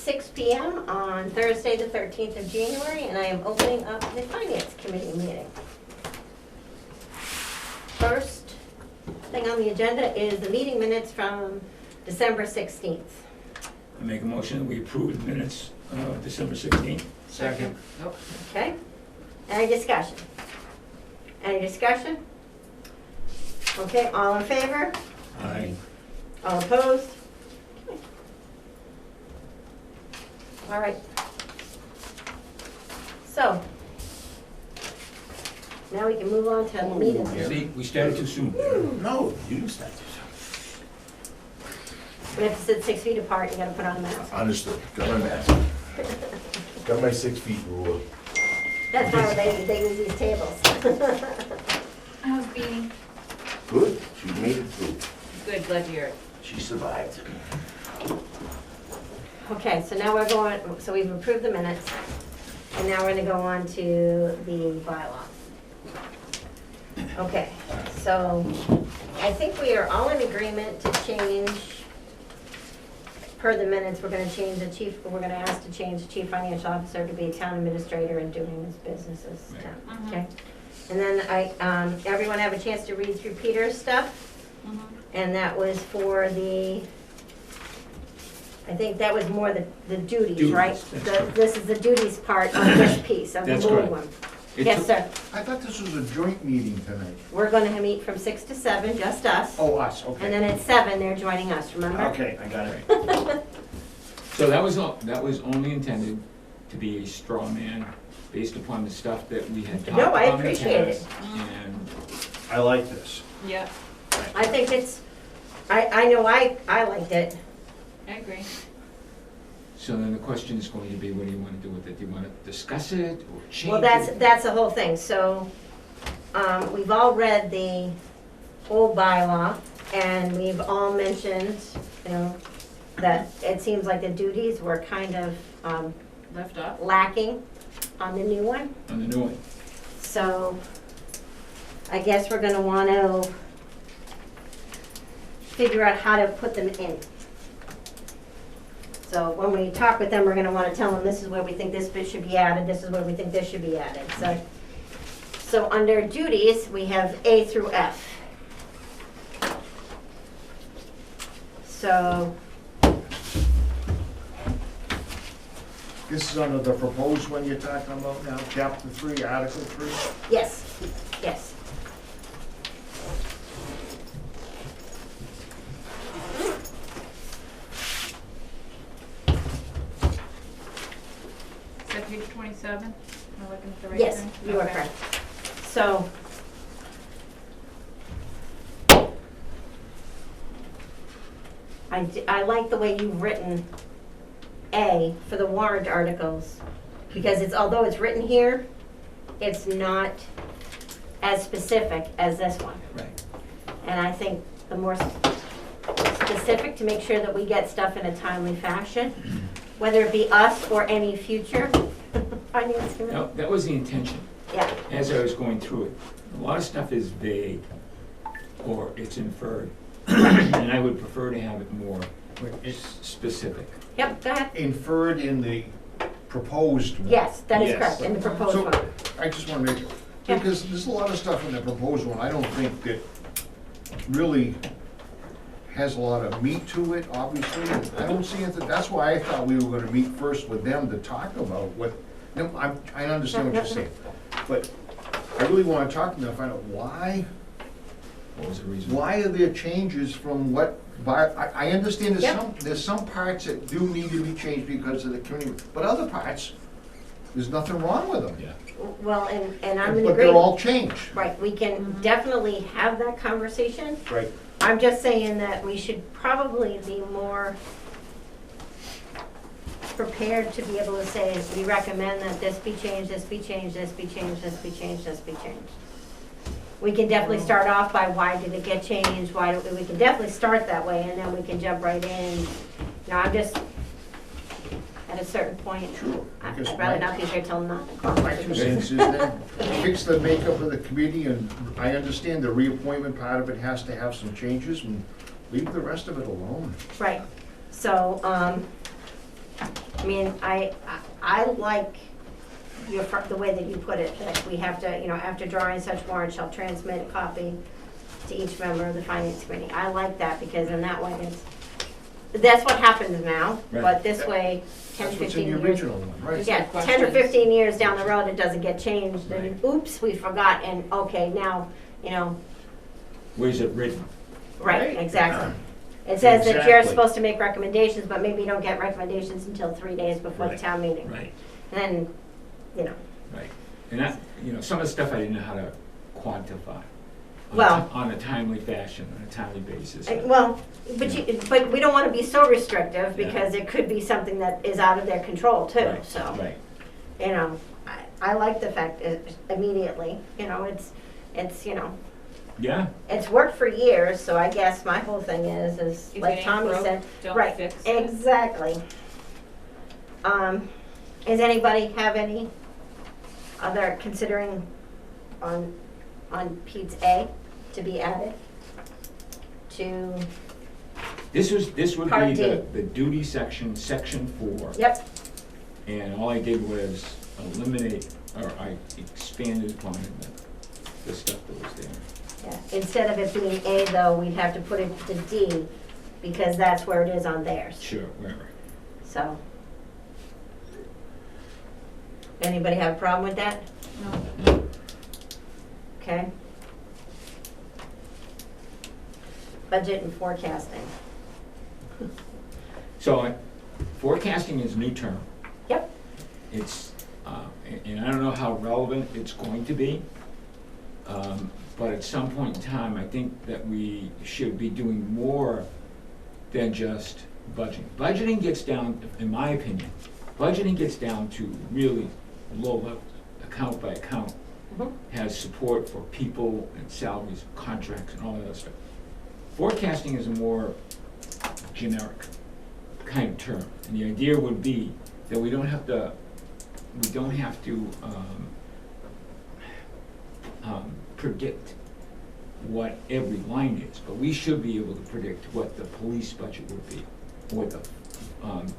6 p.m. on Thursday, the 13th of January, and I am opening up the Finance Committee meeting. First thing on the agenda is the meeting minutes from December 16th. I make a motion that we approve the minutes of December 16th. Second. Nope. Okay? Any discussion? Any discussion? Okay, all in favor? Aye. All opposed? All right. So, now we can move on to the meeting. See, we started too soon. No, you didn't start this. We have to sit 6 feet apart, you gotta put on a mask. Understood. Got my mask. Got my 6 feet rule. That's why they use these tables. How's Beanie? Good. She made it through. Good, glad to hear it. She survived. Okay, so now we're going, so we've approved the minutes, and now we're gonna go on to the bylaw. Okay, so I think we are all in agreement to change, per the minutes, we're gonna change the chief, we're gonna ask to change the chief financial officer to be a town administrator and doing his business as Right. town, okay? And then everyone have a chance to read through Peter's stuff, and that was for the, I think that was more the duties, right? Duties, that's correct. This is the duties part of this piece, of the That's blue correct. one. It Yes, took- sir. I thought this was a joint meeting tonight. We're gonna meet from 6 to 7, just us. Oh, us, And okay. then at 7, they're joining us, remember? Okay, I got it. So that was only intended to be a straw man based upon the stuff that we had talked No, about I in the appreciate it. past. And I like this. Yeah, I think it's, I know I liked it. I agree. so then the question is going to be, what do you want to do with it? Do you want to discuss it or change it? Well, that's the whole thing, so, we've all read the old bylaw, and we've all mentioned, you know, that it seems like the duties were kind of, Left off? lacking on the new one. On the new one. So, I guess we're gonna wanna figure out how to put them in. So when we talk with them, we're gonna wanna tell them, this is where we think this bit should be added, this is where we think this should be added, so under duties, we have A through F. So, This is under the proposed one you're talking about now, chapter 3, article 3. yes, yes. Is that page 27? Am I looking at the right Yes, thing? you are Okay. correct. So, I like the way you've written A for the warrant articles, because it's, although it's written here, it's not as specific as this one. Right. And I think the more specific, to make sure that we get stuff in a timely fashion, whether it be us or any future finance committee. No, that was the intention. Yeah, As I was going through it, a lot of stuff is vague or it's inferred. And I would prefer to have it more It's specific. yep, go ahead. inferred in the proposed one. Yes, that is Yes. correct, in the proposed So, one. I just want to make, Yeah. because there's a lot of stuff in the proposed one, I don't think that really has a lot of meat to it, obviously. I don't see it, that's why I thought we were gonna meet first with them to talk about what, no, I understand what you're saying. But I really wanna talk to them, to find out why What was the reason? are there changes from what, I understand Yep. there's some parts that do need to be changed because of the community, but other parts, there's nothing wrong with them. Yeah. Well, and I'm in But they're all agreement. changed. Right, we can definitely have that conversation. Right. I'm just saying that we should probably be more prepared to be able to say, we recommend that this be changed, this be changed, this be changed, this be changed, this be changed. We can definitely start off by why did it get changed, we can definitely start that way, and then we can jump right in. No, I'm just, at a certain point, I'd because rather my- not be here till 9 o'clock. My 2 cents is that fix the makeup of the committee, and I understand the reappointment part of it has to have some changes, and leave the rest of it alone. Right, so, I mean, I like the way that you put it, that we have to, after drawing such warrant shall transmit a copy to each member of the finance committee. I like that because in that way that's what happens now, Right. but this way, 10, That's what's 15 in the years. original one, right? Yeah, 10 or 15 years down the road, it doesn't get changed, and oops, we forgot, and okay, now, Where's it written? right, exactly. It says that you're Exactly. supposed to make recommendations, but maybe you don't get recommendations until 3 days before the Right, town meeting. Right, And then, right. And that, some of the stuff I didn't know how to quantify. Well- On a timely fashion, on a timely basis. well, but we don't want to be so restrictive Yeah. because it could be something that is out of their control too, Right, so. Right, I like the fact that immediately, yeah, it's worked for years, so I guess my whole thing is If it like ain't Tommy broke, said, don't right, fix it. exactly. Does anybody have any other, considering on Pete's A to be added to, this would Part be D. the duty section, section 4. yep, And all I did was eliminate, or I expanded upon the stuff that was there. yeah. Instead of it being A though, we'd have to put it to D because that's where it is on theirs, Sure, wherever. so. Anybody have a problem with that? No. Okay. Budget and forecasting. So forecasting is a new term. Yep. It's, and I don't know how relevant it's going to be, but at some point in time, I think that we should be doing more than just budgeting. Budgeting gets down, in my opinion, budgeting gets down to really low levels, account by account, Mhm. has support for people and salaries, contracts, and all that other stuff. Forecasting is a more generic kind of term, and the idea would be that we don't have to predict what every line is, but we should be able to predict what the police budget would be, or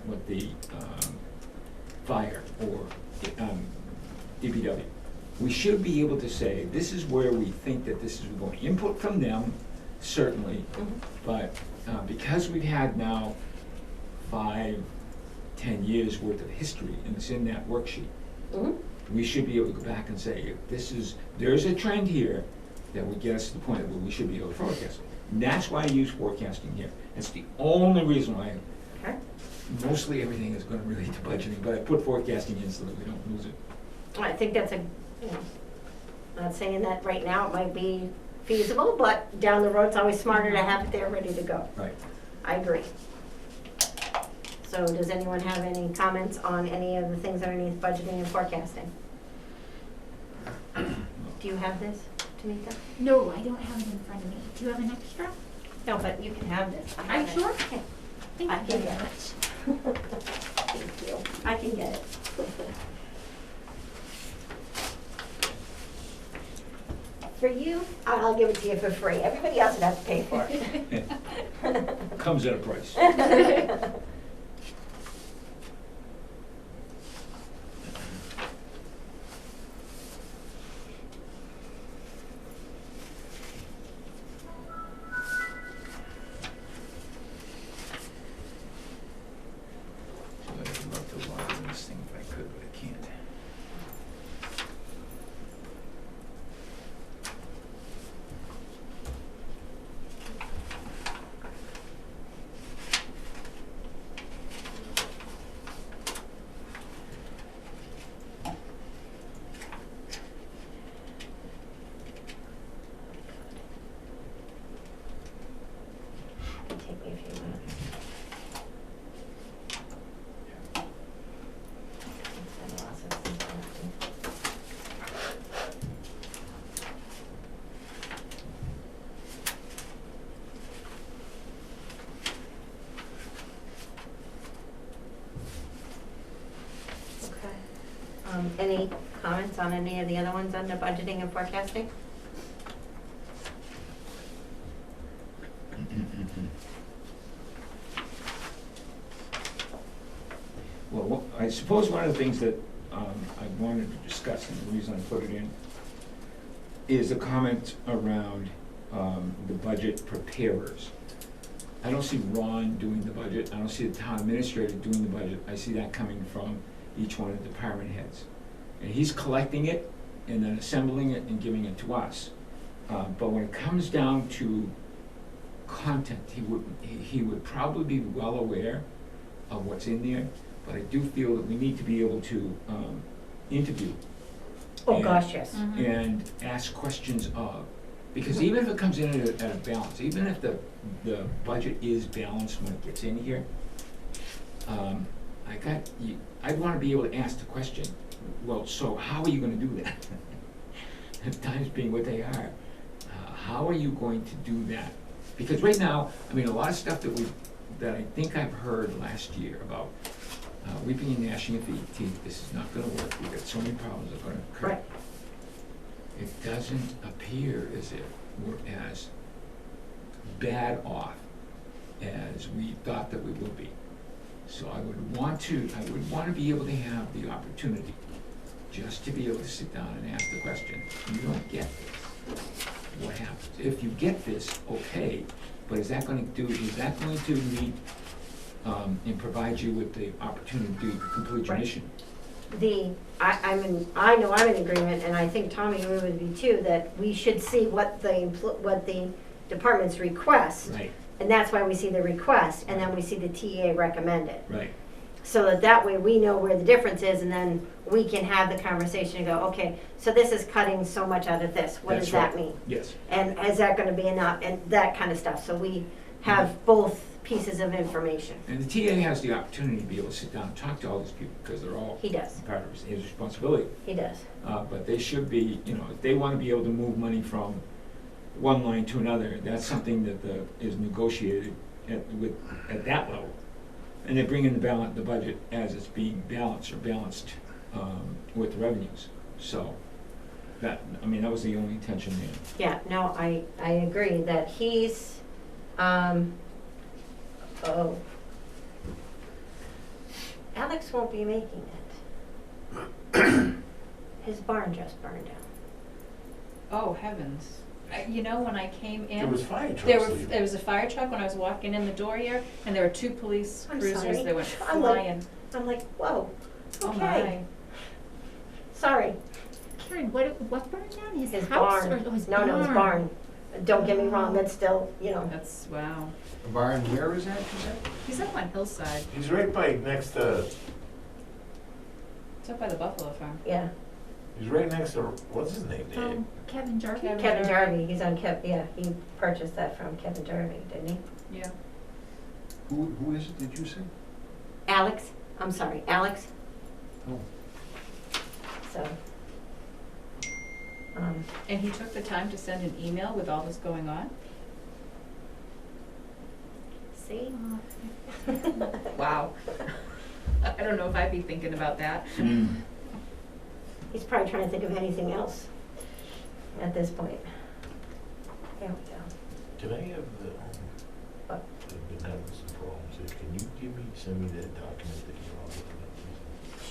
what the fire or DPW. We should be able to say, this is where we think that this is going. Input from them, certainly, but because we've had now 5, 10 years worth of history, and it's in that worksheet, Mhm. we should be able to go back and say, there's a trend here that would get us to the point where we should be able to forecast it. And that's why I use forecasting here. That's the only reason why Okay. mostly everything is gonna relate to budgeting, but I put forecasting in so that we don't lose it. I think that's not saying that right now it might be feasible, but down the road, it's always smarter to have it there ready to go. Right. I agree. So does anyone have any comments on any of the things underneath budgeting and forecasting? Do you have this, Tamika? No, I don't have it in front of me. Do you have an extra? No, but you can have this. I Are you have it. sure? Okay. Thank I you can very get much. Thank you. I can get it. For you, I'll give it to you for free. Everybody else would have to pay for it. Comes at a price. So I'd love to log in this thing if I could, but I can't. It'll take me a few minutes. It's been a while since I've done it. Okay. Any comments on any of the other ones under budgeting and forecasting? Well, I suppose one of the things that I wanted to discuss, and the reason I put it in, is a comment around the budget preparers. I don't see Ron doing the budget, I don't see the town administrator doing the budget, I see that coming from each one of the department heads. And he's collecting it and then assembling it and giving it to us. But when it comes down to content, he would probably be well aware of what's in there, but I do feel that we need to be able to interview. Oh, and- gosh, yes. And ask questions of, because even if it comes in at a balance, even if the budget is balanced when it gets in here, I'd wanna be able to ask the question, well, so how are you gonna do that? Times being what they are, how are you going to do that? Because right now, I mean, a lot of stuff that I think I've heard last year about weeping and gnashing of teeth, this is not gonna work, we've got so many problems that are gonna occur. Right. It doesn't appear as if we're as bad off as we thought that we would be. So I would want to be able to have the opportunity just to be able to sit down and ask the question, you don't get this, what happens? If you get this, okay, but is that going to meet and provide you with the opportunity to complete your Right. mission? I know I'm in agreement, and I think Tommy, you would be too, that we should see what the departments request. Right, And that's why we see the request, and then we see the TA recommend it. right. So that way we know where the difference is, and then we can have the conversation and go, okay, so this is cutting so much out of this, what does That's that right. mean? Yes, And is that gonna be enough, and that kind of stuff, so we have both pieces of information. and the TA has the opportunity to be able to sit down and talk to all these people, because they're all He does, part of his responsibility. he does. But they should be, if they wanna be able to move money from one line to another, that's something that is negotiated at that level. And they bring in the budget as it's being balanced with revenues. So, that was the only intention there. Yeah, no, I agree that he's, Alex won't be making it. His barn just burned down. Oh, heavens. When I came in. There was fire trucks leaving. There was a fire truck when I was walking in the door here, and there were 2 police I'm cruisers sorry. that went I'm like- flying. I'm like, whoa, Oh okay, my. sorry, Karen, what burned down? His his house barn. or his No, his barn. Don't get me wrong, that's still, That's, wow. The barn, where is that, you said? He's up on Hillside. He's right by, next to, It's up by the Buffalo Farm. yeah. he's right next to, what's his name, Dave? Kevin Jarvie? Kevin Jarvie, he's on he purchased that from Kevin Jarvie, didn't he? Yeah. Who is it, did you say? Alex, I'm sorry, Alex, Oh. so. And he took the time to send an email with all this going on? See? Wow. I don't know if I'd be thinking about that. He's probably trying to think of anything else at this point. There we go. Can I have What? I've been having some problems here, can you send me that document that you're all looking at, please?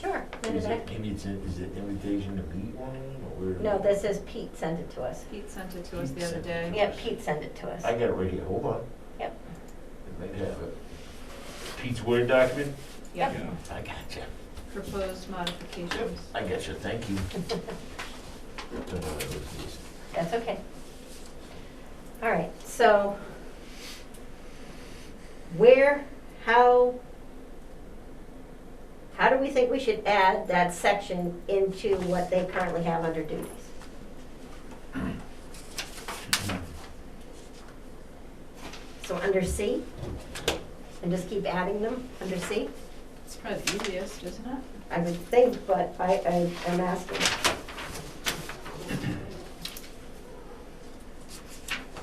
Sure. What is that? Is it invitation to meet one, or where? No, this is Pete sent it to us. Pete sent it to us the Pete other sent day. it. Yeah, Pete sent it to us. I got it right here, hold on. Yep. I might have it. Pete's Word document? Yep. Yeah. I gotcha. Proposed modifications. I gotcha, thank you. Don't know what it was. That's okay. All right, so how do we think we should add that section into what they currently have under duties? So under C, and just keep adding them under C? It's probably the easiest, isn't it? I would think, but I am asking.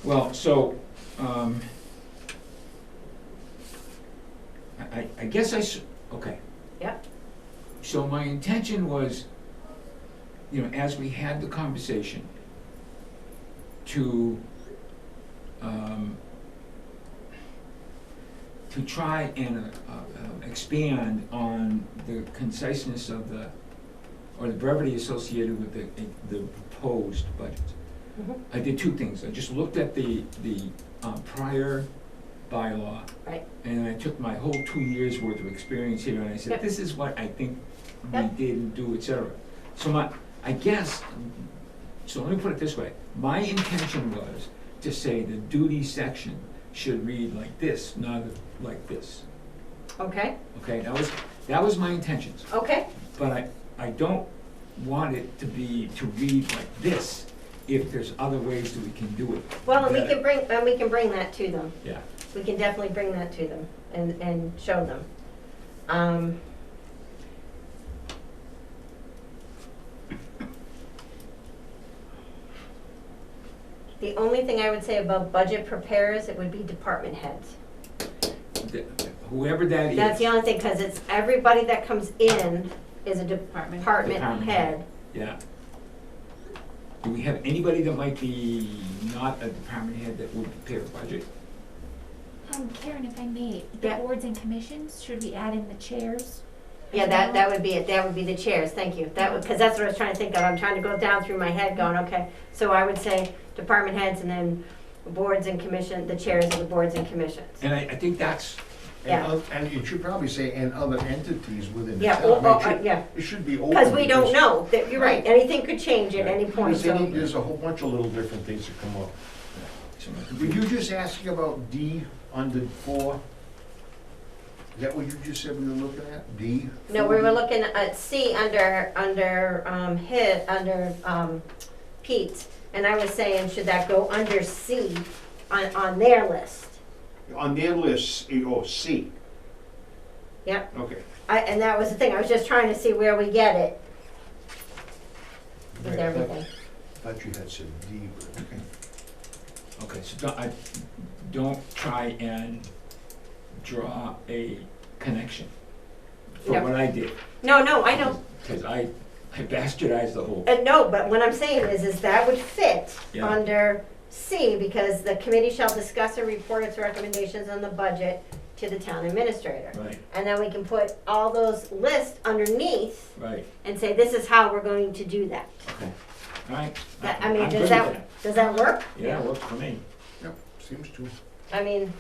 Well, so, I guess okay. Yep. So my intention was, as we had the conversation, to to try and expand on the conciseness of or the brevity associated with the proposed budget. Mhm. I did two things. I just looked at the prior bylaw. Right. And I took my whole 2 years' worth of experience here, and I said, Yep. this is what I think we Yep. did and do, et cetera. So I guess, so let me put it this way. My intention was to say the duty section should read like this, not like this. Okay, Okay, that was my intentions. okay, But I don't want it to read like this if there's other ways that we can do it. well, and we better. can bring that to them. Yeah. We can definitely bring that to them and show them. The only thing I would say about budget preparers, it would be department heads. Whoever that is. That's the only thing, because it's everybody that comes in is a department Department head. Yeah. Do we have anybody that might be not a department head that would prepare a budget? Karen, if I may, the Yeah. boards and commissions, should we add in the chairs? Yeah, that would be it, that would be the chairs, thank you. That would, because that's what I was trying to think of, I'm trying to go down through my head going, okay. So I would say department heads and then boards and commission, the chairs of the boards and commissions. And I think that's, Yeah. And you should probably say, and other entities within the Yeah, town. I mean, yeah, it should be open. because we don't know, that, you're right, anything could change at any point, Because so. there's a whole bunch of little different things that come up. so Were you just asking about D under 4? Is that what you just said we were looking at? D? No, we were looking at C under Pete's, and I was saying, should that go under C on their list? On their list, C. Yep, Okay. and that was the thing, I was just trying to see where we get it with Right, everything. I thought you had said D, but okay. okay, so don't try and draw a connection for No. what I did. No, I know, Because I bastardized the whole, no, but what I'm saying is that would fit Yeah. under C, because the committee shall discuss and report its recommendations on the budget to the town administrator. right, And then we can put all those lists underneath right, and say, this is how we're going to do that. okay, all right. I mean, I'm does good with does that work? Yeah, it works for me. Yep, seems to. I mean,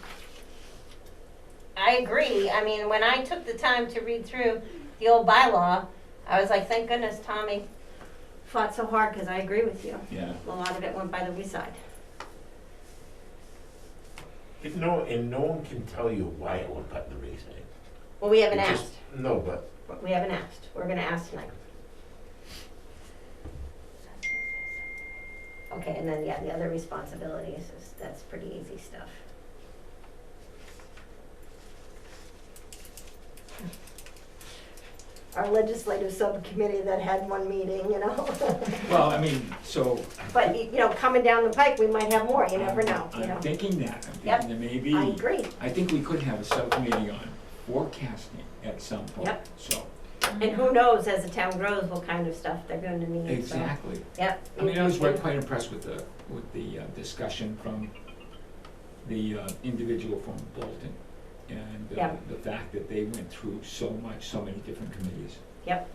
I agree. I mean, when I took the time to read through the old bylaw, I was like, thank goodness Tommy fought so hard, because I agree with you. Yeah. A lot of it went by the wayside. No, and no one can tell you why it went by the wayside. Well, we haven't It just- asked. No, but We haven't asked. We're gonna ask tonight. Okay, and then, yeah, the other responsibilities, that's pretty easy stuff. Our legislative subcommittee that had one meeting, you know? Well, I mean, so. But, you know, coming down the pike, we might have more, you never know, you know? I'm thinking that, Yep. that maybe. I agree. I think we could have a subcommittee on forecasting at some point. Yep. So, And who knows, as the town grows, what kind of stuff they're going to need, so. exactly. Yep. I mean, I was quite impressed with the discussion from the individual from Bolton. And Yeah. the fact that they went through so many different committees. Yep.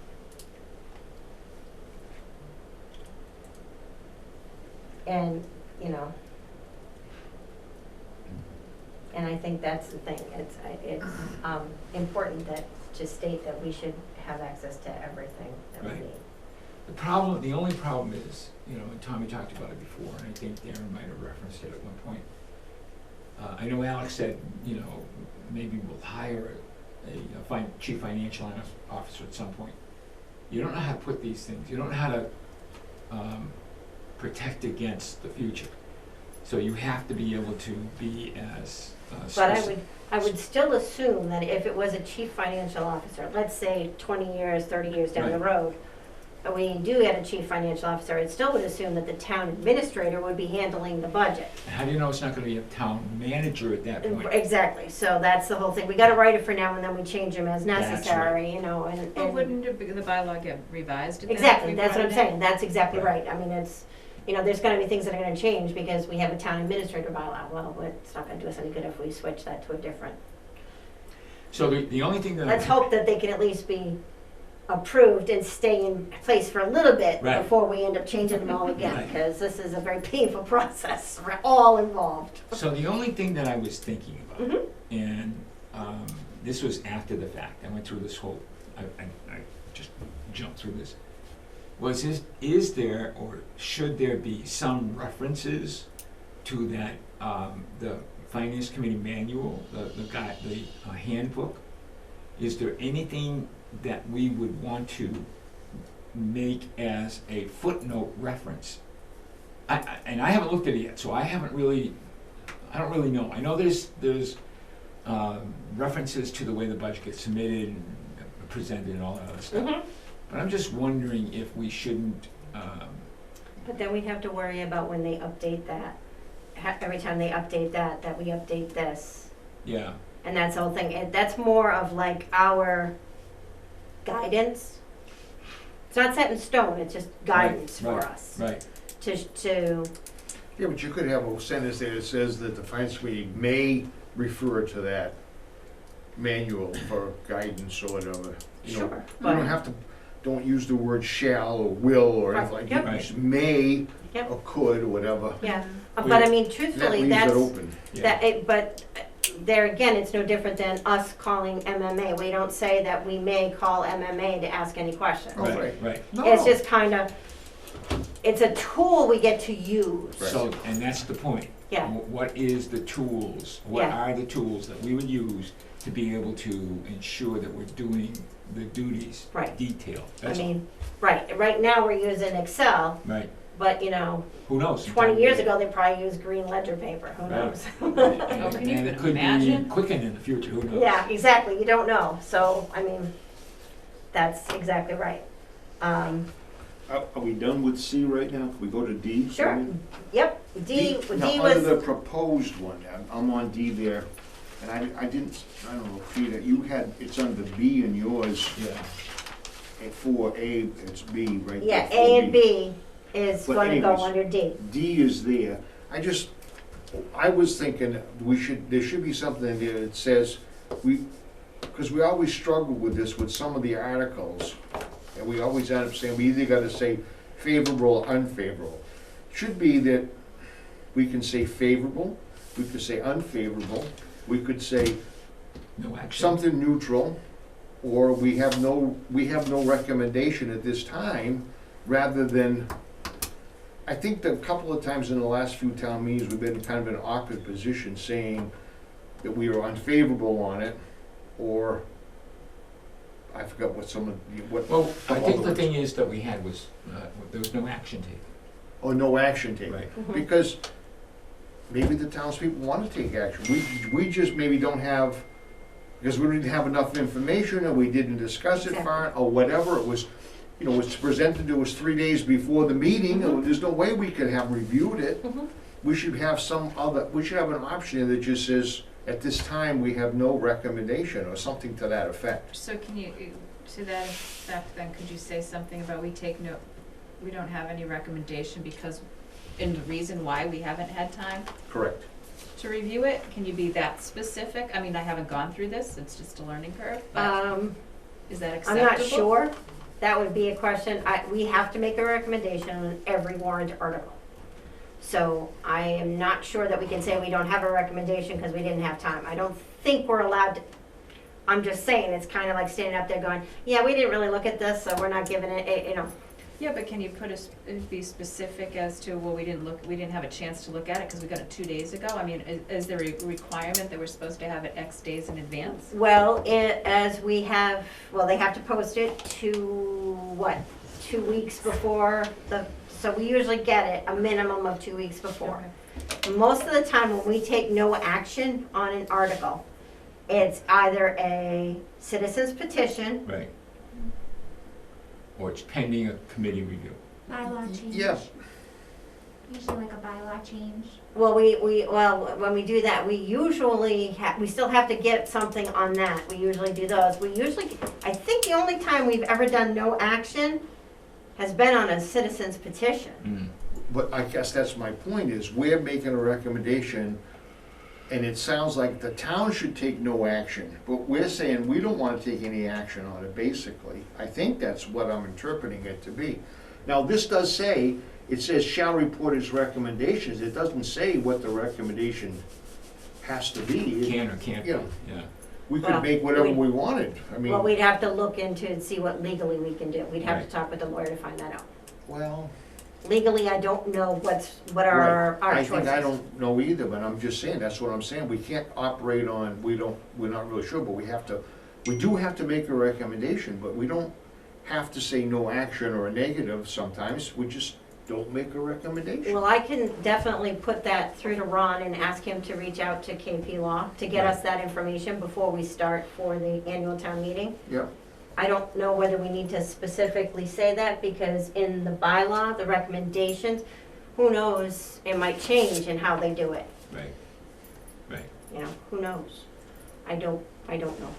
And, you know, and I think that's the thing, it's important that, to state that we should have access to everything that we Right. need. The only problem is, you know, and Tommy talked about it before, and I think Darren might have referenced it at one point. I know Alex said, you know, maybe we'll hire a chief financial officer at some point. You don't know how to put these things, you don't know how to protect against the future. So you have to be able to be as But I would still assume that if it was a chief financial officer, let's say 20 years, 30 years down the Right. road, and we do have a chief financial officer, I still would assume that the town administrator would be handling the budget. How do you know it's not gonna be a town manager at that point? Exactly, so that's the whole thing. We gotta write it for now and then we change them as That's necessary, you know, and. Well, wouldn't the bylaw get revised? at that if Exactly, we that's what I'm brought it in? saying. That's exactly Right. right. I mean, it's, you know, there's gonna be things that are gonna change because we have a town administrator bylaw. Well, it's not gonna do us any good if we switch that to a different So the only thing that let's hope that they can at least be approved and stay in place for a little bit Right. before we end up changing them all again, Right. because this is a very painful process for all involved. So the only thing that I was thinking about, Mhm. and this was after the fact, I went through this whole, I just jumped through this, was is there or should there be some references to that, the Finance Committee manual, the handbook? Is there anything that we would want to make as a footnote reference? And I haven't looked at it yet, so I don't really know. I know there's references to the way the budget gets submitted and presented and all that other stuff. Mhm. But I'm just wondering if we shouldn't, But then we have to worry about when they update that, every time they update that we update this. yeah, And that's the whole thing. That's more of like our guidance. It's not set in stone, it's just guidance for right, us. right, To, Yeah, but you could have a sentence there that says that the finance committee may refer to that manual for guidance or whatever. You know, sure. you don't have to, don't use the word shall or will or anything like that. Right, You just may Yep. or could or whatever. Yeah, Well, but I mean, That truthfully, leaves it that's, open. yeah. but there again, it's no different than us calling MMA. We don't say that we may call MMA to ask any questions. Oh, right. Right. It's just kind of, it's a tool we get to use. So, and that's the point. Yeah. What is the tools, what Yeah. are the tools that we would use to be able to ensure that we're doing the duties Right. detailed? I That's all. mean, right now we're using Excel, Right, but you know, who knows? 20 years ago, they probably used green ledger paper, who Right. knows? And can you and it could be imagine? Quicken in the future, who knows? Yeah, exactly, you don't know, so, I mean, that's exactly right. Are we done with C right now? Can we go to D? Sure, yep, D Now, under the was, proposed one, I'm on D there, and I don't know, Peter, you had, it's under B in yours, Yeah, at 4A, it's B right there. yeah, A and 4B. B is But gonna go anyways, under D. D is there. I was thinking there should be something there that says, because we always struggle with this with some of the articles, and we always end up saying, we either gotta say favorable or unfavorable. Should be that we can say favorable, we could say unfavorable, we could say no action. something neutral, or we have no recommendation at this time, rather than, I think that a couple of times in the last few town meetings, we've been kind of in an awkward position saying that we are unfavorable on it, or, I forgot what some of, what. Well, I all think the the words. thing is that we had was, there was no action taken. Or no action taken. Right. Mhm. Because maybe the townspeople want to take action. We just maybe don't have, because we didn't have enough information, or we didn't discuss it far, or whatever. It was, it was presented to us 3 days before the meeting, and there's no way we could have reviewed it. Mhm. We should have we should have an option that just says, at this time, we have no recommendation, or something to that effect. So can you, to that effect then, could you say something about we don't have any recommendation because, and the reason why we haven't had time Correct. to review it? Can you be that specific? I mean, I haven't gone through this, it's just a learning curve, but is that I'm acceptable? not sure, that would be a question, we have to make a recommendation on every warrant article. So I am not sure that we can say we don't have a recommendation because we didn't have time. I don't think we're allowed to, I'm just saying, it's kind of like standing up there going, yeah, we didn't really look at this, so we're not giving it, Yeah, but can you be specific as to, well, we didn't have a chance to look at it because we got it 2 days ago? I mean, is there a requirement that we're supposed to have it X days in advance? well, as we have, well, they have to post it to, 2 weeks before so we usually get it a minimum of 2 weeks before. Most of the time when we take no action on an article, it's either a citizen's petition, Right. Or it's pending a committee review. Bylaw change. Yes. Usually like a bylaw change. well, when we do that, we usually we still have to get something on that. We usually do those. I think the only time we've ever done no action has been on a citizen's petition. Mm. But I guess that's my point, is we're making a recommendation, and it sounds like the town should take no action, but we're saying we don't wanna take any action on it, basically. I think that's what I'm interpreting it to be. Now, this does say, it says shall report its recommendations, it doesn't say what the recommendation has to be. Can or can't be, Yeah. yeah. We Well, could make whatever we- we wanted, I mean, Well, we'd have to look into and see what legally we can do. We'd have Right. to talk with the lawyer to find that out. well. Legally, I don't know what are our I choices. think I don't know either, but I'm just saying, that's what I'm saying, we can't operate on, we're not really sure, but we do have to make a recommendation, but we don't have to say no action or a negative sometimes, we just don't make a recommendation. Well, I can definitely put that through to Ron and ask him to reach out to KP Law to get us that information before we start for the annual town meeting. Yeah, I don't know whether we need to specifically say that, because in the bylaw, the recommendations, who knows, it might change in how they do it, Right, right. you know, who knows? I don't know.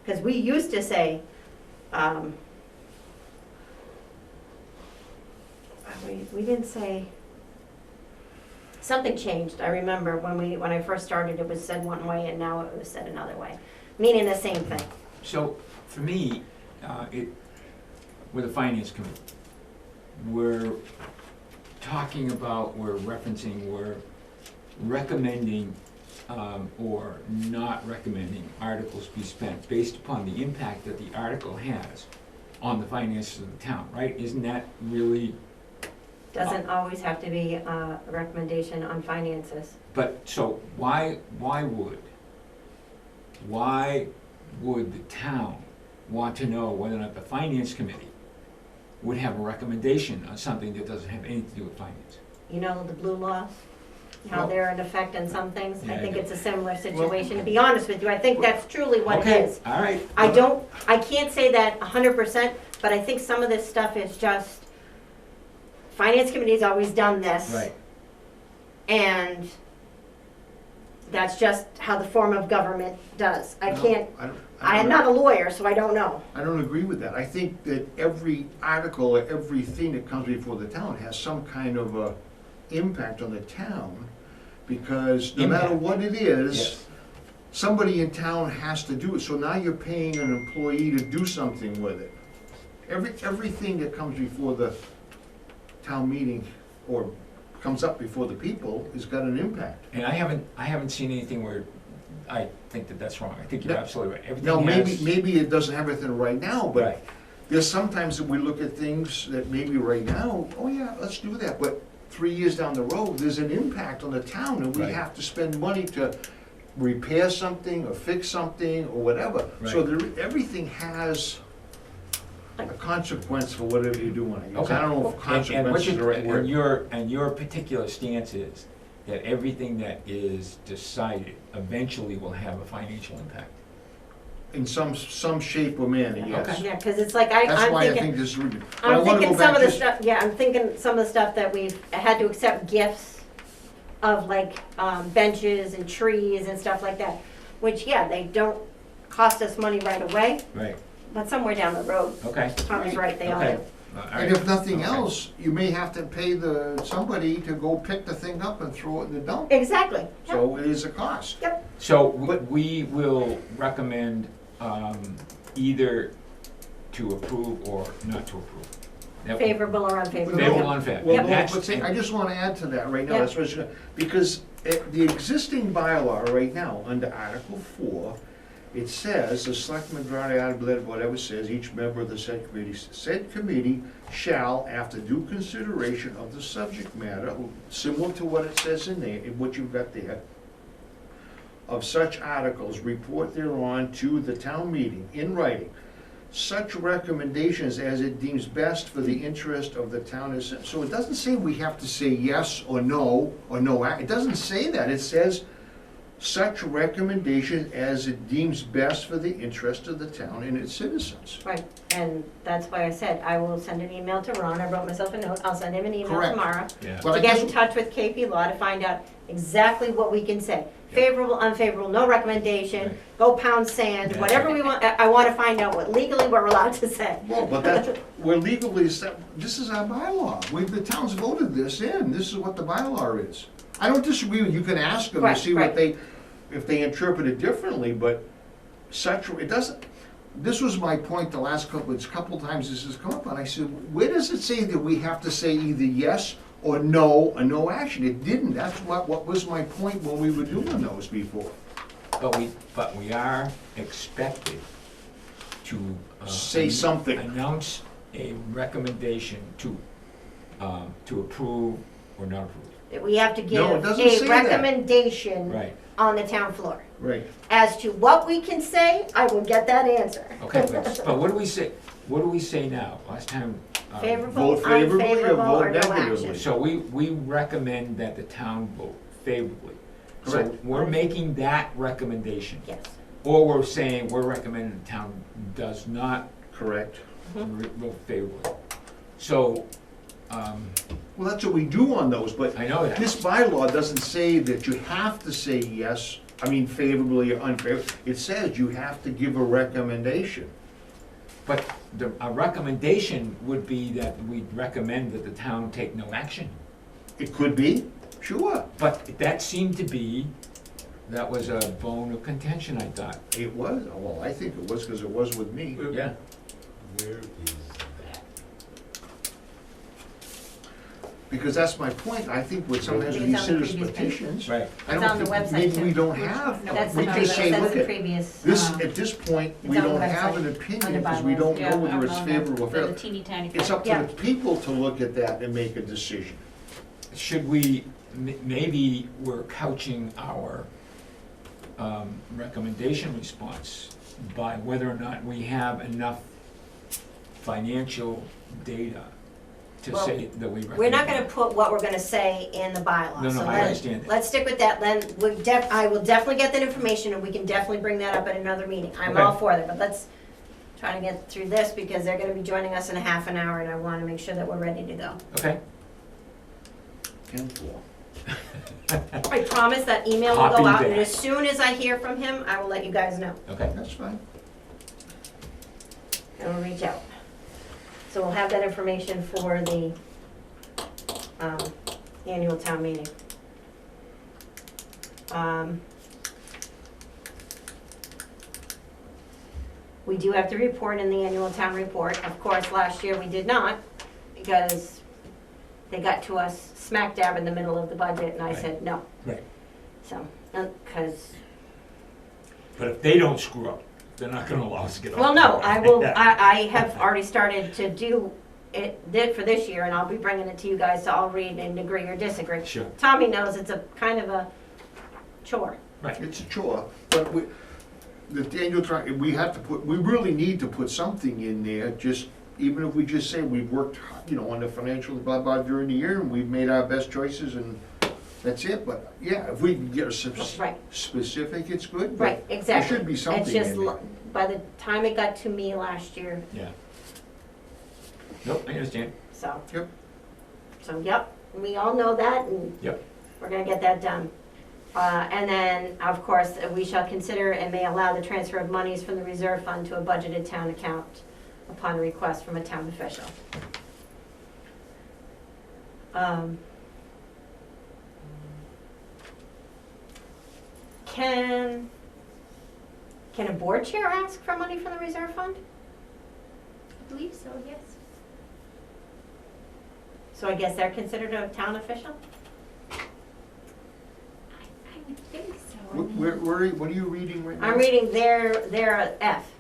Because we used to say, we didn't say, something changed, I remember when I first started, it was said one way and now it was said another way, meaning the same thing. So, for me, with the finance committee, we're talking about, we're referencing, we're recommending, or not recommending articles be spent based upon the impact that the article has on the finances of the town, right? Isn't that really, Doesn't always have to be a recommendation on finances. but, so why would the town want to know whether or not the finance committee would have a recommendation on something that doesn't have anything to do with finance? You know, the blue laws, how Well- they're in effect on some things. Yeah, I I think know. it's a similar situation, to be honest with you. I think that's truly what it is. Okay, all right. I can't say that 100%, but I think some of this stuff is just, finance committee's always done this. Right, And that's just how the form of government does. I No, can't, I don't- I am not a lawyer, so I don't know. I don't agree with that. I think that every article, or everything that comes before the town has some kind of a impact on the town, because no matter Impact. what it is, yes, somebody in town has to do it, so now you're paying an employee to do something with it. Everything that comes before the town meeting, or comes up before the people, has got an impact. and I haven't seen anything where I think that that's wrong. I think you're No. absolutely right. Now, Everything has. maybe it doesn't have everything right now, but Right, there's sometimes that we look at things that maybe right now, oh yeah, let's do that, but 3 years down the road, there's an impact on the town, and we Right. have to spend money to repair something, or fix something, or whatever. So everything has a consequence for whatever you're doing, I guess. okay. I don't know if And consequence what is the you- right word. and your particular stance is that everything that is decided eventually will have a financial impact. In some shape or manner, yes. Okay. Yeah, because it's like, That's I'm why I thinking, think this is, but I I'm wanna thinking go some back of the just, stuff, yeah, I'm thinking some of the stuff that we've had to accept gifts of, like, benches and trees and stuff like that, which, yeah, they don't cost us money right away, Right, but somewhere down the road, okay. Tom's right, they all Okay. do. All and right. if nothing Okay. else, you may have to pay somebody to go pick the thing up and throw it in the dump. Exactly. Yep. So it is a cost. So we will recommend either to approve or not to approve. That- Favorable or unfavorable. Favorable, Yep. unfavorable. Well, And no, that's- but see, I just wanna add to that right now, Yeah. that's what it's gonna, because the existing bylaw right now, under Article 4, it says, the selectmen draw out of whatever it says, each member of the said committee shall, after due consideration of the subject matter, similar to what it says in there, in what you've got there, of such articles, report thereon to the town meeting in writing, such recommendations as it deems best for the interest of the town. So it doesn't say we have to say yes or no, it doesn't say that. It says such recommendations as it deems best for the interest of the town and its citizens. Right, and that's why I said, I will send an email to Ron, I wrote myself a note, I'll send him an email Correct. tomorrow Yeah. But to I get guess- in touch with KP Law to find out exactly what we can say. Favorable, unfavorable, no recommendation, Right. go pound sand, Yeah. whatever we want, I wanna find out what legally we're allowed to say. Well, but that's, we're legally, this is our bylaw. The town's voted this in. This is what the bylaw is. I don't disagree with, you can ask them to Right, see what right. they, if they interpret it differently, but it doesn't, this was my point the last couple times this has come up, and I said, where does it say that we have to say either yes or no, or no action? It didn't, that's what was my point when we were doing those before. But we are expected to. Say something. Announce a recommendation to approve or not approve. We have to give No, it doesn't say a that. recommendation Right, on the town floor. Right. As to what we can say, I will get that answer. okay, but what do we say now? Last time. Favorable, Vote favorably or unfavorable, vote or no negatively. action. So we recommend that the town vote favorably. So Correct. we're making that recommendation. Yes. Or we're saying, we're recommending the town does not Correct. vote favorably. So, Well, that's what we do on those, but I know that. this bylaw doesn't say that you have to say yes, favorably or unfavorably. It says you have to give a recommendation. But a recommendation would be that we recommend that the town take no action. It could be, sure. But that seemed to be, that was a bone of contention, I thought. It was, well, I think it was, because it was with me. Yeah. Where is that? Because that's my point, I think what sometimes It's we on the consider previous page. petitions, Right. I It's don't on the think, website, maybe too. we don't have, That's we the just say, that's look the at, previous. this, at this point, it's we on the don't have an website, opinion, under because we bylaws. don't know whether it's favorable or The favorable. teeny tiny. It's up to Yeah. the people to look at that and make a decision. Should we, maybe we're couching our recommendation response by whether or not we have enough financial data to Well, say that we recommend. We're not gonna put what we're gonna say in the bylaws. No, no, so I then understand that. Let's stick with that, then I will definitely get that information, and we can definitely bring that up at another meeting. I'm all Okay. for that, but let's try to get through this, because they're gonna be joining us in a half an hour, and I wanna make sure that we're ready to go. Okay. 10-4. I promise that email will Copy go out, and that. as soon as I hear from him, I will let you guys know, Okay. That's fine. and we'll reach out. So we'll have that information for the, annual town meeting. We do have to report in the annual town report. Of course, last year we did not, because they got to us smack dab in the middle of the budget, and I Right. said no. Right. So, because, But if they don't screw up, they're not gonna allow us to get off. well, no, I will, Yeah. I have already started to do did for this year, and I'll be bringing it to you guys, so I'll read and agree or disagree. Sure. Tommy knows it's a kind of a chore. Right. It's a chore, but the annual, we have to put, we really need to put something in there, just, even if we just say we've worked, on the financial blah blah during the year, and we've made our best choices, and that's it, but, yeah, if we can get a Right. specific, it's good, but Right, exactly. there should be It's something just, in there. by the time it got to me last year, Yeah. Nope, I understand. so. Yep. So, yep, we all know that, and Yep. we're gonna get that done. And then, of course, we shall consider and may allow the transfer of monies from the reserve fund to a budgeted town account upon request from a town official. Can a board chair ask for money from the reserve fund? I believe so, yes. So I guess they're considered a town official? I would think so. I mean, What are you reading right now? I'm reading their F,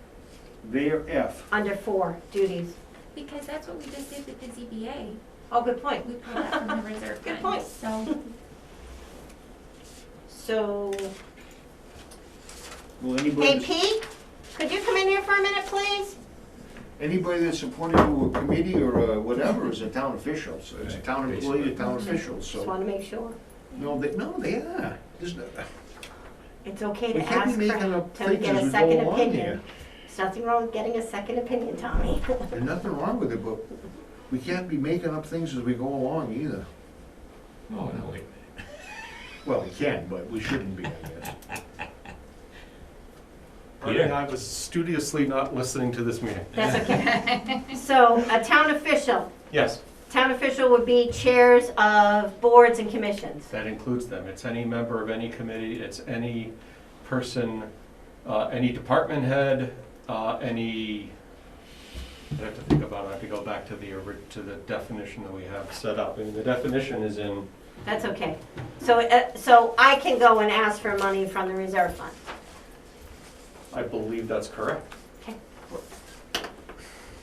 Their F. under 4 duties. Because that's what we just did with the ZBA. Oh, good point. We pulled that from the reserve Good fund. point. So, So, Well, hey Pete, could you come in here for a minute, please? anybody that's appointed to a committee or whatever is a town official, so it's a town employee, a town official, Just so. want to make sure. No, they are. There's no, It's okay we to can't ask be making up to things get as a we second go along opinion. here. There's nothing wrong with getting a second opinion, Tommy. There's nothing wrong with it, but we can't be making up things as we go along either. Oh, no, wait. Well, we can, but we shouldn't be, I guess. Pardon me, I was studiously not listening to this meeting. That's okay. So, a town official. Yes, Town official would be chairs of boards and commissions. that includes them. It's any member of any committee, it's any person, any department head, any, I have to think about it, I have to go back to the definition that we have set up. I mean, the definition is in, That's okay. So I can go and ask for money from the reserve fund. I believe that's correct.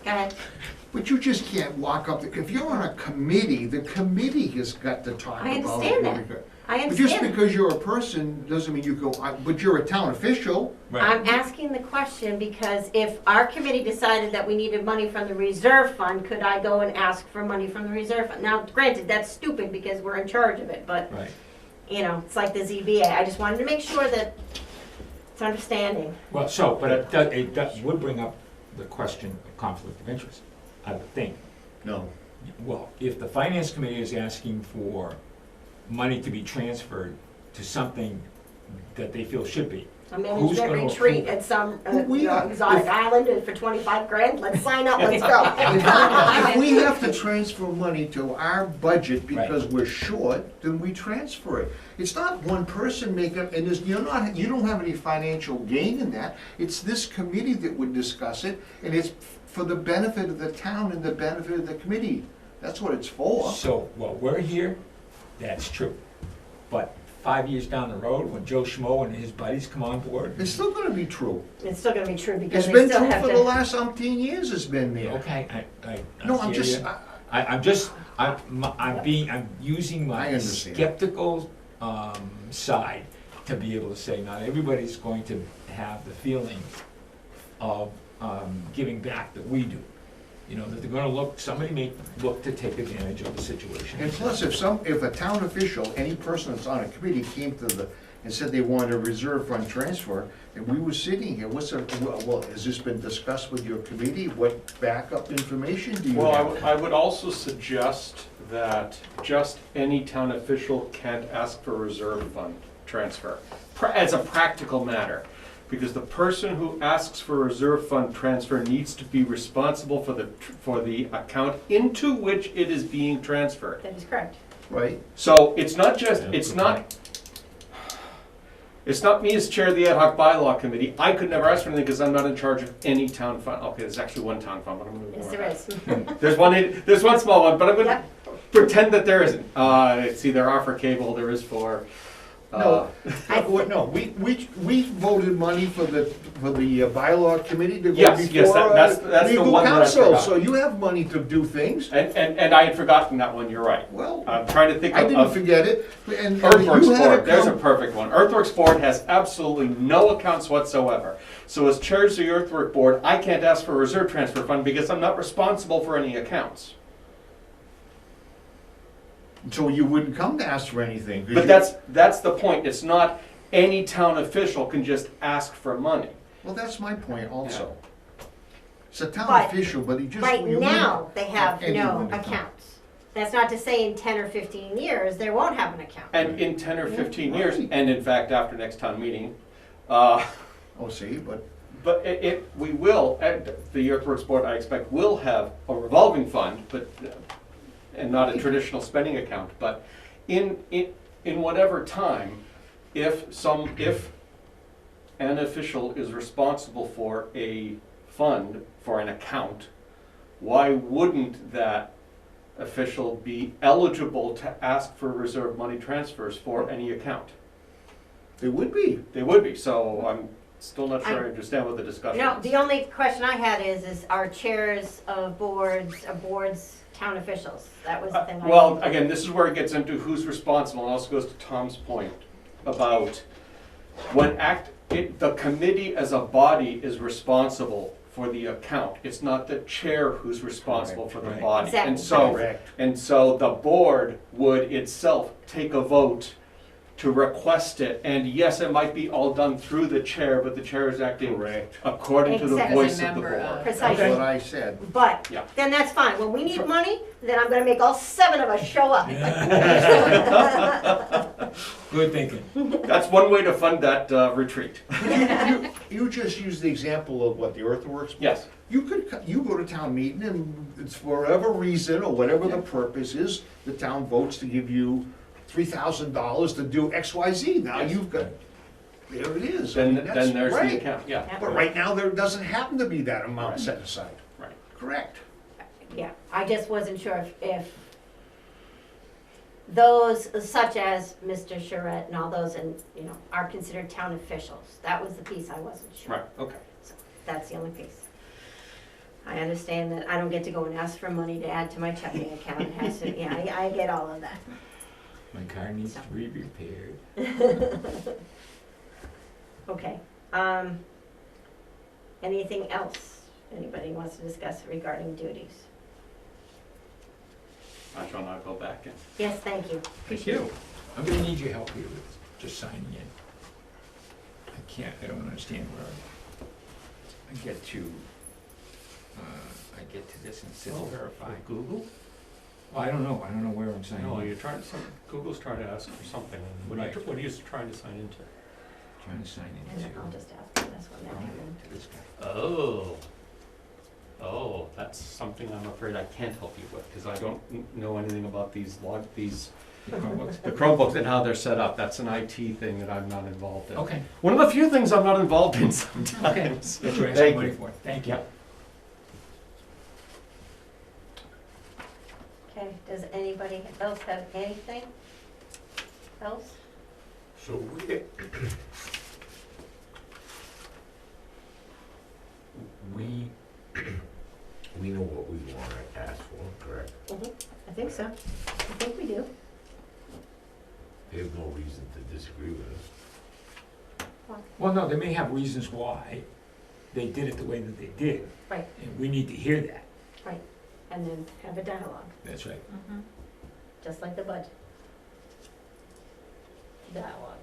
Go ahead. But you just can't walk up, if you're on a committee, the committee has got to talk about I it. understand that. I But just understand. because you're a person doesn't mean you go, but you're a town official. I'm asking the question because if our committee decided that we needed money from the reserve fund, could I go and ask for money from the reserve fund? Now, granted, that's stupid because we're in charge of it, but, Right. you know, it's like the ZBA. I just wanted to make sure that it's understanding. Well, but it would bring up the question of conflict of interest, I would think. No. Well, if the finance committee is asking for money to be transferred to something that they feel should be, A Who's management gonna retreat approve it? at some We are. exotic island for 25 grand, let's sign up, let's go. If we have to transfer money to our budget because we're short, then we transfer it. It's not one person making, and you don't have any financial gain in that. It's this committee that would discuss it, and it's for the benefit of the town and the benefit of the committee. That's what it's for. so, well, we're here, that's true. But 5 years down the road, when Joe Schmo and his buddies come on board, It's still gonna be true. It's still gonna be true because It's they been still true have for the to. last umpteen years, it's been there. okay, No, I'm hear just, ya. I'm using I my understand. skeptical side to be able to say, not everybody's going to have the feeling of giving back that we do. You know, that they're gonna somebody may look to take advantage of the situation. and plus, if a town official, any person that's on a committee came to and said they wanted a reserve fund transfer, and we were sitting here, well, has this been discussed with your committee? What backup information do you Well, have? I would also suggest that just any town official can't ask for reserve fund transfer, as a practical matter. Because the person who asks for reserve fund transfer needs to be responsible for the account into which it is being transferred. That is correct. Right? So it's not me as chair of the ad hoc bylaw committee. I could never ask for anything because I'm not in charge of any town fund. Okay, there's actually one town fund, but I'm gonna Yes, ignore there that. is. There's one small one, but I'm gonna Yep. pretend that there isn't. See, there are for cable, there is for, No, we voted money for the bylaw committee to go Yes, before that's the legal one that I counsel, forgot. so you have money to do things. and I had forgotten that one, you're right. Well, I'm trying to think I didn't of forget it, and Earthworks you had Board, to there's a come. perfect one. Earthworks Board has absolutely no accounts whatsoever. So as chair of the Earthwork Board, I can't ask for a reserve transfer fund because I'm not responsible for any accounts. So you wouldn't come to ask for anything. 'cause But you- that's the point. It's not any town official can just ask for money. Well, that's my point also. It's a town But official, but he just. Right you now, they have wouldn't- no anyone to come. accounts. That's not to say in 10 or 15 years, they won't have an account. And in 10 or 15 years, Right. and in fact after next town meeting, Oh, see, but but we will, and the Earthworks Board, I expect, will have a revolving fund, but, and not a traditional spending account, but in whatever time, if an official is responsible for a fund, for an account, why wouldn't that official be eligible to ask for reserve money transfers for any account? they would be. They would be, so I'm still not sure I understand what the discussion No, is. the only question I had is our chairs of boards, town officials. That was the thing. Well, again, this is where it gets into who's responsible, and also goes to Tom's point about when the committee as a body is responsible for the account. It's not the chair who's responsible for the Correct. body. Exactly. And so the board would itself take a vote to request it. And yes, it might be all done through the chair, but the chair is acting Correct. according to the Exactly. voice As a of the member board. of- Precisely. That's what I said. But Yeah. then that's fine. When we need money, then I'm gonna make all 7 of us show up. Good thinking. That's one way to fund that retreat. You just used the example of what, the earthworks? Yes. You go to town meeting and it's for whatever reason or whatever the purpose is, the town votes to give you $3,000 to do X, Y, Z. Now Yes. you've got, there it is. I mean, then that's there's the right. account, yeah. Yeah. But right now, there doesn't happen to be that amount Right. set aside. Right. Correct. Yeah, I just wasn't sure if those such as Mr. Charette and all those and, you know, are considered town officials. That was the piece I wasn't sure. Right, okay. So that's the only piece. I understand that I don't get to go and ask for money to add to my checking account. It has to, yeah, I get all of that. My car needs to be repaired. Okay, anything else anybody wants to discuss regarding duties? John, I'll go back in. Yes, thank you. Thank you. I'm gonna need your help here with just signing in. I don't understand where I get to, this and still verify. Google? Well, I don't know where I'm signing No, in. you're trying, Google's trying to ask for something, and Right. what are you trying to sign into? Trying to sign And in then I'll to, just ask for this one then. to this guy. Oh, that's something I'm afraid I can't help you with, because I don't know anything about these The Chromebooks. the Chromebooks and how they're set up. That's an IT thing that I'm not involved in. Okay, One of the few things I'm not involved in sometimes. that's what I Thank have money you. for. Thank you. Yeah. Okay, does anybody else have anything else? So we know what we want to ask for, correct? I think so. I think we do. They have no reason to disagree with us. Well, no, they may have reasons why they did it the way that they did. Right. And we need to hear that. And then have a dialogue, That's right. Mm-hmm. just like the budget. Dialogue.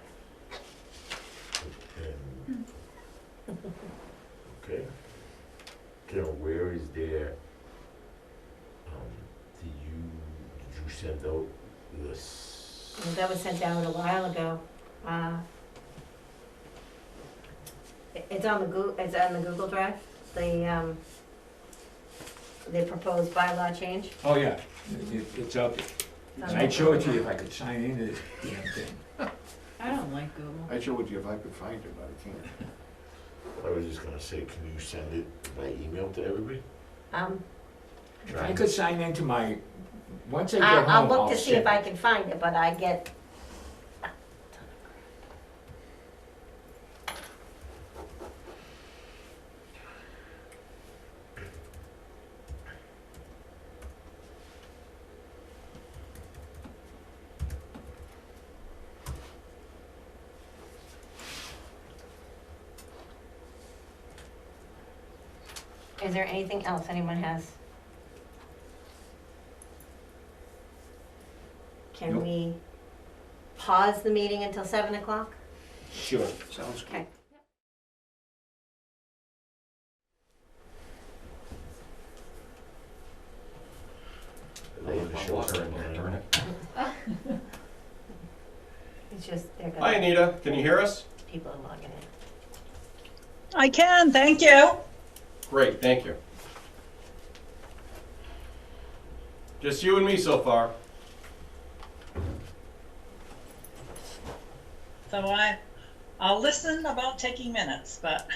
And, okay. Carol, where is there, did you send out this? And that was sent out a while ago. It's on the Google Drive, the proposed bylaw change. Oh, yeah, it's out there. And I'd show it to you if I could sign into this damn thing. I don't like Google. I'd show it to you if I could find it, but I can't. I was just gonna say, can you send it by email to everybody? If I could sign into my, once I get I'll home, look I'll to see share if I it. can find it, but I get. Is there anything else anyone has? Can Nope. we pause the meeting until 7 o'clock? Sure. Sounds good. Okay. Are they in the My show water in somewhere? there, darn it. It's just, they're Hi, gonna, Anita, can you hear us? people are logging in. I can, thank you. Great, thank you. Just you and me so far. So I'll listen about taking minutes, but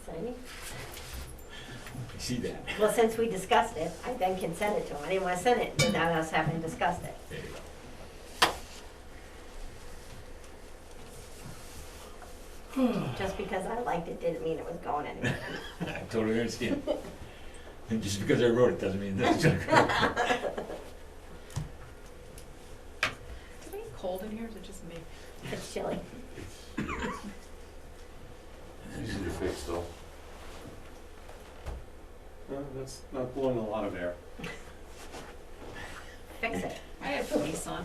See? See that? Well, since we discussed it, I then can send it to him. I didn't want to send it without us having discussed it. There you go. Just because I liked it didn't mean it was going anywhere. I totally understand. And just because I wrote it doesn't mean that's gonna go. Is it cold in here, or is it just me? It's chilly. Easy to fix though. That's not blowing a lot of air. Fix it. I have fleece on.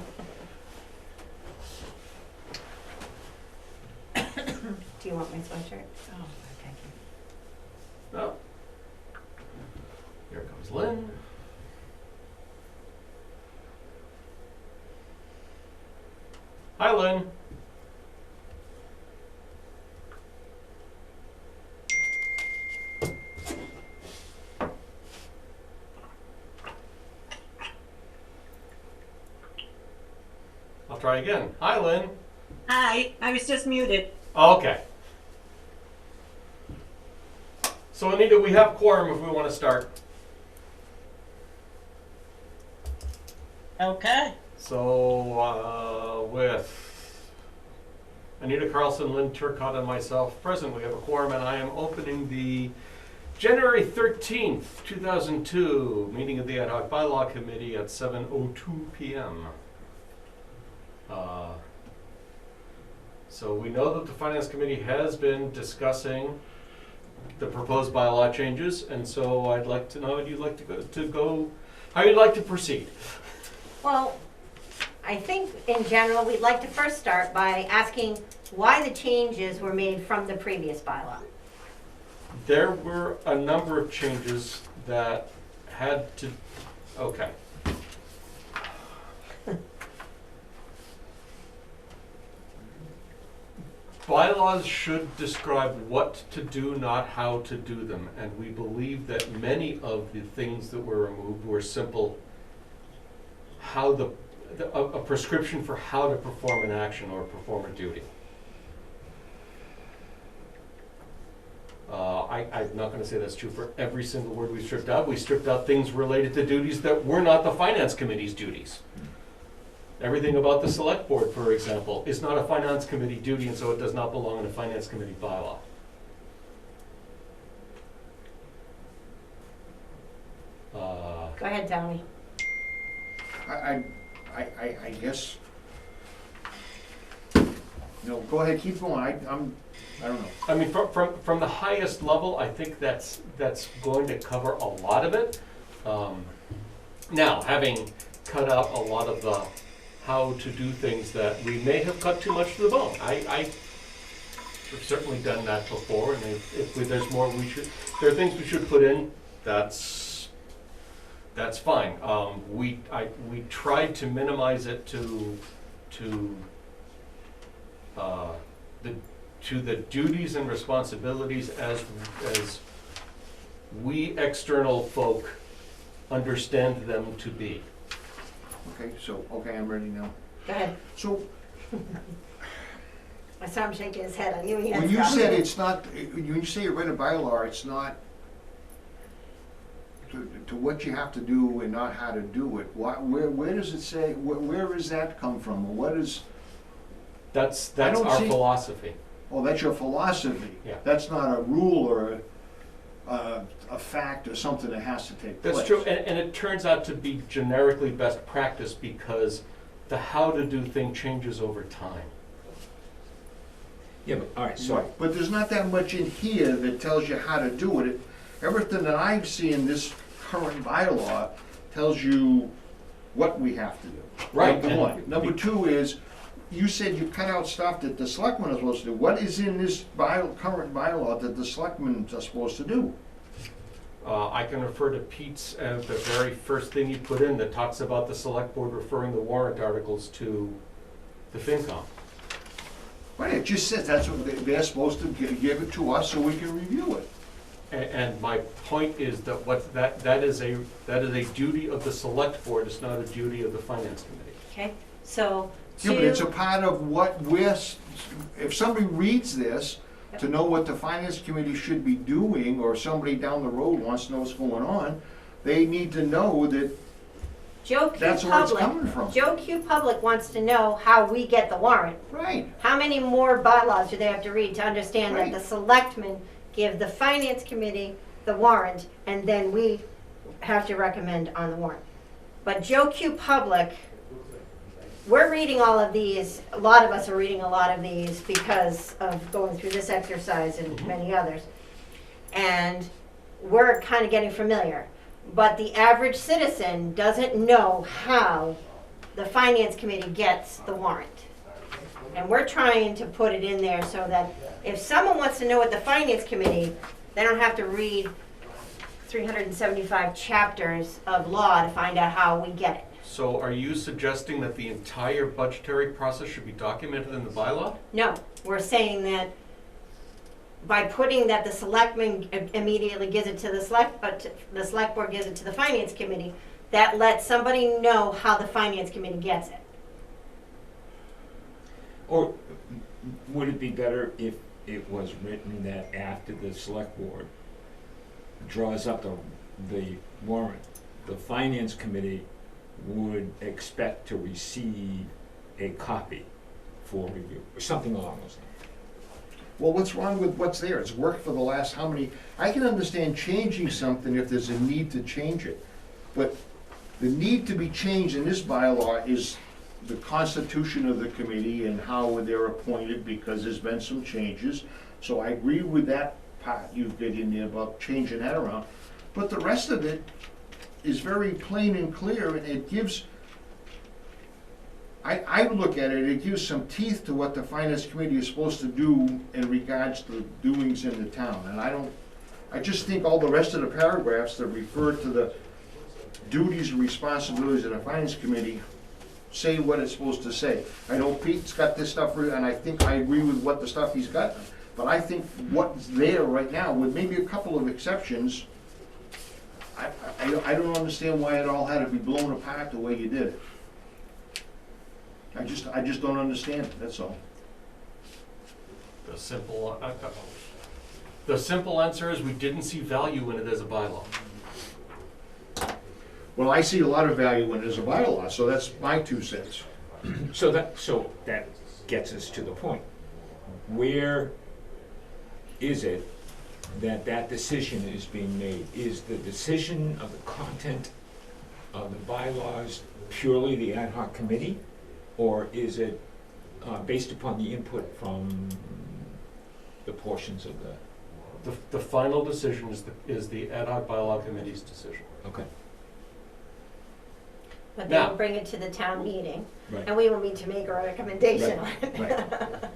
Do you want my sweatshirt? Oh, thank you. No. Here comes Lynn. Hi, Lynn. I'll try again. Hi, Lynn. Hi, I was just muted. Okay. So Anita, we have quorum if we want to start. Okay. So with Anita Carlson, Lynn Turcott, and myself present, we have a quorum, and I am opening the January 13th, 2002 meeting of the Ad Hoc Bylaw Committee at 7:02 p.m. So we know that the Finance Committee has been discussing the proposed bylaw changes, and so I'd like to know how you'd like how you'd like to proceed. Well, I think in general, we'd like to first start by asking why the changes were made from the previous bylaw. There were a number of changes that had to, okay. Bylaws should describe what to do, not how to do them, and we believe that many of the things that were removed were simple, a prescription for how to perform an action or perform a duty. I'm not going to say that's true for every single word we stripped out. We stripped out things related to duties that were not the Finance Committee's duties. Everything about the Select Board, for example, is not a Finance Committee duty, and so it does not belong in a Finance Committee bylaw. Go ahead, Tony. I guess, no, go ahead, keep going, I don't know. I mean, from the highest level, I think that's going to cover a lot of it. Now, having cut out a lot of the how to do things that we may have cut too much to the bone. I've certainly done that before, and if there's more there are things we should put in, that's fine. We tried to minimize it to the duties and responsibilities as we external folk understand them to be. Okay, I'm ready now. Go ahead. So, I saw him shaking his head. I knew he had when you something. said it's not, when you say you read a bylaw, it's not to what you have to do and not how to do it. Where does it say, where does that come from? Or what is? That's don't our see- philosophy. Oh, that's your philosophy? Yeah. That's not a rule or a fact or something that has to take place? That's true, and it turns out to be generically best practice because the how to do thing changes over time. Yeah, but, all right, so, Right, but there's not that much in here that tells you how to do it. Everything that I see in this current bylaw tells you what we have to do. Right, Number and one. Number two is, you said you cut out stuff that the selectmen are supposed to do. What is in this current bylaw that the selectmen are supposed to do? I can refer to Pete's, the very first thing he put in that talks about the select board referring the warrant articles to the FinCom. Right, it just says that's what they're supposed to give it to us so we can review it. And my point is that that is a duty of the select board, it's not a duty of the finance committee. Okay, so Yeah, but it's a part of what if somebody reads this to know what the finance committee should be doing, or somebody down the road wants to know what's going on, they need to know that Joe Q. that's where it's Public, coming from. Joe Q. Public wants to know how we get the warrant. Right, How many more bylaws do they have to read to understand that Right. the selectmen give the finance committee the warrant, and then we have to recommend on the warrant? But Joe Q. Public, we're reading all of these, a lot of us are reading a lot of these because of going through this exercise and many others. And we're kind of getting familiar. But the average citizen doesn't know how the finance committee gets the warrant. And we're trying to put it in there so that if someone wants to know what the finance committee, they don't have to read 375 chapters of law to find out how we get it. So are you suggesting that the entire budgetary process should be documented in the bylaw? No, we're saying that by putting that the selectman immediately gives it to the the select board gives it to the finance committee, that lets somebody know how the finance committee gets it. Or would it be better if it was written that after the select board draws up the warrant, the finance committee would expect to receive a copy for review, or something along those lines? Well, what's wrong with what's there? It's worked for the last how many, I can understand changing something if there's a need to change it. But the need to be changed in this bylaw is the constitution of the committee and how they're appointed, because there's been some changes. So I agree with that part you've got in there about changing that around. But the rest of it is very plain and clear, and it gives, I look at it, it gives some teeth to what the finance committee is supposed to do in regards to doings in the town. And I just think all the rest of the paragraphs that refer to the duties and responsibilities of the finance committee say what it's supposed to say. I know Pete's got this stuff, and I think I agree with what the stuff he's got, but I think what's there right now, with maybe a couple of exceptions, I don't understand why it all had to be blown apart the way you did. I just don't understand it, that's all. The simple answer is we didn't see value in it as a bylaw. Well, I see a lot of value in it as a bylaw, so that's my 2 cents. So that gets us to the point. Where is it that decision is being made? Is the decision of the content of the bylaws purely the ad hoc committee? Or is it based upon the input from the portions of The final decision is the ad hoc bylaw committee's decision. Okay. But Now- they'll bring it to the town meeting, Right. and we will need to make a recommendation on it. Right.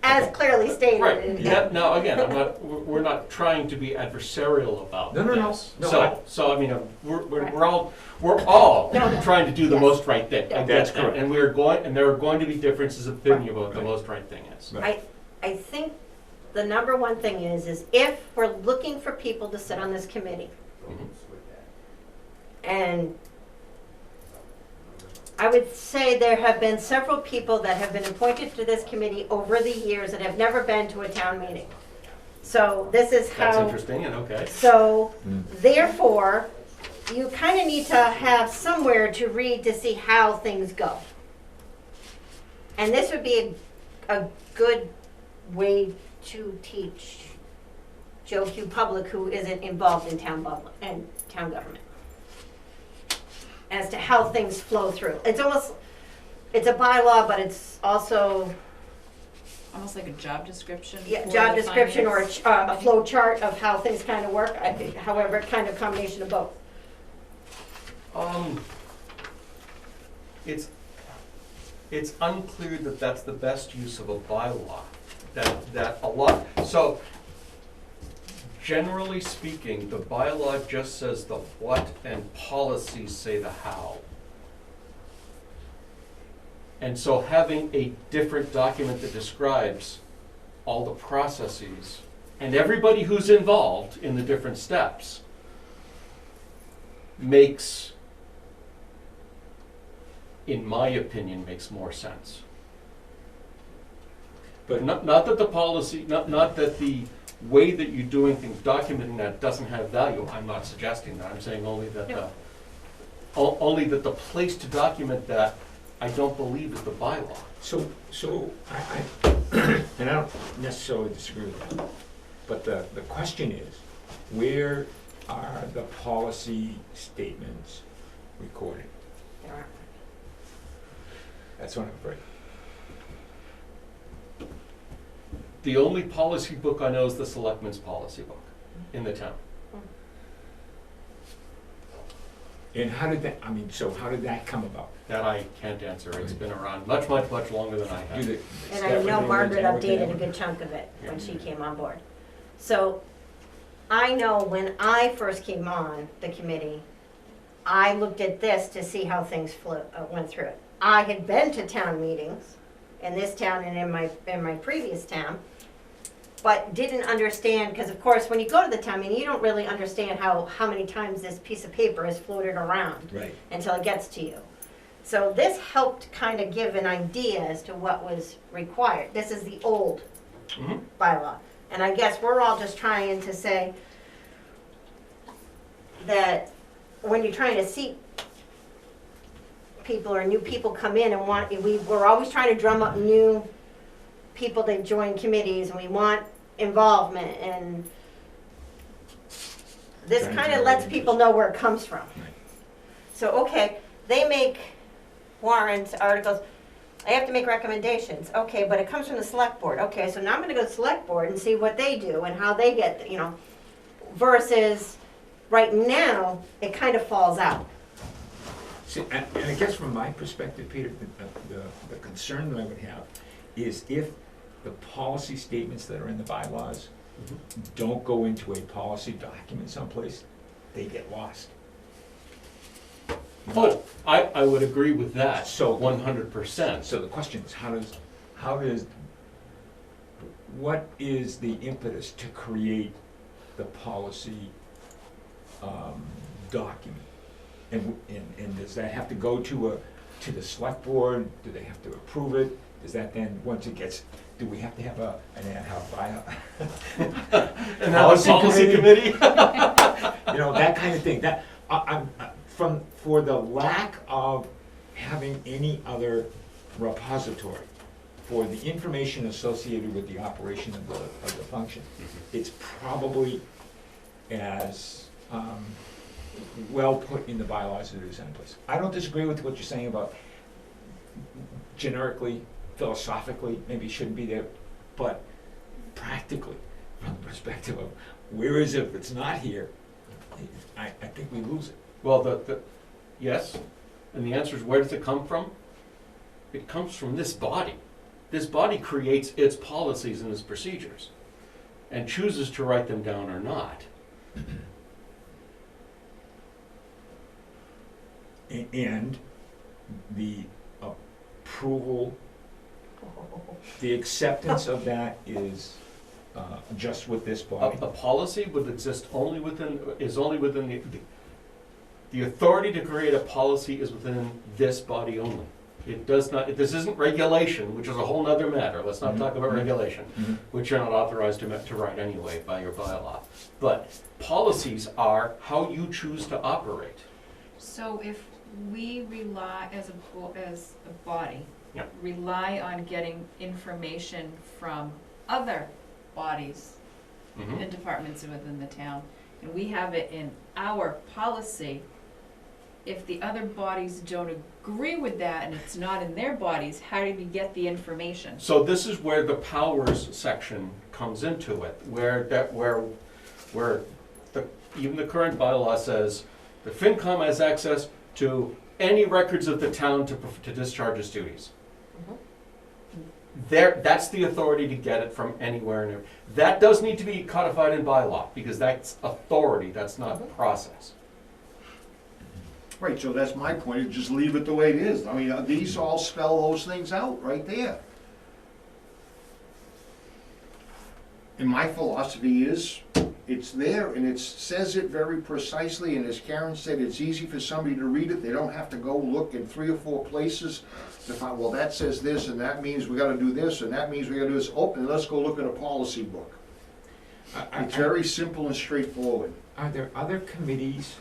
As clearly stated. Right, in- yeah, now, again, we're not trying to be adversarial about No, no, no. this. No, So, I mean, Right. we're all No, no. trying to do the Yes. most right thing. I get That's that. correct. And there are going to be differences of opinion about what the Right. most right thing is. Right. I think the number one thing is if we're looking for people to sit on this committee, Mhm. and I would say there have been several people that have been appointed to this committee over the years that have never been to a town meeting. So this is That's how, interesting, and okay. so Mm. therefore, you kind of need to have somewhere to read to see how things go. And this would be a good way to teach Joe Q. Public, who isn't involved in town government, as to how things flow through. It's a bylaw, but it's also Almost like a job description. yeah, for job the description or finance a committee. flow chart of how things kind of work, however, kind of combination of both. It's unclear that that's the best use of a bylaw. That a lot, so generally speaking, the bylaw just says the what and policies say the how. And so having a different document that describes all the processes and everybody who's involved in the different steps makes, in my opinion, makes more sense. But not that the policy, not that the way that you're doing things, documenting that doesn't have value. I'm not suggesting that. I'm saying only that No. Mm. the place to document that, I don't believe is the bylaw. So I and I don't necessarily disagree with that, but the question is, where are the policy statements recorded? There are. That's what I'm afraid. The only policy book I know is the Selectmen's policy book in the town. And how did that, how did that come about? That I can't answer. It's been around much longer than I Do have. the- And is I that know when they Margaret went to updated a everything? good chunk of it when Yeah. she came on board. So I know when I first came on the committee, I looked at this to see how things went through it. I had been to town meetings in this town and in my previous town, but didn't understand, because of course, when you go to the town meeting, you don't really understand how many times this piece of paper is floated around Right. until it gets to you. So this helped kind of give an idea as to what was required. This is the old Mhm. bylaw. And I guess we're all just trying to say that when you're trying to seat people or new people come in and we're always trying to drum up new people to join committees, and we want involvement, and this Trying to kind of lets generate people know where it comes from. Right. So, okay, they make warrants, articles, I have to make recommendations, okay, but it comes from the select board, okay, so now I'm gonna go to the select board and see what they do and how they get, versus right now, it kind of falls out. See, and I guess from my perspective, Peter, the concern that I would have is if the policy statements that are in the bylaws don't go into a policy document someplace, they get lost. Oh, I would agree with that, So- 100%. So the question is, what is the impetus to create the policy document? And does that have to go to the select board? Do they have to approve it? Does that then, once it gets, do we have to have an ad hoc buyout? And now the policy committee? That kind of thing. That, for the lack of having any other repository for the information associated with the operation of the function, it's probably as well put in the bylaws as it is anyplace. I don't disagree with what you're saying about generically, philosophically, maybe it shouldn't be there, but practically, from the perspective of where is it if it's not here, I think we lose it. Well, yes, and the answer is, where does it come from? It comes from this body. This body creates its policies and its procedures, and chooses to write them down or not. And the approval, the acceptance of that is just with this body? A policy would exist only within the authority to create a policy is within this body only. It does not, this isn't regulation, which is a whole nother matter. Let's not talk about regulation, which you're not authorized to write anyway by your bylaw. But policies are how you choose to operate. So if we rely, as a body, Yep. rely on getting information from other bodies and departments within the town, and we have it in our policy, if the other bodies don't agree with that and it's not in their bodies, how do we get the information? So this is where the powers section comes into it, where even the current bylaw says the FinCom has access to any records of the town to discharge its duties. That's the authority to get it from anywhere and that does need to be codified in bylaw, because that's authority, that's not process. Right, so that's my point, just leave it the way it is. I mean, these all spell those things out right there. And my philosophy is, it's there and it says it very precisely, and as Karen said, it's easy for somebody to read it. They don't have to go look in 3 or 4 places to find, well, that says this, and that means we gotta do this, and that means we gotta do this. Oh, and let's go look at a policy book. It's very simple and straightforward. Are there other committees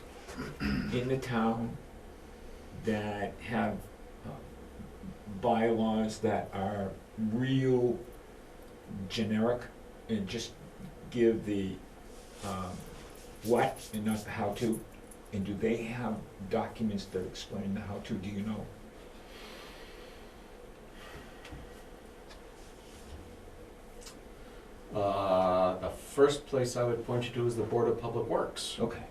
in the town that have bylaws that are real generic and just give the what and not the how-to? And do they have documents that explain the how-to? Do you know? The first place I would point you to is the Board of Public Works. Okay.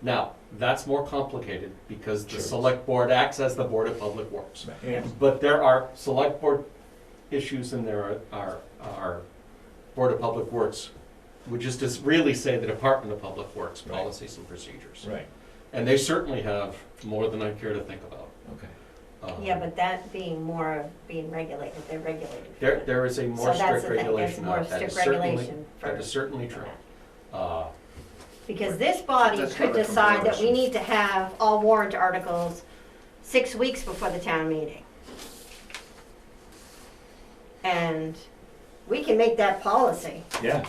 Now, that's more complicated because the Sure. select board acts as the Board of Public Works. And But there are select board issues and there are Board of Public Works, which is to really say the Department of Public Works Right. policies and procedures. right. And they certainly have more than I care to think about. Okay. Yeah, but that being more of being regulated, they're regulated. for There, it. there is a more So that's strict the thing, there's regulation more out. That strict is certainly, regulation for that is certainly for true. that. Because this body That's could not a decide that we comparison. need to have all warrant articles 6 weeks before the town meeting. And we can make that policy, Yeah,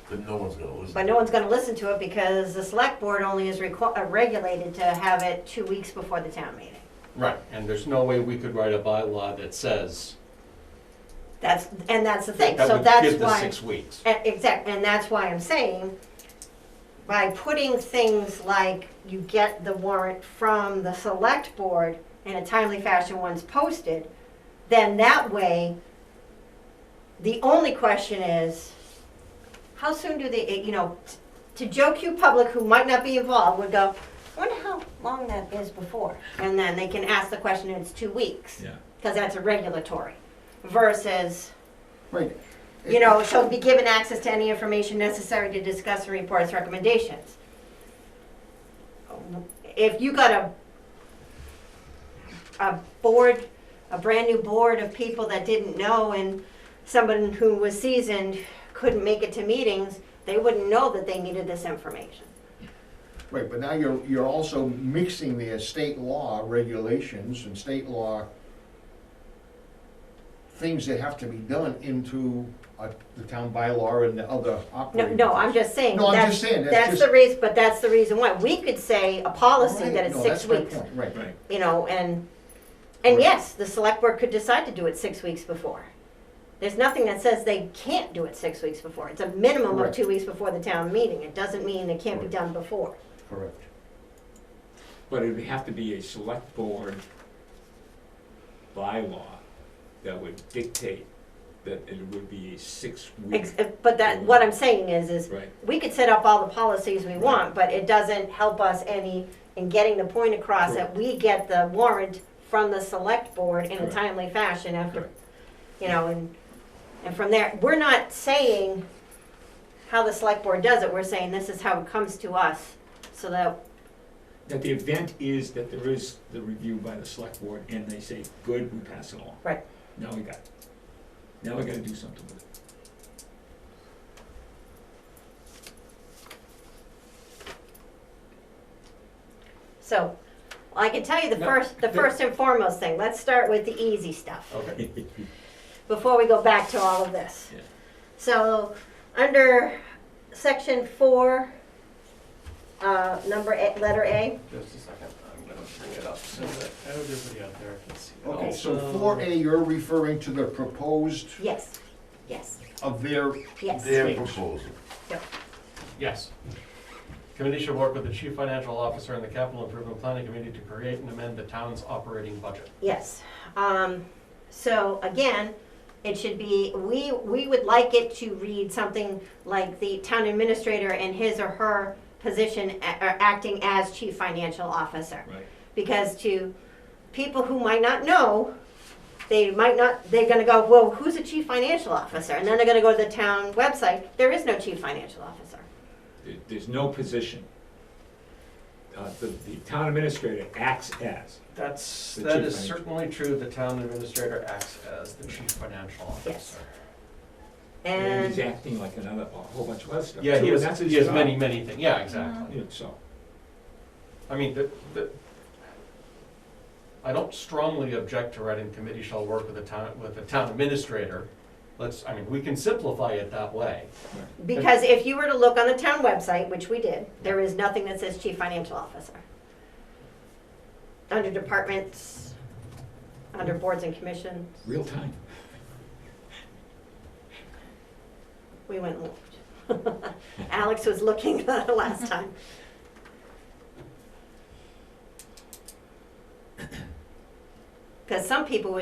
But no one's gonna listen. but no one's gonna listen to it because the select board only is regulated to have it 2 weeks before the town meeting. Right, and there's no way we could write a bylaw that says That's the thing, that so would that's give the why. 6 weeks. Exact, and that's why I'm saying, by putting things like you get the warrant from the select board in a timely fashion once posted, then that way, the only question is, how soon do they, to Joe Q public who might not be involved would go, I wonder how long that is before. And then they can ask the question, and it's 2 weeks, yeah. because that's a regulatory, versus, Right. shall be given access to any information necessary to discuss and report its recommendations. If you got a board, a brand new board of people that didn't know, and someone who was seasoned couldn't make it to meetings, they wouldn't know that they needed this information. Right, but now you're also mixing the state law regulations and state law things that have to be done into the town bylaw and the other operating. No, I'm just saying. No, I'm that's- just saying, that's That's just- the reason, but that's the reason why. We could say a policy Right, that it's no, 6 that's my weeks. point, Right. Right. And Right. yes, the select board could decide to do it 6 weeks before. There's nothing that says they can't do it 6 weeks before. It's a minimum of Correct. 2 weeks before the town meeting. It doesn't mean it can't be Correct. done before. Correct. But it would have to be a select board bylaw that would dictate that it would be a 6-week. But what I'm saying is Right. we could set up all the policies we want, but it doesn't help us any in getting the point across that we get the warrant from the select board in a Correct. timely fashion after, Correct. and from there, we're not saying how the select board does it, we're saying this is how it comes to us, so that, That the event is that there is the review by the select board, and they say, good, we pass it along. Right. Now we got it. Now we gotta do something with it. so, I can tell you the No, first and foremost thing, let's start with the easy stuff, Okay. before we go back to all of this. Yeah. So, under section 4, letter A, Just a second, I'm gonna bring it up so that everybody out there can see it. Okay, so also. 4A, you're referring to the proposed yes, yes, of their, yes. Their proposal. Yes. Committee should work with the chief financial officer and the capital improvement planning committee to create and amend the town's operating budget. Yes. So again, it should be, we would like it to read something like the town administrator in his or her position are acting as chief financial officer. Right. Because to people who might not know, they're gonna go, well, who's a chief financial officer? And then they're gonna go to the town website, there is no chief financial officer. There's no position. The town administrator acts as. That The is chief financial. certainly true. The town administrator acts as the chief financial officer. Yes. And he's And, acting like a whole bunch of other stuff. Yeah, too, he and has, that's his he has job. many, many things. Yeah, exactly. Yeah, so, I mean, I don't strongly object to writing committee shall work with the town administrator. We can simplify it that way. because if you were to look on the town website, which we did, there is nothing that says chief financial officer. Under departments, under boards and commissions, real time. we went and looked. Alex was looking last time. Because some people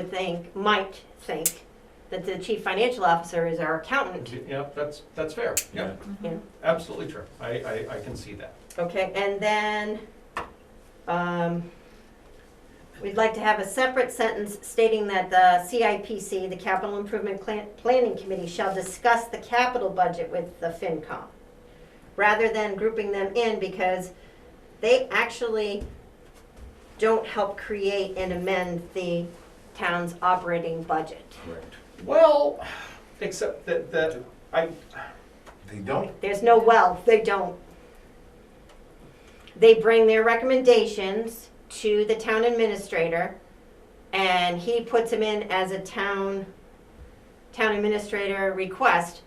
might think that the chief financial officer is our accountant, Yeah, that's fair. Yeah, you know? absolutely true. I can see that. Okay, and then, we'd like to have a separate sentence stating that the CIPC, the Capital Improvement Planning Committee, shall discuss the capital budget with the FinCom, rather than grouping them in, because they actually don't help create and amend the town's operating budget. Correct. Well, except that They don't? There's no they don't. They bring their recommendations to the town administrator, and he puts them in as a town administrator request.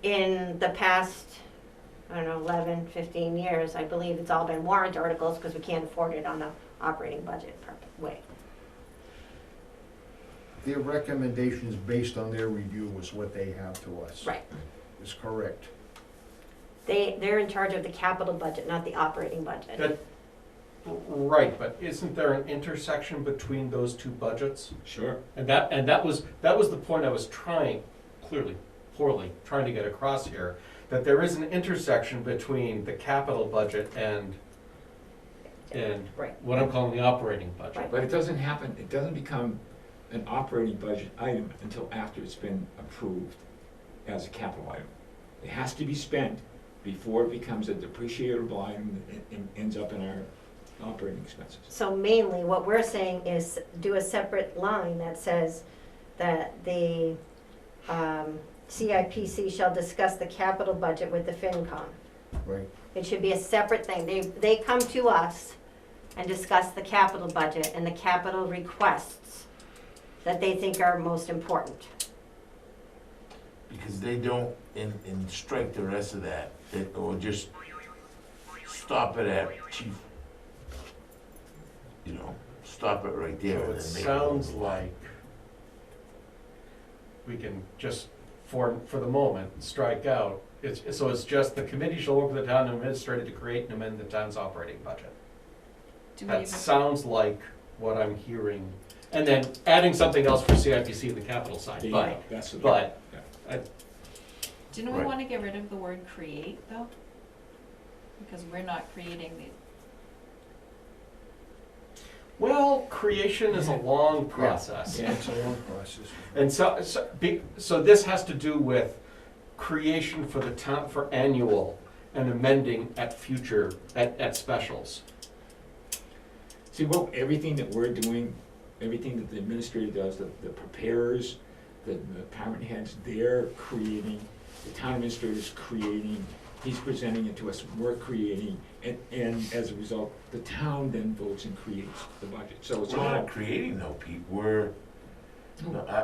In the past, I don't know, 11, 15 years, I believe it's all been warrant articles because we can't afford it on the operating budget way. Their recommendations based on their review is what they have to us. Right. Is correct. They're in charge of the capital budget, not the operating budget. That, right, but isn't there an intersection between those two budgets? Sure. And that was the point I was trying, poorly, trying to get across here, that there is an intersection between the capital budget and Right. what I'm calling the operating budget. Right. But it doesn't happen, it doesn't become an operating budget item until after it's been approved as a capital item. It has to be spent before it becomes a depreciable item and ends up in our operating expenses. So mainly, what we're saying is do a separate line that says that the CIPC shall discuss the capital budget with the FinCom. Right. It should be a separate thing. They come to us and discuss the capital budget and the capital requests that they think are most important. Because they don't strike the rest of that, or just stop it at chief. You know, stop it right there. So and it then make sounds move. like we can just, for the moment, strike out. So it's just the committee shall work with the town administrator to create and amend the town's operating budget. Do we That even, sounds like what I'm hearing. And then adding something else for CIPC and the capital side, There you but, go. That's the- but, didn't we Right. wanna get rid of the word create though? Because we're not creating the, well, creation is a long process. Yeah. It's a long process. And so this has to do with creation for the town, for annual and amending at future, at specials. See, well, everything that we're doing, everything that the administrator does, the preparers, the department heads, they're creating, the town administrator's creating, he's presenting it to us, we're creating, and as a result, the town then votes and creates the budget. So it's We're all, not creating no Pete,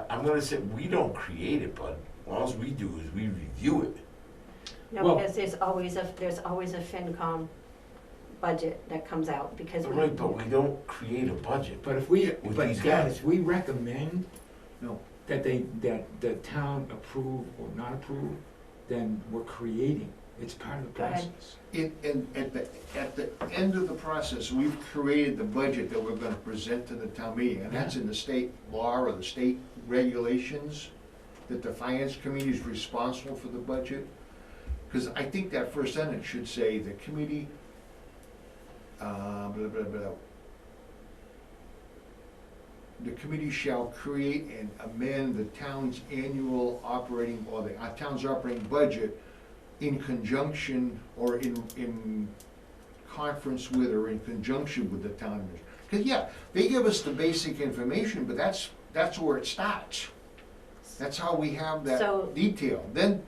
I'm gonna say, we don't create it, but all we do is we review it. No, Well- because there's always a FinCom budget that comes out because we. Right, but we don't create a budget. but if we, With but these Dad, guys. if we recommend No. that the town approve or not approve, then we're creating, it's part of the Go ahead. process. At the end of the process, we've created the budget that we're gonna present to the town meeting, and that's in the state law or the state regulations, that the finance committee is responsible for the budget. Because I think that first sentence should say, the committee, blah, blah, blah. The committee shall create and amend the town's annual operating, or the town's operating budget in conjunction or in conference with or in conjunction with the town administrator. Because, yeah, they give us the basic information, but that's where it starts. That's how we have So- that detail. Then,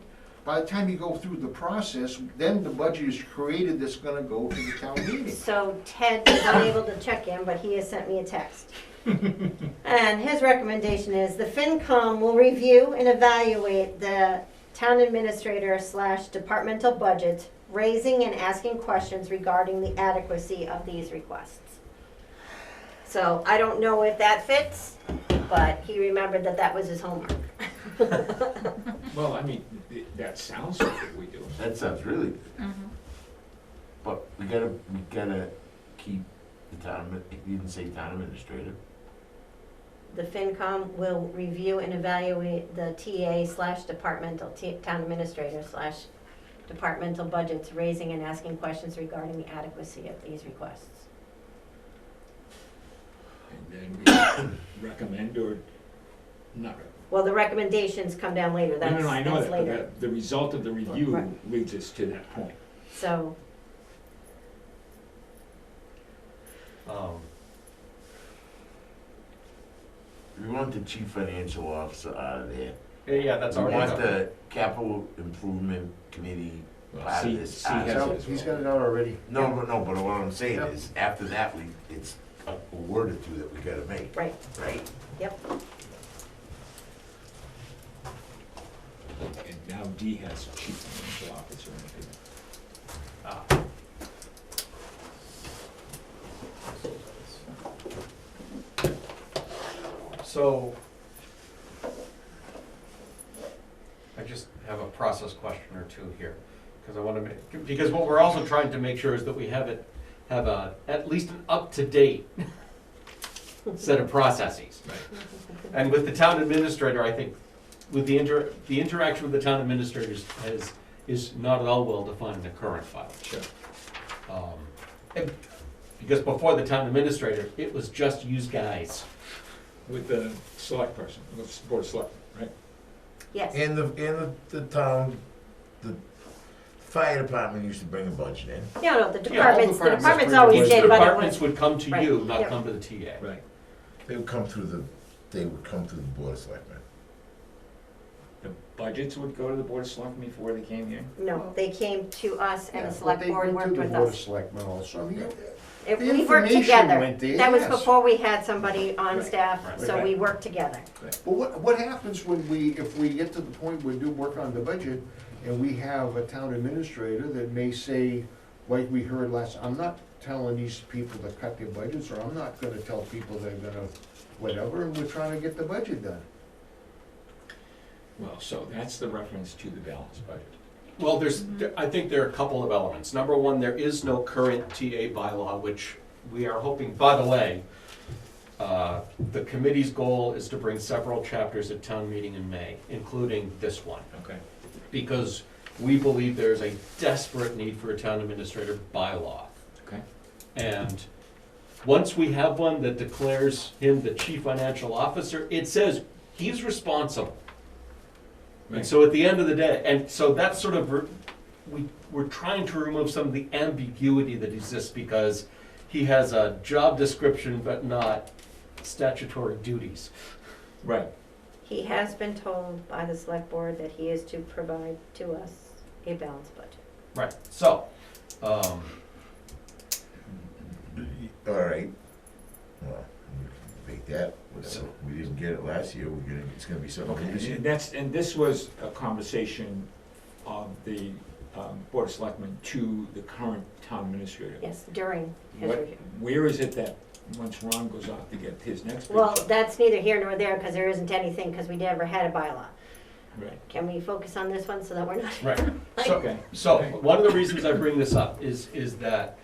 by the time you go through the process, then the budget is created that's gonna go to the town meeting. So Ted is unable to check in, but he has sent me a text. And his recommendation is the FinCom will review and evaluate the town administrator / departmental budget, raising and asking questions regarding the adequacy of these requests. So I don't know if that fits, but he remembered that was his homework. Well, I mean, that sounds like what we do. That sounds really good. But we gotta keep the town, you didn't say town administrator. The FinCom will review and evaluate the TA / departmental, town administrator / departmental budgets, raising and asking questions regarding the adequacy of these requests. And then we recommend or not recommend. Well, the recommendations come down later, No, I know that's that, later. but the result of the review Right. leads us to that point. So, We want the chief financial officer out of there. Yeah, that's We already want done. the capital improvement committee Well, part C- of this. C as has a- it as He's well. got it out already. No, but what I'm saying Yep. is, after that, it's a word or two that we gotta make, Right, right? yep. And now D has chief financial officer in it. Ah. So, I just have a process question or two here, because I want to make, because what we're also trying to make sure is that we have at least an up-to-date set of processes. And with the town administrator, I think, with the interaction with the town administrators is not at all well defined in the current file. Sure. And because before the town administrator, it was just you guys. With the select person, with the board of selectmen, right? Yes, And the town, the fire department used to bring a budget in. no, the Yeah, all departments bring always the did, but it departments was, would come to Right, you, not yeah. come to the TA. Right. They would come through the board of selectmen. The budgets would go to the board of selectmen before they came here? no, they came to us and Yeah, the but select they board went to worked the with Board of us. Selectmen also. I mean, If the we worked information together. went there, That was yes. before we had somebody on Right, staff, right, so right. we worked together. But what happens when if we get to the point where we do work on the budget, and we have a town administrator that may say, like we heard last, I'm not telling these people to cut their budgets, or I'm not gonna tell people they're gonna whatever, and we're trying to get the budget done. Well, so that's the reference to the balanced budget. Well, I think there are a couple of elements. Number one, there is no current TA bylaw, which we are hoping, by the way, the committee's goal is to bring several chapters at town meeting in May, including this one. Okay. Because we believe there's a desperate need for a town administrator bylaw. Okay. And once we have one that declares him the chief financial officer, it says he's responsible. And Right. so at the end of the day, and so that's sort of, we're trying to remove some of the ambiguity that exists because he has a job description but not statutory duties. Right. He has been told by the select board that he is to provide to us a balanced budget. Right. So, All right. Well, we can make that, whatever. We didn't get it last year, it's gonna be something this year. And this was a conversation of the board of selectmen to the current town administrator. Yes, during his What, review. where is it that, once Ron goes off to get his next Well, paycheck? that's neither here nor there, because there isn't anything, because we never had a bylaw. Right. Can we focus on this one so that we're not? right. Like- So, Okay. so Okay. one of the reasons I bring this up is that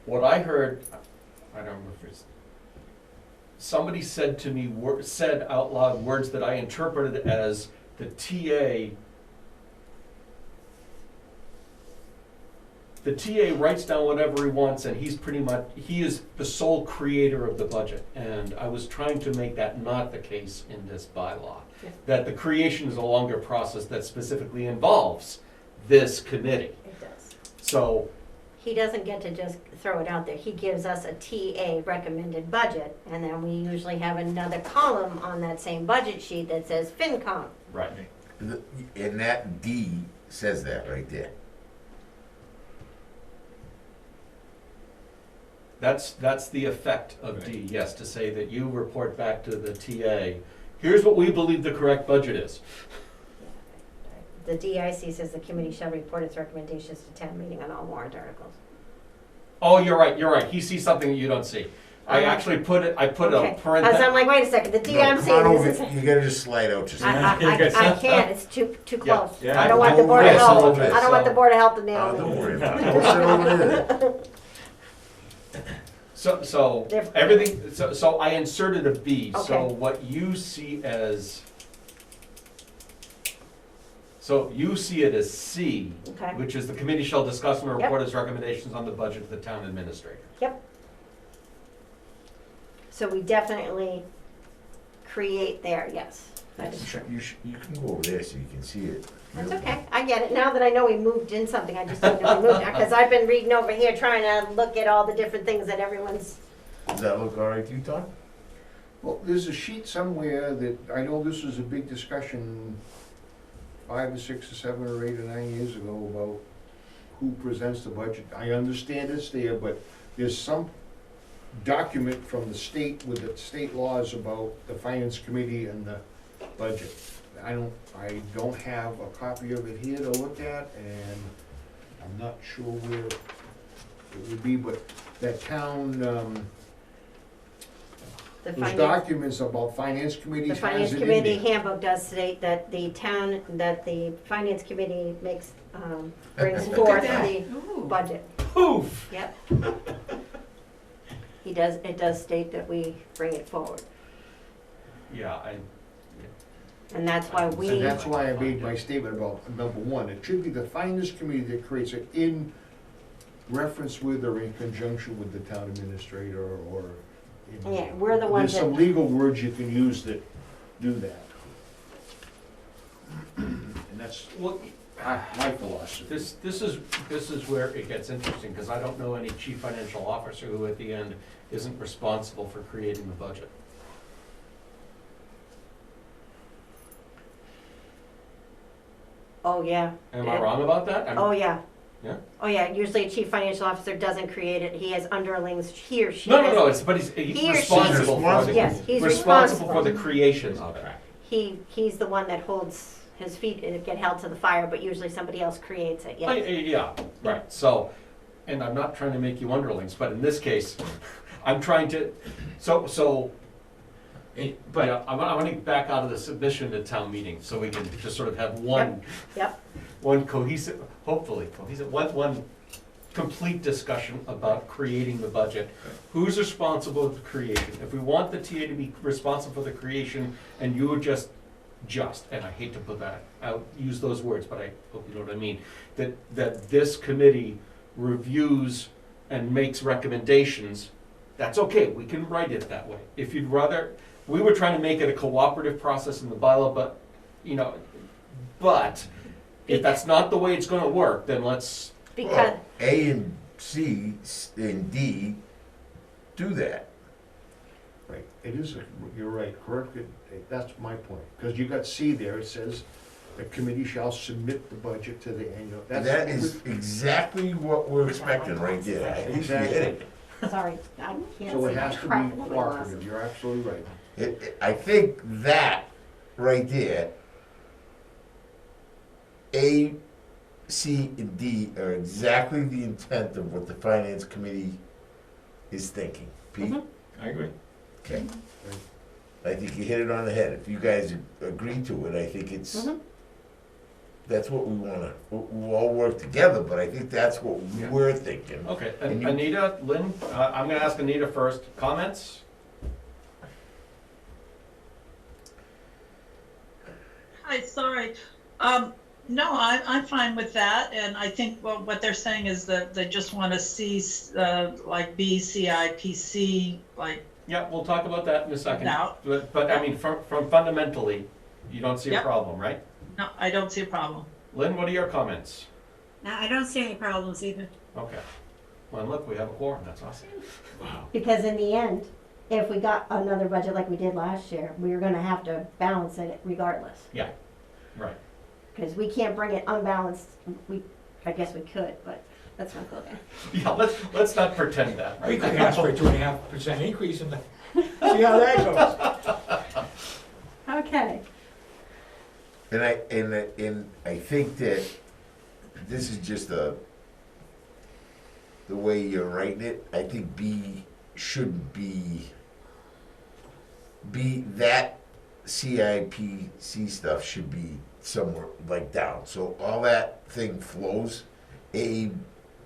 what I heard, I don't remember if it's, somebody said to me, said out loud words that I interpreted as the TA writes down whatever he wants and he is the sole creator of the budget. And I was trying to make that not the case in this bylaw. Yeah. That the creation is a longer process that specifically involves this committee. It does. So, He doesn't get to just throw it out there. He gives us a TA recommended budget, and then we usually have another column on that same budget sheet that says FinCom. right. And that D says that right there. That's the effect of D, yes, to say that you report back to the TA, here's what we believe the correct budget is. The DIC says the committee shall report its recommendations to town meeting on all warrant articles. Oh, you're right, he sees something that you don't see. I actually put a Okay. Because parenthesis. I'm like, wait a second, the No, DMC, come on this over, is. you gotta just slide out just. I can't, it's too Yeah, close. yeah, I don't want the Board of yes, Health, all of it, I don't want the so- Board of Health to Oh, nail don't me. worry about it. Go sit over there. So They're- everything, so I inserted a B, so Okay. what you see as, so you see it as C, Okay, which is the committee shall discuss and Yep. report its recommendations on the budget of the town administrator. so we definitely create there, yes, that is true. You can go over there so you can see it. That's okay, I get it, now that I know we moved in something, I just didn't know we moved, because I've been reading over here trying to look at all the different things that everyone's, Does that look all right to you, Tom? Well, there's a sheet somewhere that, I know this was a big discussion 5 or 6 or 7 or 8 or 9 years ago about who presents the budget. I understand it's there, but there's some document from the state with the state laws about the finance committee and the budget. I don't have a copy of it here to look at, and I'm not sure where it would be, but that town, The those finance, documents about finance the committees finance has it in committee there. handbook does state that the finance committee makes, brings forth the Ooh. budget. Poof! Yep. It does state that we bring it forward, Yeah, and that's why And we, that's why I made my statement about number one. It should be the finance committee that creates it in reference with or in conjunction with the town administrator or. yeah, we're the ones There's some that, legal words you can use that do that. And that's well, my philosophy. this is where it gets interesting, because I don't know any chief financial officer who at the end isn't responsible for creating the budget. oh, yeah. Am I wrong about that? Oh, yeah. Yeah? Oh, yeah, usually a chief financial officer doesn't create it, he has underlings, he or she No, has. no, no, but he's He or she- responsible for the, Yes, he's responsible for the responsible. creation of it. He's the one that holds his feet and get held to the fire, but usually somebody else creates it, yes. Yeah, right, so, and I'm not trying to make you underlings, but in this case, I'm trying to, so, But, yeah, I want to get back out of the submission to town meeting, so we can just sort of have one, Yep, one cohesive, hopefully cohesive, one complete discussion about creating the budget. Who's responsible for the creation? If we want the TA to be responsible for the creation, and you would just, and I hate to put that out, use those words, but I hope you know what I mean, that this committee reviews and makes recommendations, that's okay, we can write it that way. If you'd rather, we were trying to make it a cooperative process in the bylaw, but, but if that's not the way it's gonna work, then let's, because, Well, A and C and D do that. Right, it is, you're right, correct, that's my point. Because you got C there, it says, the committee shall submit the budget to the annual. That is exactly what we're expecting right there. I think you Exactly. hit it. sorry, I can't So see it has my to crap be in my cooperative, glasses. you're absolutely right. I think that right there, A, C, and D are exactly the intent of what the finance committee is thinking. Pete? Mhm. I agree. Okay. I think you hit it on the head. If you guys agree to it, I think it's, Mhm. that's what we wanna, we'll all work together, but I think that's what Yeah. we're thinking. okay. And you- Anita, Lynn, I'm gonna ask Anita first. Comments? Hi, sorry. No, I'm fine with that, and I think what they're saying is that they just want to see, like B, CIPC, like, Yeah, we'll talk about that in a second. Now. But I mean, from fundamentally, you don't see a Yep. problem, right? no, I don't see a problem. Lynn, what are your comments? No, I don't see any problems either. Okay. Well, look, we have a quorum, that's awesome. Because in the end, if we got another budget like we did last year, we were gonna have to balance it regardless. Yeah, right. Because we can't bring it unbalanced, I guess we could, but let's not go there. Yeah, let's not pretend that, right? We could ask for a 2.5% increase in the, see how that goes. Okay. And I think that this is just the way you're writing it. I think B shouldn't be that CIPC stuff should be somewhere like down. So all that thing flows, A,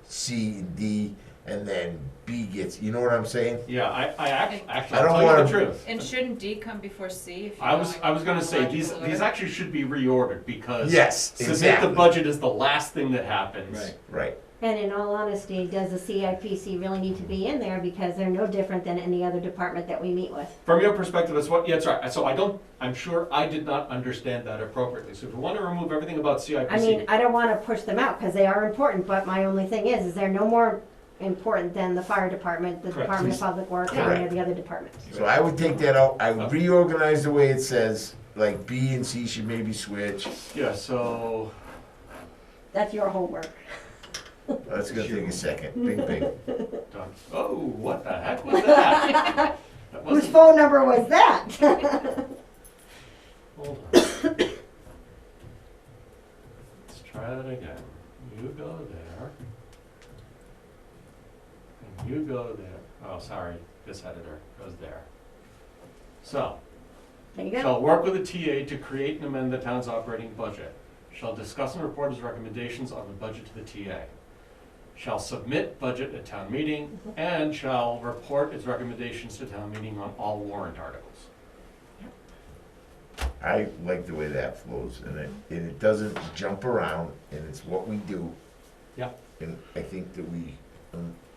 C, and D, and then B gets, you know what I'm saying? Yeah, I actually, I I'll don't tell you wanna- the truth. And shouldn't D come before C if you're I was going gonna say, these chronological actually should be reordered, because Yes, submit exactly. the budget is the last thing that happens. Right. Right. And in all honesty, does the CIPC really need to be in there? Because they're no different than any other department that we meet with. From your perspective, that's what, yeah, that's right. So I'm sure I did not understand that appropriately. So if we want to remove everything about CIPC. I mean, I don't wanna push them out, because they are important, but my only thing is they're no more important than the fire department, the Correct. Department of Public Works, or any of the other departments. So I would take that out, I would reorganize the way it says, like B and C should maybe switch. Yeah, so, That's your homework. That's gonna take a second. Bing, bing. done. Oh, what the heck was that? That Whose wasn't, phone number was that? hold on. Let's try that again. You go there. And you go there. Oh, sorry, this editor goes there. So, There you go. shall work with the TA to create and amend the town's operating budget. Shall discuss and report its recommendations on the budget to the TA. Shall submit budget at town meeting, and shall report its recommendations to town meeting on all warrant articles. I like the way that flows, and it doesn't jump around, and it's what we do. Yeah. And I think that we,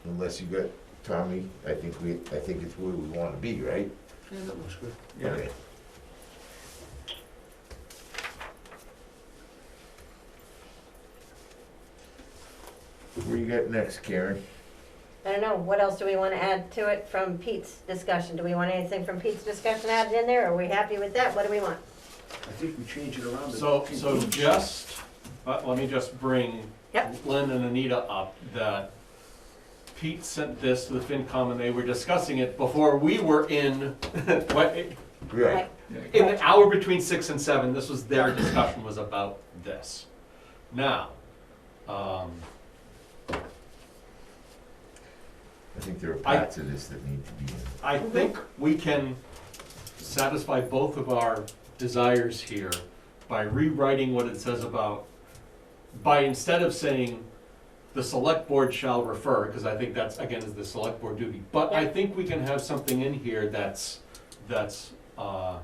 unless you got Tommy, I think it's where we wanna be, right? Yeah, that looks good. Okay. Where you got next, Karen? I don't know, what else do we wanna add to it from Pete's discussion? Do we want anything from Pete's discussion added in there? Are we happy with that? What do we want? I think we change it around. to- So just, let me just bring Yep. Lynn and Anita up, that Pete sent this to the FinCom, and they were discussing it before we were in, what, Right. in the hour between 6 and 7, this was their discussion was about this. Now, I think there are parts of this that need to be in. I think we can satisfy both of our desires here by rewriting what it says about, by instead of saying the select board shall refer, because I think that's, again, is the select board duty. But I Yeah. think we can have something in here that's, hold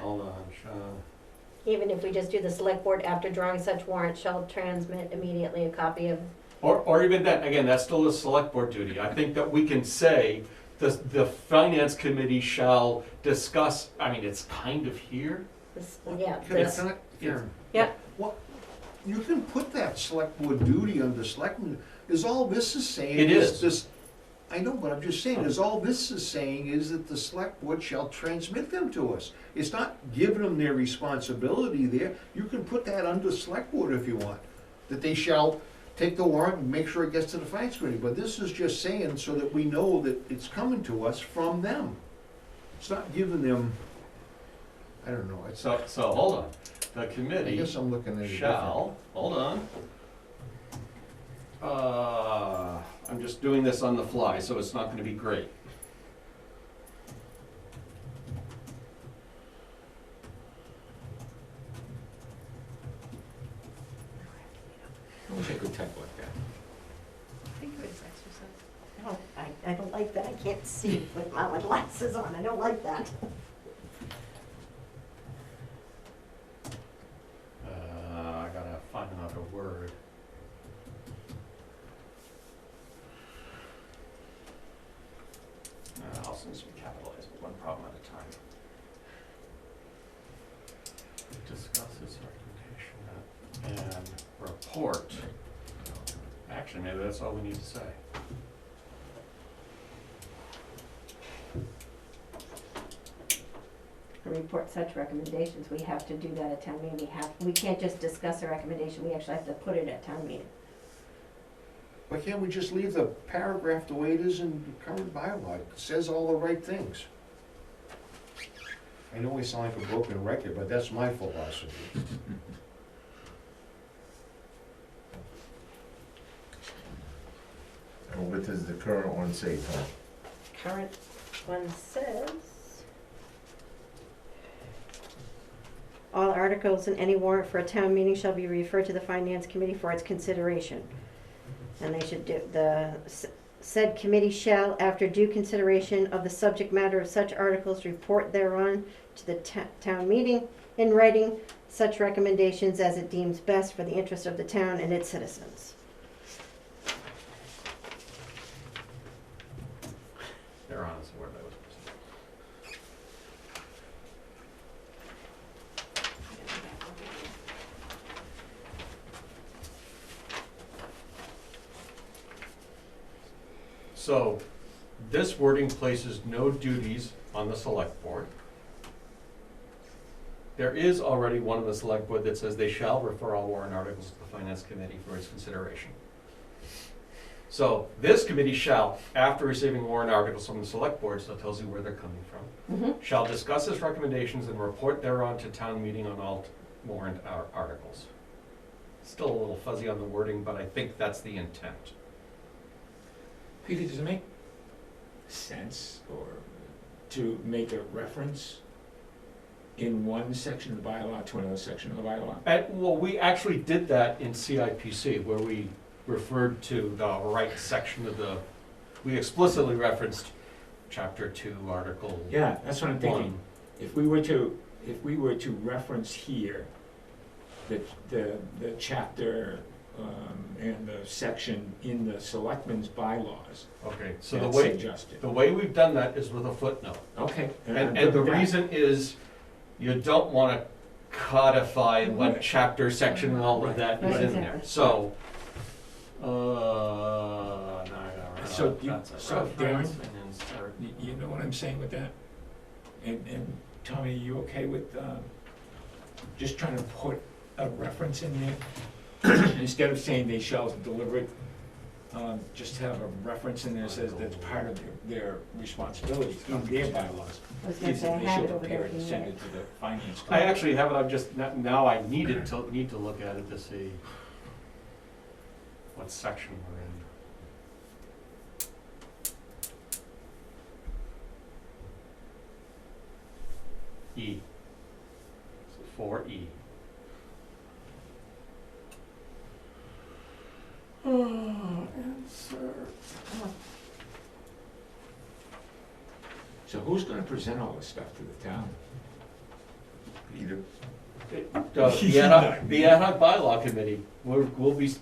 on, Even if we just do the select board after drawing such warrant shall transmit immediately a copy of, or even that, again, that's still a select board duty. I think that we can say, the finance committee shall discuss, I mean, it's kind of here. this, yeah. Can I- this- can I- Karen? Yeah. Well, you can put that select board duty under selectmen, is all this is saying. It is. This, I know, but I'm just saying, is all this is saying is that the select board shall transmit them to us. It's not giving them their responsibility there, you can put that under select board if you want, that they shall take the warrant and make sure it gets to the finance committee, but this is just saying so that we know that it's coming to us from them. It's not giving them, I don't know, it's, So hold on. The I committee guess I'm looking at it different. shall, hold on. I'm just doing this on the fly, so it's not gonna be great. I wish I could type like that. I think it was exercise. No, I don't like that, I can't see with my glasses on, I don't like that. I gotta find another word. Also needs to be capitalized, one problem at a time. Discuss this recommendation and report. Actually, maybe that's all we need to say. To report such recommendations, we have to do that at town meeting, we can't just discuss a recommendation, we actually have to put it at town meeting. Why can't we just leave the paragraph the way it is in the current bylaw? It says all the right things. I know we sound like a broken record, but that's my philosophy. And what does the current one say, Tom? Current one says, all articles in any warrant for a town meeting shall be referred to the finance committee for its consideration. And they should do, said committee shall, after due consideration of the subject matter of such articles, report thereon to the town meeting in writing such recommendations as it deems best for the interest of the town and its citizens. They're honest word I was supposed to. So this wording places no duties on the select board. There is already one of the select board that says they shall refer all warrant articles to the finance committee for its consideration. So this committee shall, after receiving warrant articles from the select board, so it tells you where they're coming from, shall discuss its recommendations and report thereon to town meeting on all warrant articles. Still a little fuzzy on the wording, but I think that's the intent. Peter, does it make sense or to make a reference in one section of the bylaw to another section of the bylaw? Well, we actually did that in CIPC, where we referred to the right section of the, we explicitly referenced chapter 2, article. Yeah, that's what I'm thinking. 1. If we were to reference here, the chapter, and the section in the selectmen's bylaws, Okay, so that's suggested. the way we've done that is with a footnote. Okay. And the reason is, you don't wanna codify what chapter, section, and all of that is Right, in there. exactly. So, no, I gotta write So out, you- that's a so reference, Darren? and insert. You know what I'm saying with that? And Tommy, are you okay with, just trying to put a reference in there? Instead of saying they shall deliver it, just have a reference in there that says that's part of their responsibility in their bylaws. I was gonna Is say, I that they have should it over prepare there. it and send it to the finance I committee. actually have it, I've just, now I need to look at it to see what section we're in. E. So 4E. So who's gonna present all this stuff to the town? Peter. The ad hoc bylaw committee, we'll be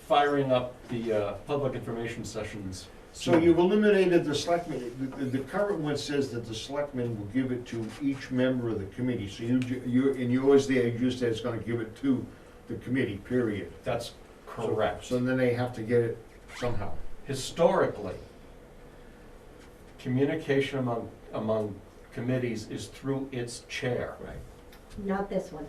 firing up the public information sessions. So you've eliminated the selectmen, the current one says that the selectmen will give it to each member of the committee. So you, in yours there, you said it's gonna give it to the committee, period. That's correct. So then they have to get it somehow. Historically, communication among committees is through its chair. Right. Not this one.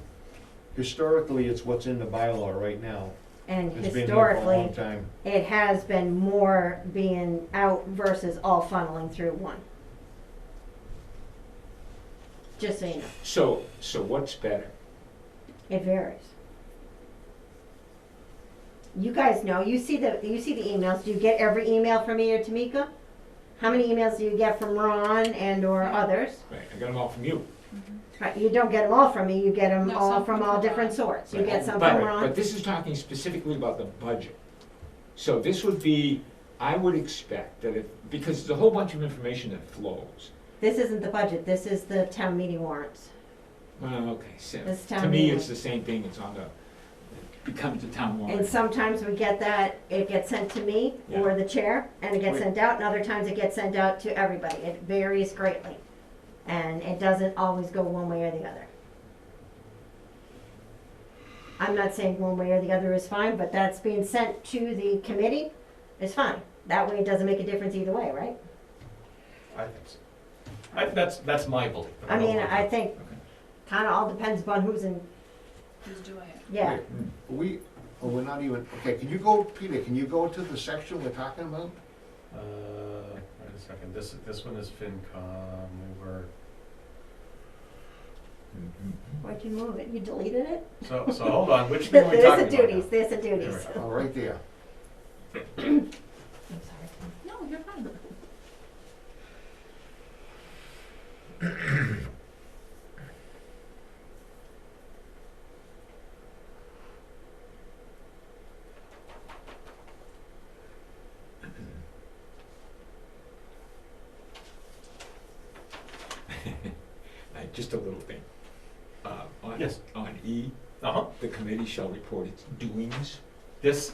Historically, it's what's in the bylaw right now. And It's been there for a long historically, time. it has been more being out versus all funneling through one. Just so you know, So what's better? it varies. You guys know, you see the emails, do you get every email from me or Tamika? How many emails do you get from Ron and or others? Right, I got them all from you. Right, you don't get them all from me, you get them No, all some from from all Ron. different sorts. You Right. get some But- from Ron. But this is talking specifically about the budget. So this would be, I would expect that if, because there's a whole bunch of information that flows. This isn't the budget, this is the town meeting warrants. Well, okay, so, This to town me, meeting. it's the same thing, it's on the, it becomes the town And warrant. sometimes we get that, it gets sent to me or Yeah. the chair, and it gets Wait. sent out, and other times it gets sent out to everybody. It varies greatly. And it doesn't always go one way or the other. I'm not saying one way or the other is fine, but that's being sent to the committee is fine. That way it doesn't make a difference either way, right? I think so. That's my belief. but I don't mean, wanna- I think Okay. kinda all depends upon who's in, Who's doing it? yeah. We're not even, okay, can you go, Peter, can you go to the section we're talking about? Wait a second, this one is FinCom, we were, Why'd you move it? You deleted it? so hold on, which thing are we talking There's about the now? duties, there's the There we duties. go. Oh, right there. I'm sorry. No, you're fine. Just a little thing. Yes. On E, Uh-huh, the committee shall report its doings. this,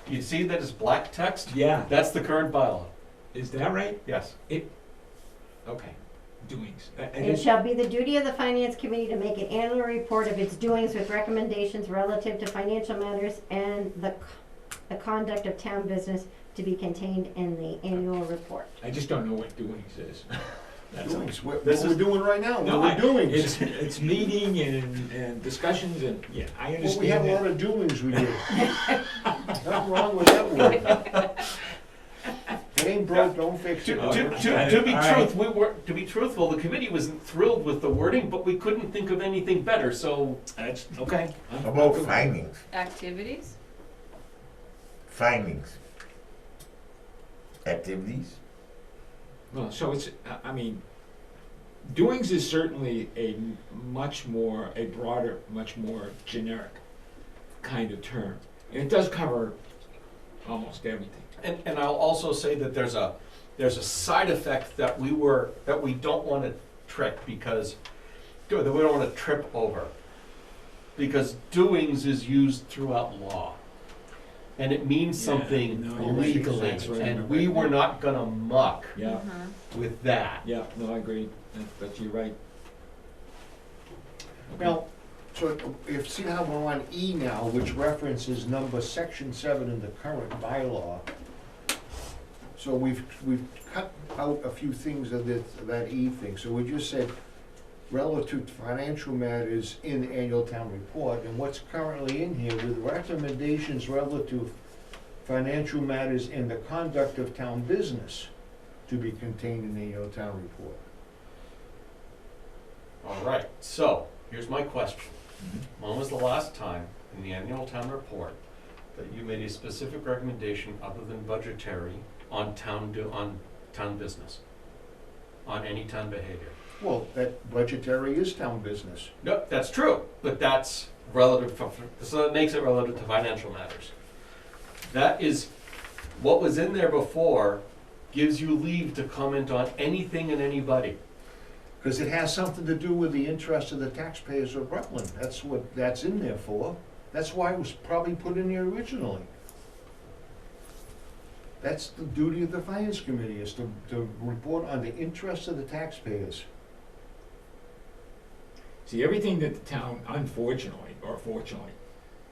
you see that is black text? Yeah. That's the current bylaw, Is that right? yes. Okay, doings. It shall be the duty of the finance committee to make an annual report of its doings with recommendations relative to financial matters and the conduct of town business to be contained in the annual report. I just don't know what doings is. That's all. Doings, what This we're is- doing right now, No, what we're doing. It's meeting and discussions and, yeah, I Well, we have understand a lot that. of doings we do. Nothing wrong with that word. It ain't broke, don't fix To, it. to be All right. to be truthful, the committee wasn't thrilled with the wording, but we couldn't think of anything better, so That's, okay. How about findings? Activities? Findings. Activities? Well, so it's, I mean, doings is certainly a broader, much more generic kind of term. And it does cover almost everything. And I'll also say that there's a side effect that we don't want to trip because, that we don't want to trip over. Because doings is used throughout law. And it means Yeah, something no, you're right. legally, That's right. and we were not gonna muck Yeah, with that. yeah, no, I agree, but you're right. Now, so if, see how we're on E now, which references section 7 in the current bylaw. So we've cut out a few things of that E thing, so we just said relative to financial matters in the annual town report, and what's currently in here with recommendations relative financial matters in the conduct of town business to be contained in the annual town report. All right, so, here's my question. When was the last time in the annual town report that you made a specific recommendation other than budgetary on town business? On any town behavior? Well, that budgetary is town business. No, that's true, but that's relative, so that makes it relative to financial matters. That is, what was in there before gives you leave to comment on anything and anybody. Because it has something to do with the interest of the taxpayers of Rutland. That's what that's in there for. That's why it was probably put in there originally. That's the duty of the finance committee, is to report on the interest of the taxpayers. See, everything that the town, unfortunately, or fortunately,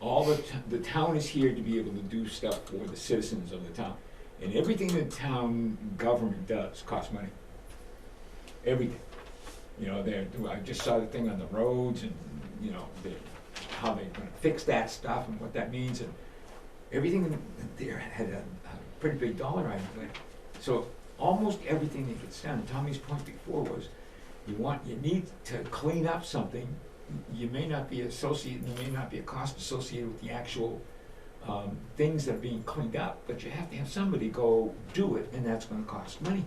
the town is here to be able to do stuff for the citizens of the town. And everything the town government does costs money. Everything. You know, I just saw the thing on the roads and, you know, how they're gonna fix that stuff and what that means, and everything there had a pretty big dollar item there. So almost everything that gets done, Tommy's point before was, you need to clean up something. You may not be a cost associated with the actual things that are being cleaned up, but you have to have somebody go do it, and that's gonna cost money.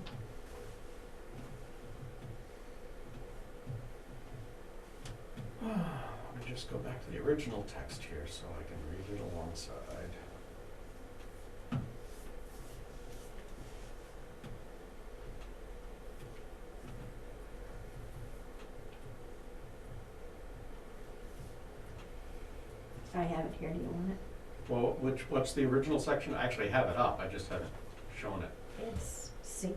Let me just go back to the original text here so I can read it alongside. I have it here, do you want it? Well, what's the original section? I actually have it up, I just haven't shown it. It's C.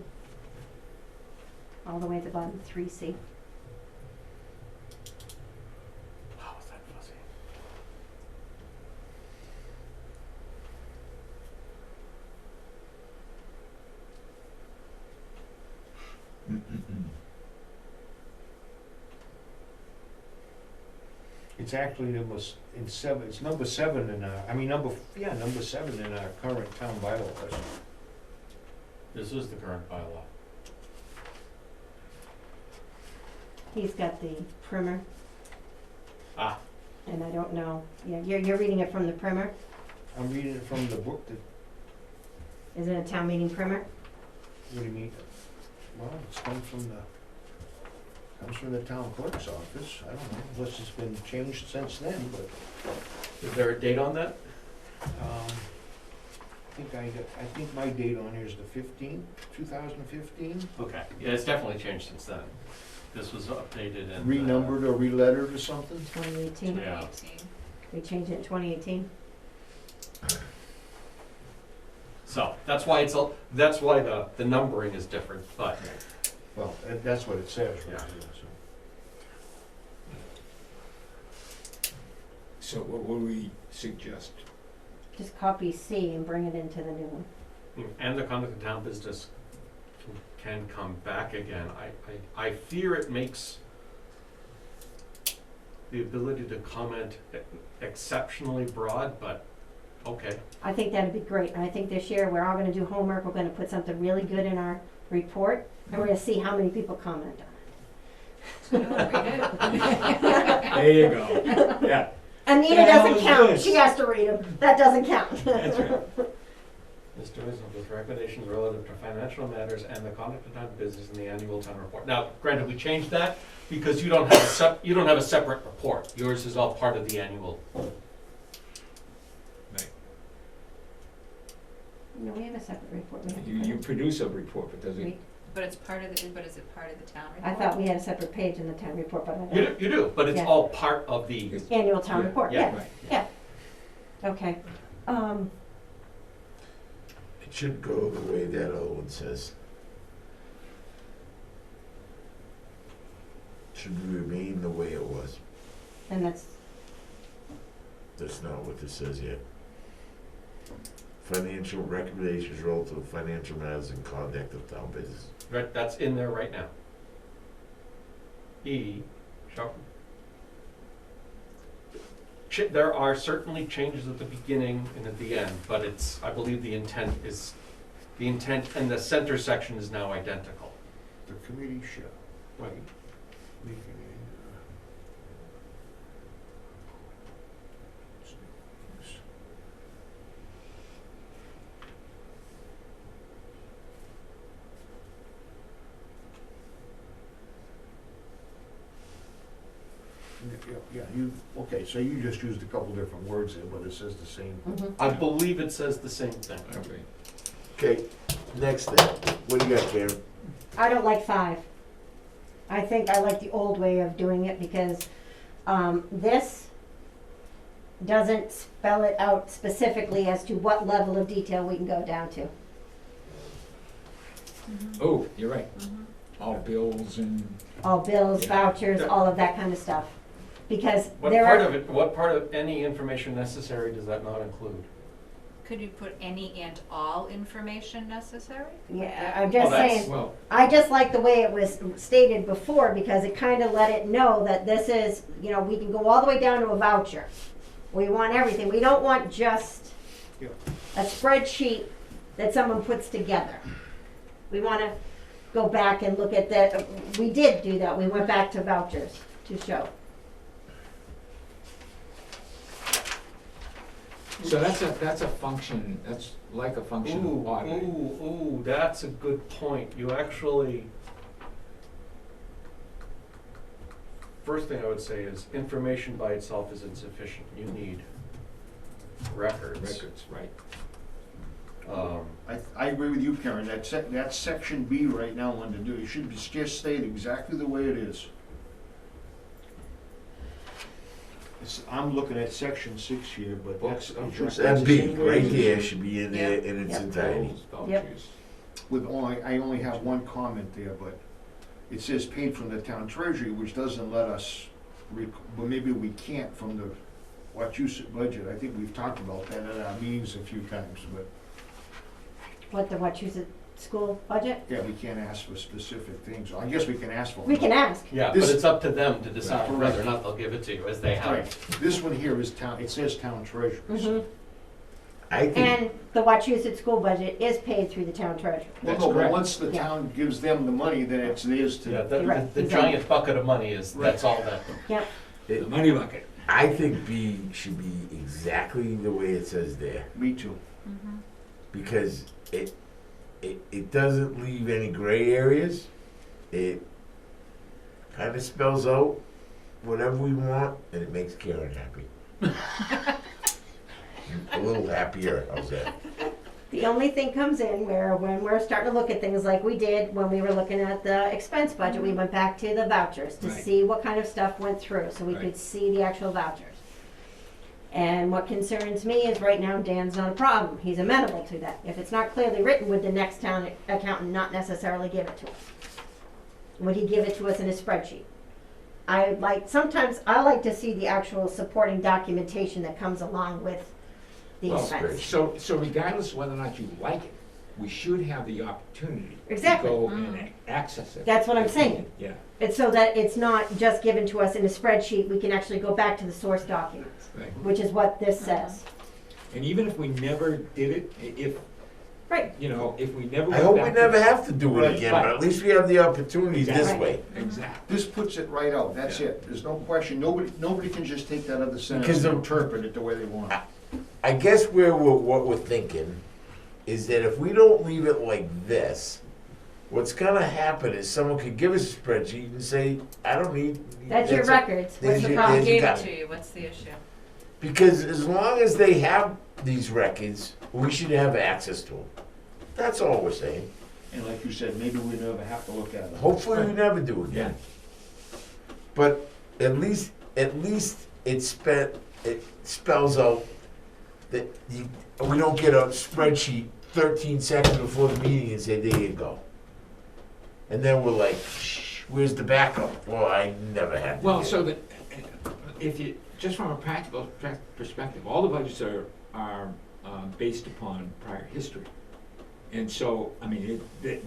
All the way at the bottom, 3C. How is that fuzzy? It's actually number seven in our, number 7 in our current town bylaws. This is the current bylaw. He's got the primer, Ah, and I don't know, yeah, you're reading it from the primer? I'm reading it from the book that, Is it a town meeting primer? what do you mean? Well, it's comes from the town clerk's office. I don't know, unless it's been changed since then, but, is there a date on that? I think my date on here is the 15th, 2015. Okay, yeah, it's definitely changed since then. This was updated and. Renumbered or relettered or something? 2018? Yeah. We changed it in 2018? So, that's why the numbering is different, but. Well, that's what it says right Yeah. here, so. So what would we suggest? Just copy C and bring it into the new one. and the conduct of town business can come back again. I fear it makes the ability to comment exceptionally broad, but okay. I think that'd be great. And I think this year, we're all gonna do homework, we're gonna put something really good in our report, and we're gonna see how many people comment on There you go. Yeah, it. Anita The hell doesn't is count, this? she has to read them, that doesn't count. that's right. Mr. Wisdom, with recommendations relative to financial matters and the conduct of town business in the annual town report. Now, granted, we changed that because you don't have a separate report. Yours is all part of the annual. Right. No, we have a separate report. We have to You, put you it- produce a report, but does it? we- But it's part of the, but is it part of the town I report? thought we had a separate page in the town report, but I You don't. do, you do, but it's Yeah. all part of the, Annual town Yeah, report, yeah, yeah, Right. okay. It should go the way that other one says. Should remain the way it was. And that's, That's not what this says yet. Financial recommendations relative to financial matters and conduct of town business. right, that's in there right now. E, shall. There are certainly changes at the beginning and at the end, but I believe the intent and the center section is now identical. The committee shall Right. make okay, so you just used a couple different words there, but it says the same. mhm. I believe it says the same thing. Okay. Okay, next thing. What do you got, Karen? I don't like 5. I think I like the old way of doing it because, this doesn't spell it out specifically as to what level of detail we can go down to. Oh, you're right. All bills and, All bills, Yeah. vouchers, all of that kind of stuff. Because What there part are, of it, what part of any information necessary does that not include? Could you put any and all information necessary? yeah, I'm just Well, that's- saying, well, I just like the way it was stated before because it kind of let it know that this is, we can go all the way down to a voucher. We want everything. We don't want just Yeah. a spreadsheet that someone puts together. We want to go back and look at that. We did do that. We went back to vouchers to show. so that's a function, that's like a function of auditing. Ooh, that's a good point. You actually, first thing I would say is information by itself is insufficient. You need records. Records, right. I agree with you, Karen, that's section B right now under do, it should just state exactly the way it is. I'm looking at section 6 here, but that's. That B, right there, should be in there in its Yep. entirety. Bills, Yep. vouchers. I only have one comment there, but it says paid from the town treasury, which doesn't let us, well, maybe we can't from the Wachusett budget. I think we've talked about that at our meetings a few times, but What the Wachusett school budget? yeah, we can't ask for specific things. I guess we can ask for them. We can ask. Yeah, but This- it's up to them to decide Right. whether or not they'll give it to you as they have. Right, this one here is town, it says town treasurer. Mhm. I think, And the Wachusett school budget is paid through the town treasurer. Well, That's no, but correct. once the Yeah. town gives them the money, then it's theirs Yeah, to, Right, the exactly. giant bucket of money is, that's all that. Yep, The money bucket. I think B should be exactly the way it says there, me too. because it doesn't leave any gray areas. It kind of spells out whatever we want, and it makes Karen happy. A little happier, how's that? the only thing comes in when we're starting to look at things like we did when we were looking at the expense budget, we went back to the vouchers to Right. see what kind of stuff went through, so we Right. could see the actual vouchers. And what concerns me is right now Dan's not a problem, he's amenable to that. If it's not clearly written, would the next town accountant not necessarily give it to us? Would he give it to us in a spreadsheet? Sometimes I like to see the actual supporting documentation that comes along with the Well, expense. so regardless of whether or not you like it, we should have the opportunity Exactly. to go and access it. That's what I'm saying. Yeah, It's so that it's not just given to us in a spreadsheet, we can actually go back to the source documents, right. which is what this says. And even if we never did it, if, Right. you know, if we never I went hope we back to- never have to do Right, it again, right. but at least we have the opportunity this Exactly. way. Exactly. This puts it right out, that's Yeah. it, there's no question, nobody can just take that other sentence Because and the- interpret it the way they want. I guess what we're thinking is that if we don't leave it like this, what's gonna happen is someone could give us a spreadsheet and say, I don't need. That's your a- records. What's there's the your- problem? there's Gave got it it. to you, what's the issue? Because as long as they have these records, we should have access to them. That's all we're saying. And like you said, maybe we never have to look at it. Hopefully we never do again. But at least it spells out that we don't get a spreadsheet 13 seconds before the meeting and say, there you go. And then we're like, shh, where's the backup? Well, I never had to Well, get so it. that, if you, just from a practical perspective, all the budgets are based upon prior history. And so, I mean, the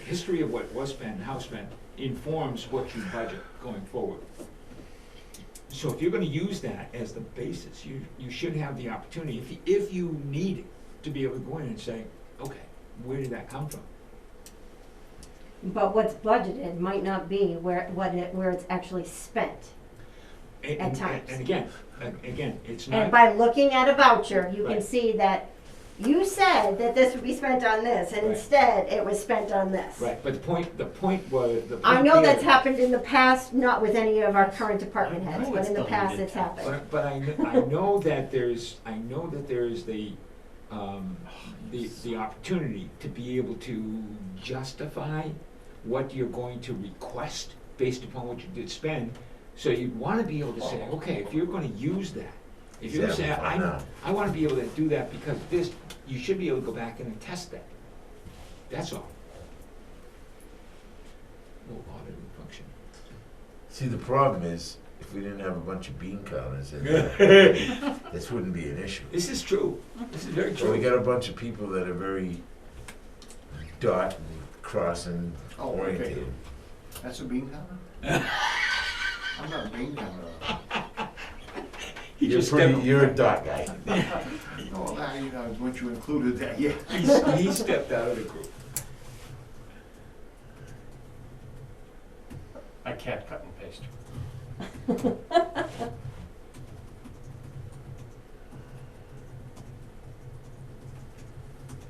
history of what was spent and how spent informs what you budget going forward. So if you're gonna use that as the basis, you should have the opportunity, if you need it, to be able to go in and say, okay, where did that come from? But what's budgeted might not be where it's actually spent. At times. And again, it's not. And by looking at a voucher, you can Right. see that you said that this would be spent on this, and Right. instead it was spent on this. Right, but the point was, the point I know that's there- happened in the past, not with any of our current department heads, know but it's in the past deleted it's text. happened. But I know that there's the opportunity to be able to justify what you're going to request based upon what you did spend. So you'd wanna be able to say, okay, if you're gonna use that, if you're gonna say, Exactly, find out. I wanna be able to do that because this, you should be able to go back and attest that. That's all. Little auditing function. See, the problem is, if we didn't have a bunch of bean counters, then this wouldn't be an issue. This is true. This is very So we true. got a bunch of people that are very dot and cross and Oh, okay. oriented. That's a bean counter? I'm not a bean counter. He You're just pretty, stepped- you're a dot guy. Oh, once you included that, yeah. He stepped out of the group. I can't cut and paste.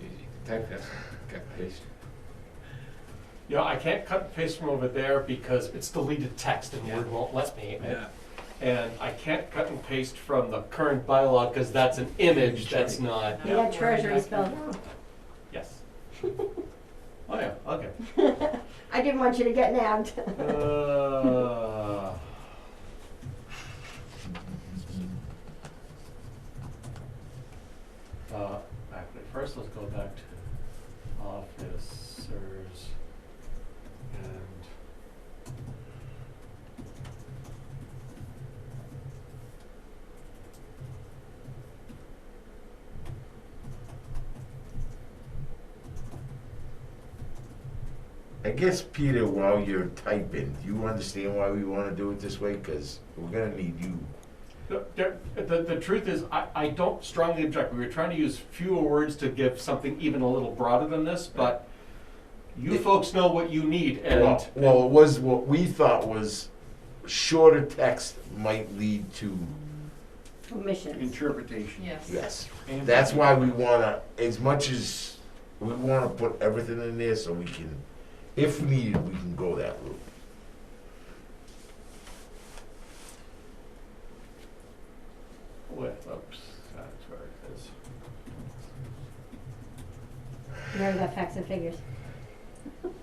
Easy. Type fast, cut paste. You know, I can't cut and paste from over there because it's deleted text and Yeah. Word won't let me. Yeah. And I can't cut and paste from the current bylaw because that's an image that's not, You got treasury spelled wrong. yes. Oh, yeah, okay. I didn't want you to get nabbed. Actually, first let's go back to officers and I guess, Peter, while you're typing, do you understand why we wanna do it this way? Cause we're gonna need you. The truth is, I don't strongly object. We were trying to use fewer words to give something even a little broader than this, but you folks know what you need and. Well, it was what we thought was shorter text might lead to, Omissions. Interpretation. Yes. yes. And- That's why we wanna, as much as we wanna put everything in there so we can, if needed, we can go that route. Oops, that's where it is. You already got facts and figures.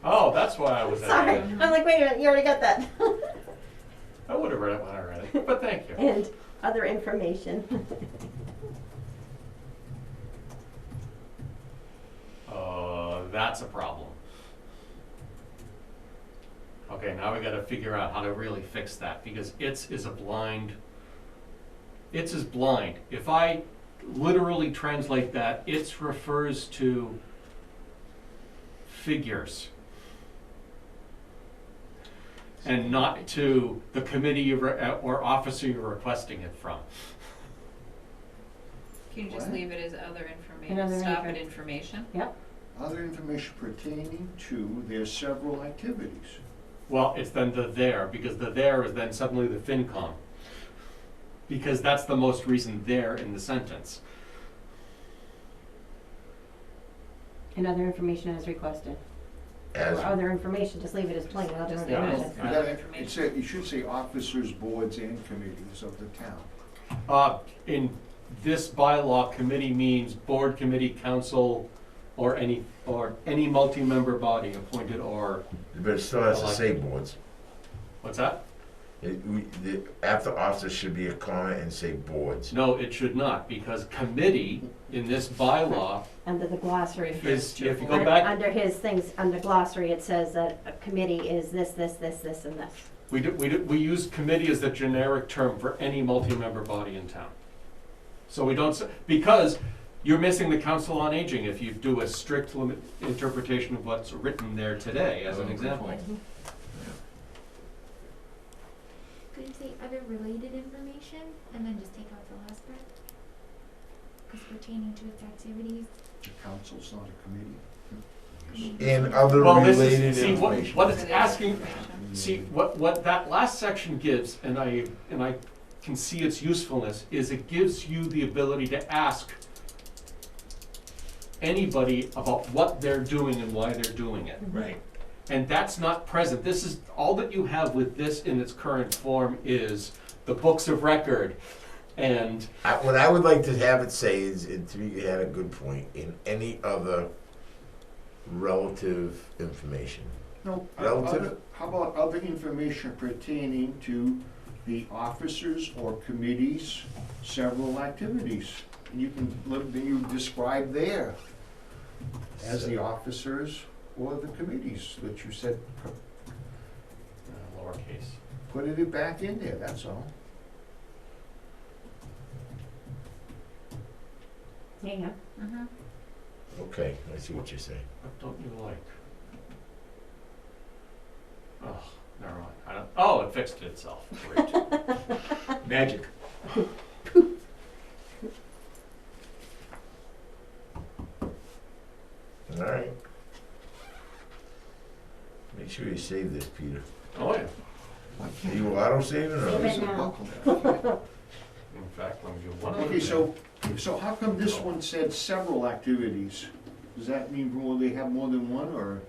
Oh, that's why I was at Sorry, it. I'm like, wait a minute, you already got that. I would have read it when I read it, but thank you. And other information. That's a problem. Okay, now we gotta figure out how to really fix that, because it's is blind. If I literally translate that, it refers to figures. And not to the committee or officer you're requesting it from. Can you just What? leave it as other Another information, stop at info. information? Yep. Other information pertaining to their several activities. Well, it's then the there, because the there is then suddenly the FinCom. Because that's the most recent there in the sentence. And other information as requested. Or other information, just leave it as plain, other Just leave it information. as- You gotta, you should say officers, boards, and committees of the town. In this bylaw, committee means board, committee, council, or any multi-member body appointed or, But it still has to say boards. what's that? After officers should be a comment and say boards. No, it should not, because committee in this bylaw Under the glossary. is, if you go back, Under his things, under glossary, it says that a committee is this, this, this, this, and this. we use committee as the generic term for any multi-member body in town. So we don't, because you're missing the council on aging if you do a strict interpretation of what's written there today, as an Good example. point. Could you say other related information and then just take out the last part? Because pertaining to its activities. The council's not a committee. And other Well, this related is, see, information. what it's asking, see, what that last section gives, and I can see its usefulness, is it gives you the ability to ask anybody about what they're doing and why they're doing it. Right. And that's not present. This is, all that you have with this in its current form is the books of record and, What I would like to have it say is, and Tamika had a good point, in any other relative information. No, Relative? how about other information pertaining to the officers or committees' several activities? And you can, then you describe there as the officers or the committees that you said, lowercase. put it back in there, that's all. There you go. Mm-hmm. Okay, I see what you're saying. What don't you like? Oh, never mind. I don't, oh, it fixed itself. Great. Magic. All right. Make sure you save this, Peter. Oh, yeah. Are you auto saving or? Save it There's a now. buckle. In fact, let me do one other Okay, thing. so how come this one said several activities? Does that mean they have more than one, or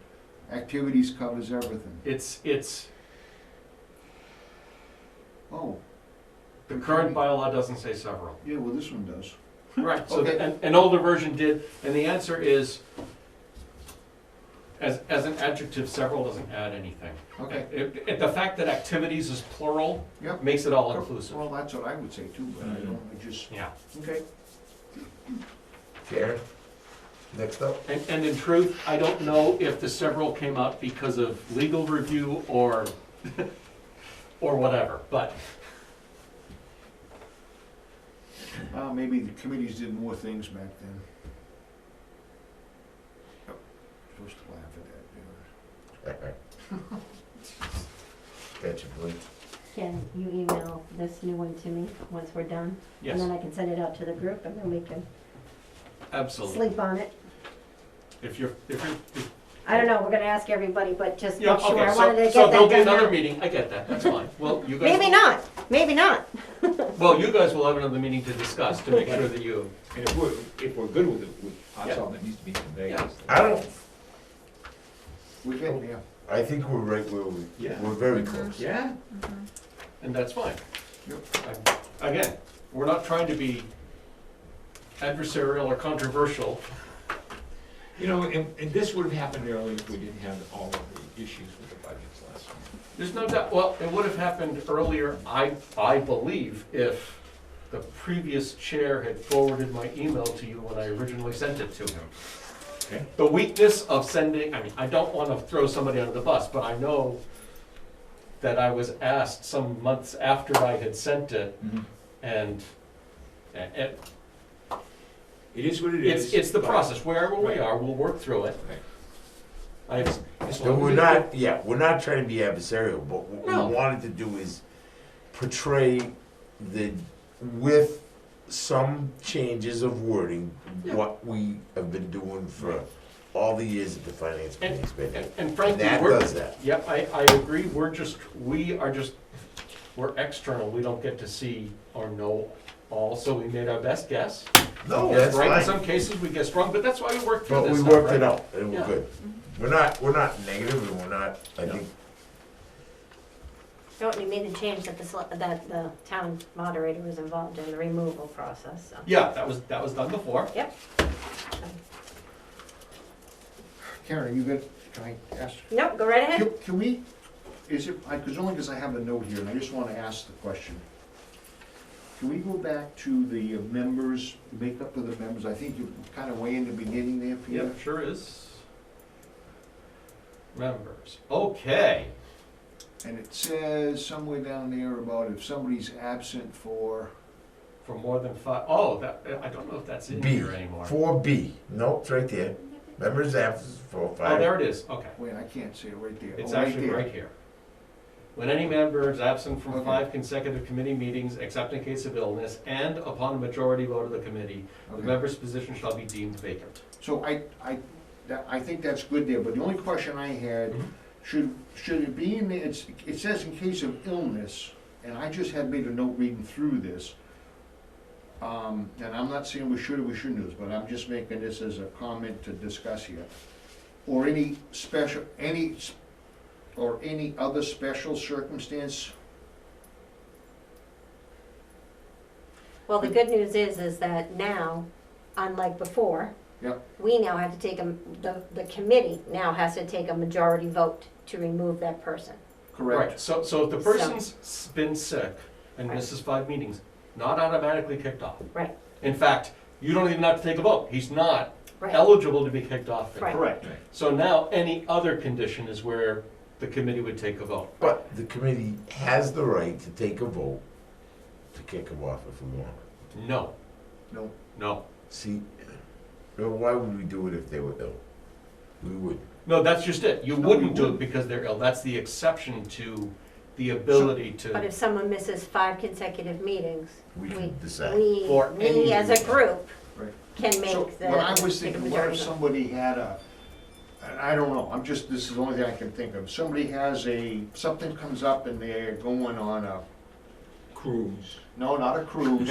activities covers everything? It's, Oh, the current bylaw doesn't say several. yeah, well, this one does. Right, so Okay. an older version did, and the answer is, as an adjective, several doesn't add anything. Okay. The fact that activities is plural Yep. makes it all inclusive. Well, that's what I would say too, but I don't, I just, Yeah, okay. Karen, next up. and in truth, I don't know if the several came out because of legal review or, or whatever, but Maybe the committees did more things back then. Oh, supposed to laugh at that, Gotcha, point. Can you email this new one to me once we're done? yes, And then I can send it out to the group and then we can absolutely. sleep on it. If I don't know, we're gonna ask everybody, but just yeah, make sure, I okay, wanted to so get there'll that be done another now. meeting, I get that, that's fine. Well, you guys. Maybe not, maybe not. Well, you guys will have another meeting to discuss, to make sure that you, And if we're good with it, that's Yeah. all that needs to be conveyed. Yeah. I don't, we get, yeah. I think we're right where we, Yeah. we're very close. Yeah, and that's fine. Yep. Again, we're not trying to be adversarial or controversial. you know, and this would have happened earlier if we didn't have all of the issues with the budgets last year. There's no doubt, well, it would have happened earlier, I believe, if the previous chair had forwarded my email to you when I originally sent it to him. Okay. The weakness of sending, I mean, I don't want to throw somebody under the bus, but I know that I was asked some months after I had sent it, Mhm. and It is what it is. It's the but- process, wherever we Right. are, we'll work through it. Right. As So long as we're we- not, yeah, we're not trying to be adversarial, but what No. we wanted to do is portray with some changes of wording, Yeah. what we have been doing for all the years that the finance committee's been. And And frankly, that we're, does that. yep, I agree, we're external, we don't get to see or know all, so we made our best guess. No, We guess that's right in fine. some cases, we guess wrong, but that's why we work through But this we stuff, worked it right? out, and we're Yeah. good. We're not negative, and we're not, I No. think, No, you made a change that that the town moderator was involved in the removal process, so. Yeah, that was done before. Yep. Karen, you got, can I ask? Nope, go right ahead. Can we, is it, because only because I have a note here, and I just want to ask the question. Can we go back to the members, makeup of the members? I think you kind of way in the beginning there, Peter. Yep, sure is. Members, okay. And it says somewhere down there about if somebody's absent for, For more than 5, oh, that, I don't know if that's in B, here anymore. 4B, nope, it's right there. Members absent for Oh, 5. there it is, okay. wait, I can't see it right there. It's Oh, actually there. right here. When any member is absent from Okay. 5 consecutive committee meetings, except in case of illness, and upon a majority vote of the committee, the Okay. member's position shall be deemed vacant. So I think that's good there, but the only question I had, should it be in there, it says in case of illness, and I just had made a note reading through this. And I'm not saying we should or we shouldn't do this, but I'm just making this as a comment to discuss here. Or any other special circumstance. Well, the good news is that now, unlike before, Yep. we now have to take the committee now has to take a majority vote to remove that person. Correct. Right, so if the person's been sick and Right. misses 5 meetings, not automatically kicked off. Right. In fact, you don't even have to take a vote. He's not Right. eligible to be kicked off there. Right. Correct. So now, any other condition is where the committee would take a vote. But the committee has the right to take a vote to kick them off if we want. No, No. no. See, why would we do it if they were ill? We would. No, that's just it. You No, wouldn't you do it wouldn't. because they're ill. That's the exception to the ability But to, if someone misses 5 consecutive meetings, We we, can decide. For any we as a reason. group Right. can So make the. what I was take a thinking, what if majority vote. somebody had and I don't know, this is the only thing I can think of. Somebody has something comes up and they're going on Cruise. no, not a cruise.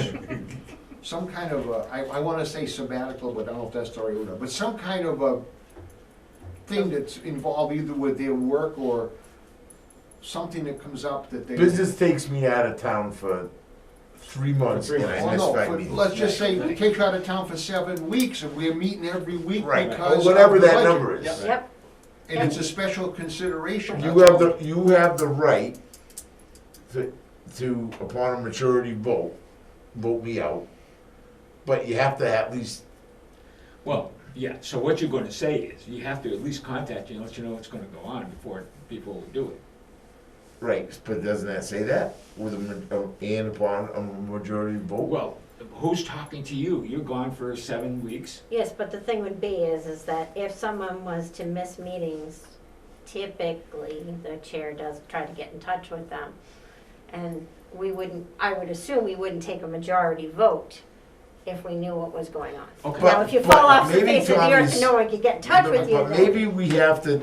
Some kind of I wanna say sabbatical, but I don't know if that's the right word, but some kind of a thing that's involved either with their work or something that comes up that they. Business takes me out of town for 3 months and I Oh, miss no, 5 for- meetings. let's just say we take you out of town for 7 weeks and we're meeting every week Right, because or whatever of the that budget. number is. Yep. Yep, And it's a special consideration. You that's have all. you have the right to upon a majority vote me out. But you have to at least, Well, yeah, so what you're gonna say is, you have to at least contact you and let you know what's gonna go on before people do it. right, but doesn't that say that? With and upon a majority vote? Well, who's talking to you? You're gone for 7 weeks. yes, but the thing would be is that if someone was to miss meetings, typically the chair does try to get in touch with them. And I would assume we wouldn't take a majority vote if we knew what was going on. Okay. Now, if you fall off the maybe face of the earth Tommy's- and no one could get in touch with you, But then. maybe we have to,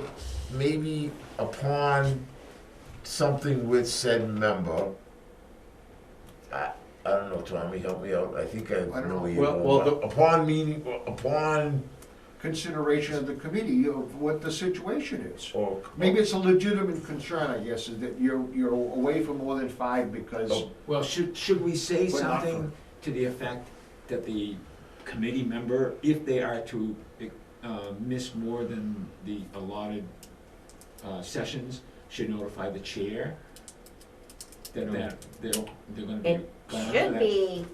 maybe upon something with said member, I don't know, Tommy, help me out, I think I I don't know know. where you're Well, going. Upon meeting, upon, Consideration of the committee of what the situation is. or. Maybe it's a legitimate concern, I guess, is that you're away for more than 5 because, Oh. Well, should we say But not something to the effect that the committee member, if they are to miss more than the allotted sessions, should notify the chair that they're gonna be It gone for should that? be,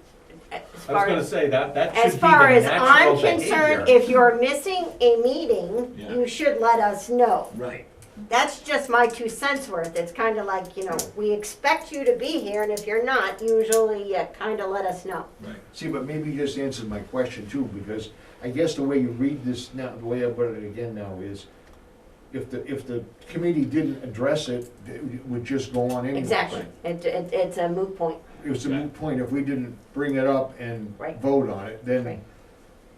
as I was far gonna as, say, that should as be far the as natural I'm behavior. concerned, if you're missing a meeting, Yeah. you should let us know. Right, That's just my 2 cents worth. It's kind of like, we expect you to be here, and if you're not, usually you kind of let us know. Right. See, but maybe you just answered my question too, because I guess the way you read this now, the way I put it again now is, if the committee didn't address it, it would just go on anyway. Exactly. It's a moot point. It was a moot point, if we didn't bring it up and Right. vote on it, Right. then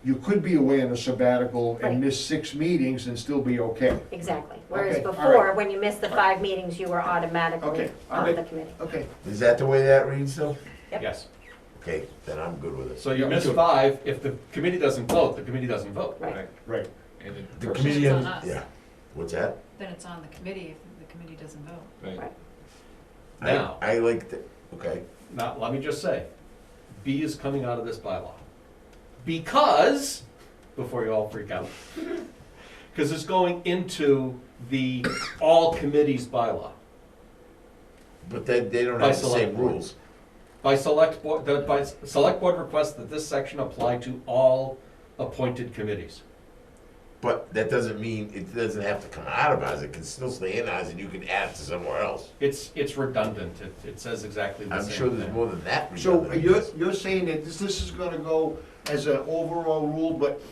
you could be away on a sabbatical Right. and miss 6 meetings and still be okay. Exactly. Whereas Okay, all before, right. when you missed the All 5 meetings, you were automatically Okay, all on right. the committee. Okay. Is that the way that reads though? Yep. Yes. Okay, then I'm good with it. So you Me miss too. 5, if the committee doesn't vote, the committee doesn't vote. Right. Right. And The person- committee, It's on us. yeah, what's that? Then it's on the committee if the committee doesn't vote. Right. Right. Now. I like the, okay, Now, let me just say, B is coming out of this bylaw. Because, before you all freak out, because it's going into the all committees bylaw. but they don't By have the select same board. rules. By select board requests that this section apply to all appointed committees. But that doesn't mean, it doesn't have to come out of ours, it can still stay in ours and you can add it to somewhere else. It's redundant, it says exactly the I'm same sure there's thing. more than that. So redundant. you're saying that this is gonna go as an overall rule, but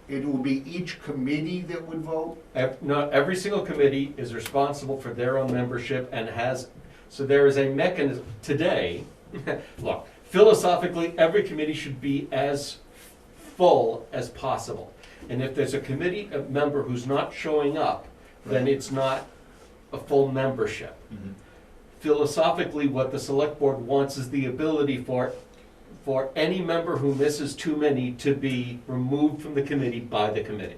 it will be each committee that would vote? Not every single committee is responsible for their own membership and has, so there is a mechanism, today, look, philosophically, every committee should be as full as possible. And if there's a committee member who's not showing up, then it's not a full membership. Mhm. Philosophically, what the select board wants is the ability for any member who misses too many to be removed from the committee by the committee.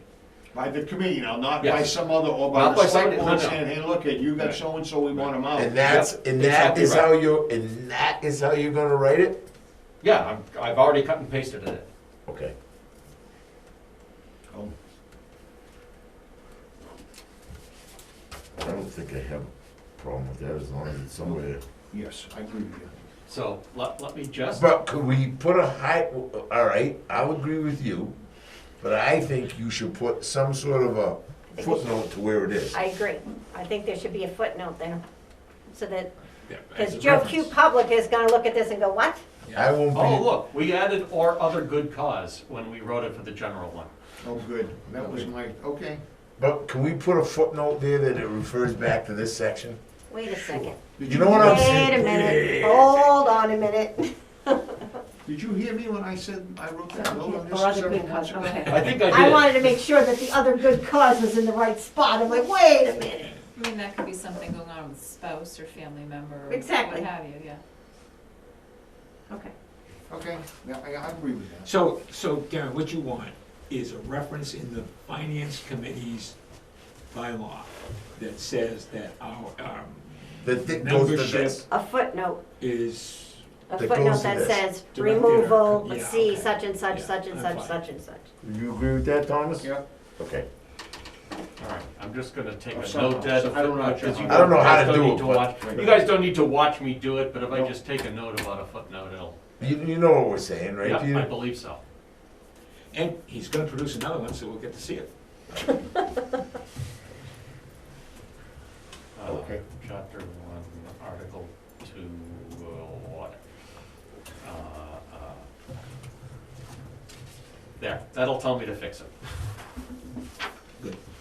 By the committee now, not by Yes. some other, or by Not the by select somebody- no, board no. saying, hey, look, you got so-and-so, we want them out. And that's, Yep, and that exactly is right. how you're gonna write it? Yeah, I've already cut and pasted it. Okay. Oh. I don't think I have a problem with that as long as it's somewhere. Yes, I agree with you. So let me just, But could we put a all right, I'll agree with you, but I think you should put some sort of a footnote to where it is. I agree. I think there should be a footnote there. So that, Yeah, because as a Joe Q reference. Public is gonna look at this and go, what? I won't be. oh, look, we added or other good cause when we wrote it for the general one. Oh, good, that was my, okay. But can we put a footnote there that it refers back to this section? Wait a second. Did You know what I'm Wait saying? a minute. Hold on a minute. Did you hear me when I said I wrote that note on this Or other several good months cause, ago? okay. I think I I did. wanted to make sure that the other good cause was in the right spot. I'm like, wait a minute. I mean, that could be something going on with spouse or family member or Exactly. what have you, yeah. Okay. Okay, yeah, I agree with that. So Darren, what you want is a reference in the finance committee's bylaw that says that our That goes to membership this. A footnote. is, A That footnote goes to that this. says Directed removal, or- yeah, see okay. such and such, Yeah, such and I'm such, fine. such and such. Do you agree with that, Thomas? Yeah. Okay. All right, I'm just gonna take I'm a sorry, note that, I don't know how to- because you I don't know how guys to don't do need it, to but- watch, you guys don't need to watch me do it, but if I just take a note about a footnote, it'll, You know what we're saying, right, yeah, I Peter? believe so. and he's gonna produce another one, so we'll get to see it. Okay. Chapter 1, Article 2, what? There, that'll tell me to fix it.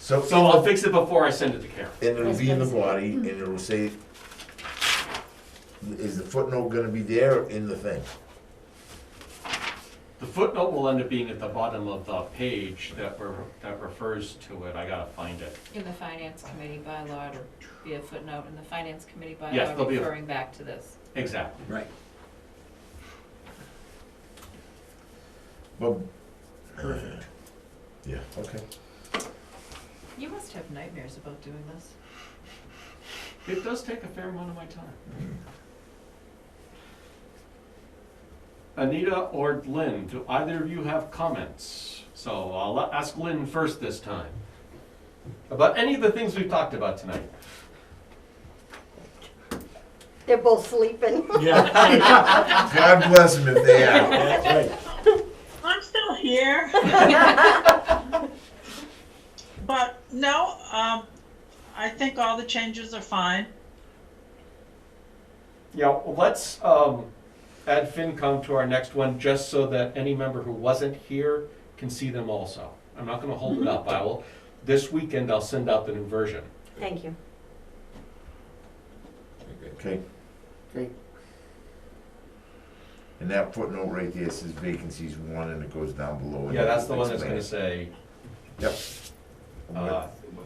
So So I'll fix it before I send it to Karen. and it'll Yes, be in the please. body, and it'll say, is the footnote gonna be there or in the thing? The footnote will end up being at the bottom of the page that refers to it. I gotta find it. In the finance committee bylaw, to be a footnote in the finance committee Yes, there'll bylaw be a- referring back to this. Exactly. Right. But, yeah, okay. You must have nightmares about doing this. It does take a fair amount of my time. Anita or Lynn, do either of you have comments? So I'll ask Lynn first this time. About any of the things we've talked about tonight. They're both sleeping. Yeah. God bless them if they are. That's right. I'm still here. But no, I think all the changes are fine. Yeah, well, let's add FinCom to our next one, just so that any member who wasn't here can see them also. I'm not gonna hold it up, I will, this weekend I'll send out the new version. Thank you. Okay. Okay. And that footnote right there says vacancies 1, and it goes down below. and Yeah, that's the one that's explain gonna it. say, Yep.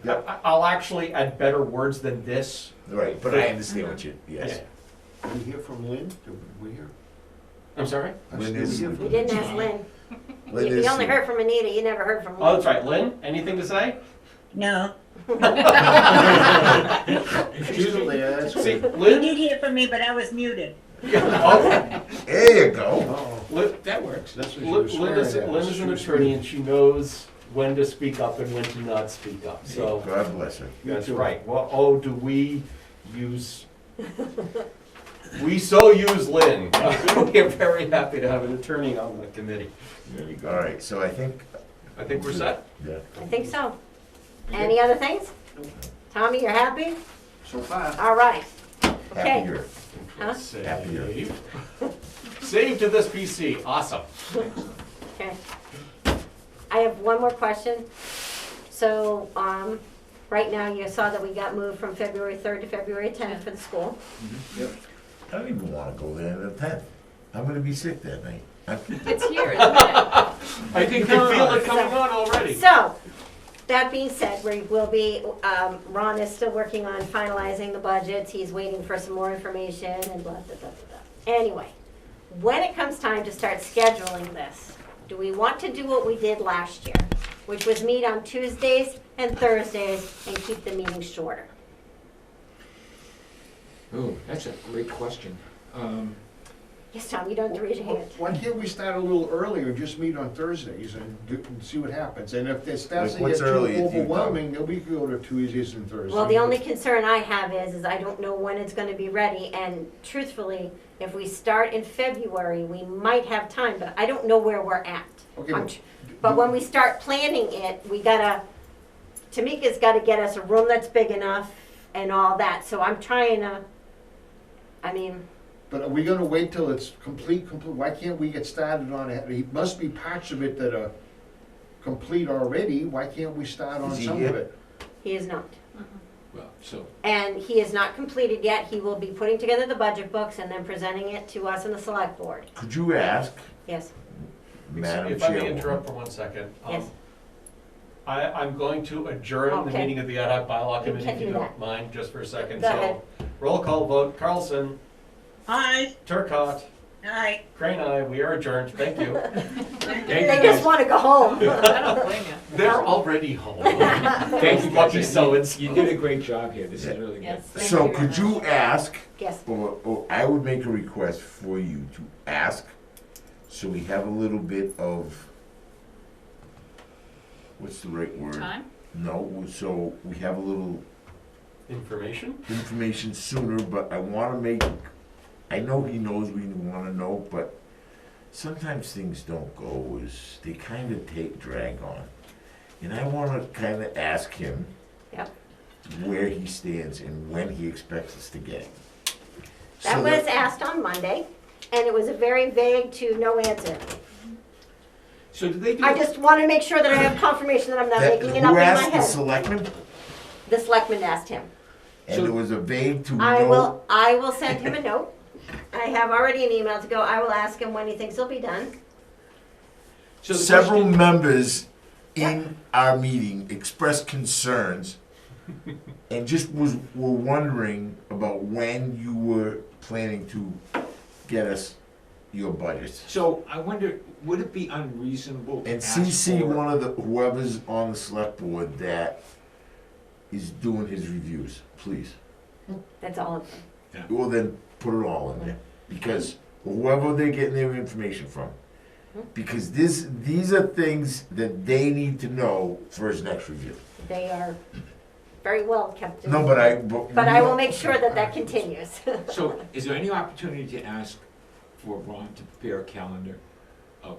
Yep. I'll actually add better words than this. Right, but I understand what you, yes. Yeah. Did we hear from Lynn? Did we hear? I'm sorry? Lynn Did we is- hear You from didn't ask Lynn. Lynn You is- only heard from Anita, you never heard from Lynn. Oh, that's right, Lynn, anything to say? No, She's still there, that's See, good. you Lynn, did hear from me, but I was muted. oh, There you go. Oh, Lynn, That works. that's what she was Lynn is swearing at Lynn us. is She an was attorney and she knows when to speak up and when to not speak up, so. God bless her. That's right. Well, oh, do we use, we so use Lynn. We're very happy to have an attorney on the committee. There you go. All right, so I think, I think we're set. yeah. I think so. Any other things? Tommy, you're happy? So far. All right. Okay. Happier. Huh? Happier. Save to this PC, awesome. Okay. I have one more question. So, right now you saw that we got moved from February 3rd to February 10th for the school. I don't even wanna go there on the 10th. I'm gonna be sick that night. It's here, isn't it? I think you can feel it coming on already. So, that being said, we will be, Ron is still working on finalizing the budgets. He's waiting for some more information and blah, blah, blah, blah, blah. Anyway, when it comes time to start scheduling this, do we want to do what we did last year, which was meet on Tuesdays and Thursdays and keep the meetings shorter? Oh, that's a great question. Yes, Tom, you don't have to raise your hand. Why can't we start a little earlier, just meet on Thursdays and see what happens? And if it starts Like, to what's get too early, if you overwhelming, then we can go to Tuesdays and Thursdays. Well, the only concern I have is I don't know when it's gonna be ready, and truthfully, if we start in February, we might have time, but I don't know where we're at. Okay, I'm tr- But when we start planning it, we gotta, Tamika's gotta get us a room that's big enough and all that, so I'm trying to, I mean, but are we gonna wait till it's complete, why can't we get started on it? There must be parts of it that are complete already, why can't we start on Is he some here? of it? he is not. Well, so, And he is not completed yet, he will be putting together the budget books and then presenting it to us in the select board. Could you ask, Yes, Madam If I may Chairwoman? interrupt for 1 second. Yes. I'm going to adjourn the Okay. meeting of the ad hoc bylaw You committee, can if you do don't that. mind, just for a second. Go ahead. So, roll call vote, Carlson, Hi. Turcott, All right, Crane, aye, we are adjourned, thank you. thank they you just guys. wanna go home. I don't blame you. They're already home. Thank you Lucky guys. so-and-so. You did a great job here. This is really good. Yes. Thank So you could very you much. ask, Yes, or I would make a request for you to ask, so we have a little bit of, what's the right word? Time? No, so we have a little Information? information sooner, but I wanna make, I know he knows we wanna know, but sometimes things don't go as, they kinda drag on. And I wanna kinda ask him Yep. where he stands and when he expects us to get it. that So was asked on Monday, and it was a very vague to no answer. So do they do? I just wanna make sure that I have confirmation that I'm not that- making it up who in my asked the head. selectman? The selectman asked him. And So- it was a vague to I no. will send him a note. I have already an email to go. I will ask him when he thinks he'll be done. So the Several question- members in our meeting expressed concerns and just were wondering about when you were planning to get us your budgets. So I wonder, would it be unreasonable to And ask CC for- one of the, whoever's on the select board that is doing his reviews, please. That's all of them. Well, then put it all in there, because whoever they're getting their information from. Because these are things that they need to know for his next review. They are very well kept. No, but But I will make sure that that continues. So is there any opportunity to ask for Ron to prepare a calendar of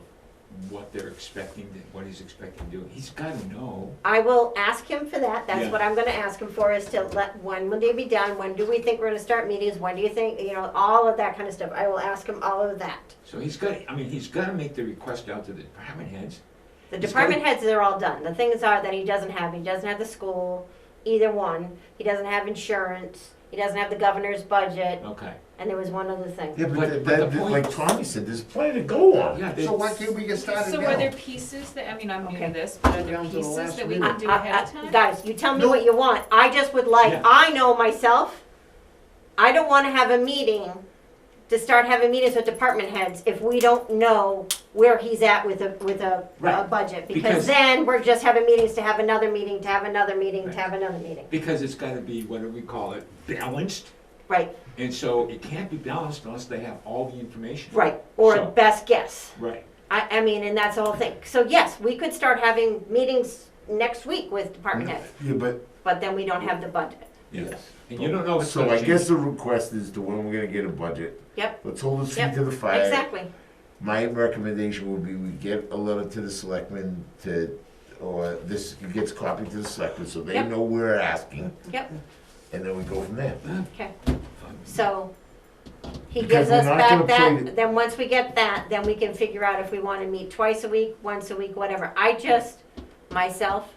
what they're expecting, what he's expecting to do. He's gotta know. I will ask him for that, that's Yeah. what I'm gonna ask him for, is to when will they be done, when do we think we're gonna start meetings, when do you think, all of that kind of stuff, I will ask him all of that. So he's gotta make the request out to the department heads. The He's department gotta- heads, they're all done, the things are that he doesn't have the school, either one, he doesn't have insurance, he doesn't have the governor's budget, Okay. and there was one other thing. Yeah, But but the point- like Tommy said, there's plenty to go on. Yeah, So why can't we get started So now? are there pieces that, I mean, I'm new Okay. to this, but are there Down to the pieces last that we minute. can do ahead of time? Guys, you tell me No. what you want, I just would like, Yeah. I know myself, I don't wanna have a meeting, to start having meetings with department heads if we don't know where he's at with a Right. budget. Because- Because then we're just having meetings to have another meeting, to have another meeting, Right. to have another meeting. Because it's gotta be, what do we call it, balanced, Right, and so it can't be balanced unless they have all the information. right, or So- best guess. Right. I mean, and that's the whole thing. So yes, we could start having meetings next week with department heads, Yeah, but then we don't have the budget. Yes. And you don't know what's So gonna I change. guess the request is to when we're gonna get a budget. Yep. Let's hold his feet Yep, to the fire. Exactly, My recommendation would be we get a letter to the selectmen or this gets copied to the selectmen so they Yep. know we're asking, yep, and then we go from there. okay. So he Because gives we're us not back gonna play that, then once we get that, then we can figure out if we wanna meet twice a week, once a week, whatever. Myself,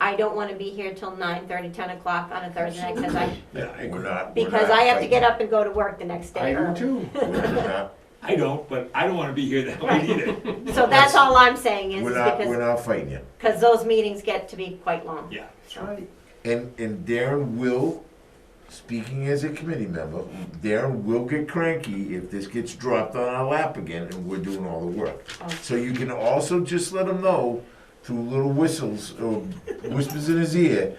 I don't wanna be here till 9:30, 10 o'clock on a Thursday night, Yeah, I We're agree. not. because I have to get up and go to work the next day I do early. too. We're not, I don't, but I don't wanna be here that late either. So that's all I'm saying is we're not because, fighting you. those meetings get to be quite long. Yeah. So, And Darren will, speaking as a committee member, Darren will get cranky if this gets dropped on our lap again and we're doing all the work. Oh. So you can also just let him know through little whistles or whispers in his ear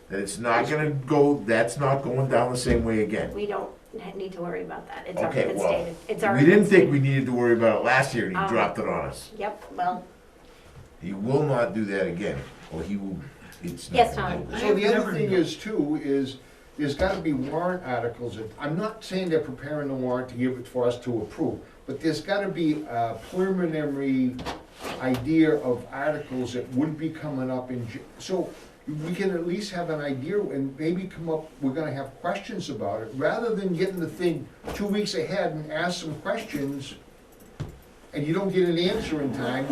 that it's not gonna go, that's not going down the same way again. we don't need to worry about that. It's already Okay, been well, stated. It's we already didn't been think stated. we needed to worry about it last year and he Um, dropped it on us. Yep, well, He will not do that again, or he will, it's not. Yes, gonna Tom. happen. So the other never thing knew. is too, is there's gotta be warrant articles, I'm not saying they're preparing the warrant to give it for us to approve, but there's gotta be a preliminary idea of articles that would be coming up so we can at least have an idea and maybe come up, we're gonna have questions about it, rather than getting the thing 2 weeks ahead and ask some questions and you don't get an answer in time,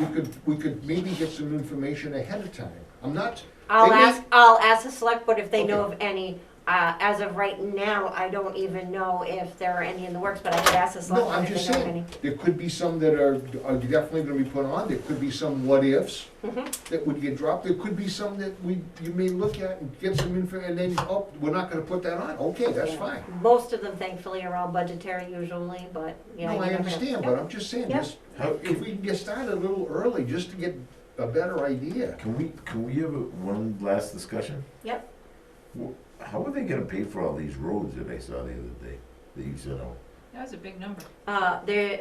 we could maybe get some information ahead of time. I'm not, I'll They may- ask the select board if they know Okay. of any. As of right now, I don't even know if there are any in the works, but I could ask the select no, board I'm if just they know of any. saying, there could be some that are definitely gonna be put on, there could be some what-ifs Mhm. that would get dropped, there could be some that you may look at and get some info, and then, oh, we're not gonna put that on, okay, that's Yeah. fine. Most of them thankfully are all budgetary usually, but yeah. No, you I never know. understand, Yep. but I'm just saying, Yep. just, if we can get started a little early, just to get a better idea. Can we have one last discussion? Yep. How are they gonna pay for all these roads that I saw the other day, that you said, oh? That was a big number.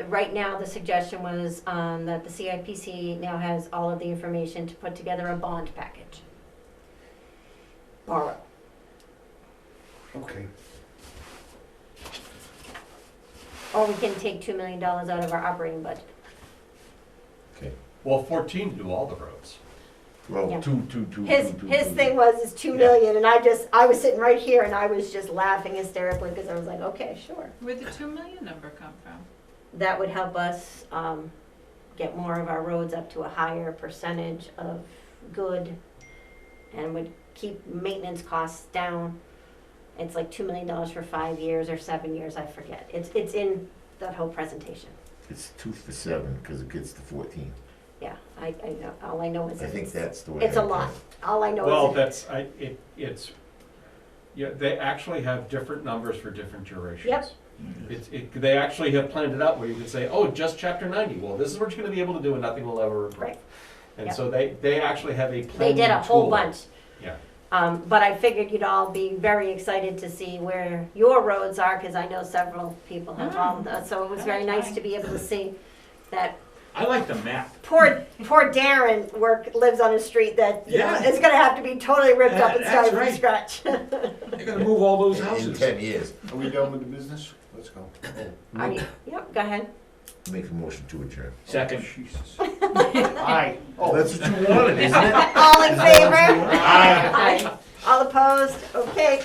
Right now, the suggestion was that the CIPC now has all of the information to put together a bond package. Borrow. Okay. Or we can take $2 million out of our operating budget. Well, 14 to do all the roads. Well, Yeah. two. His thing was $2 million, and I was sitting right here and I was just laughing hysterically because I was like, okay, sure. Where'd the 2 million number come from? That would help us get more of our roads up to a higher percentage of good and would keep maintenance costs down. It's like $2 million for 5 years or 7 years, I forget. It's in that whole presentation. It's 2 for 7, cause it gets to 14. Yeah, I know, all I know is I think it's, that's the way. it's a I lot. count. All I know Well, is it's, yeah, they actually have different numbers for different durations. Yep. They actually have planned it out where you can say, oh, just chapter 90, well, this is what you're gonna be able to do and nothing will ever improve. Right. And Yep. so they actually have a they planning did a whole tool. bunch. Yeah. But I figured you'd all be very excited to see where your roads are, because I know several people have all, so it was very nice to be able to see that I like the map. poor Darren lives on a street that, Yeah. is gonna have to be totally ripped up and That's started from right. scratch. They're gonna move all those In houses. 10 years. Are we done with the business? Let's go. I mean, yep, go ahead. Make a motion to adjourn. Second. Jesus. Aye. Oh, that's what you wanted, isn't it? All in favor? Aye. All opposed? Okay.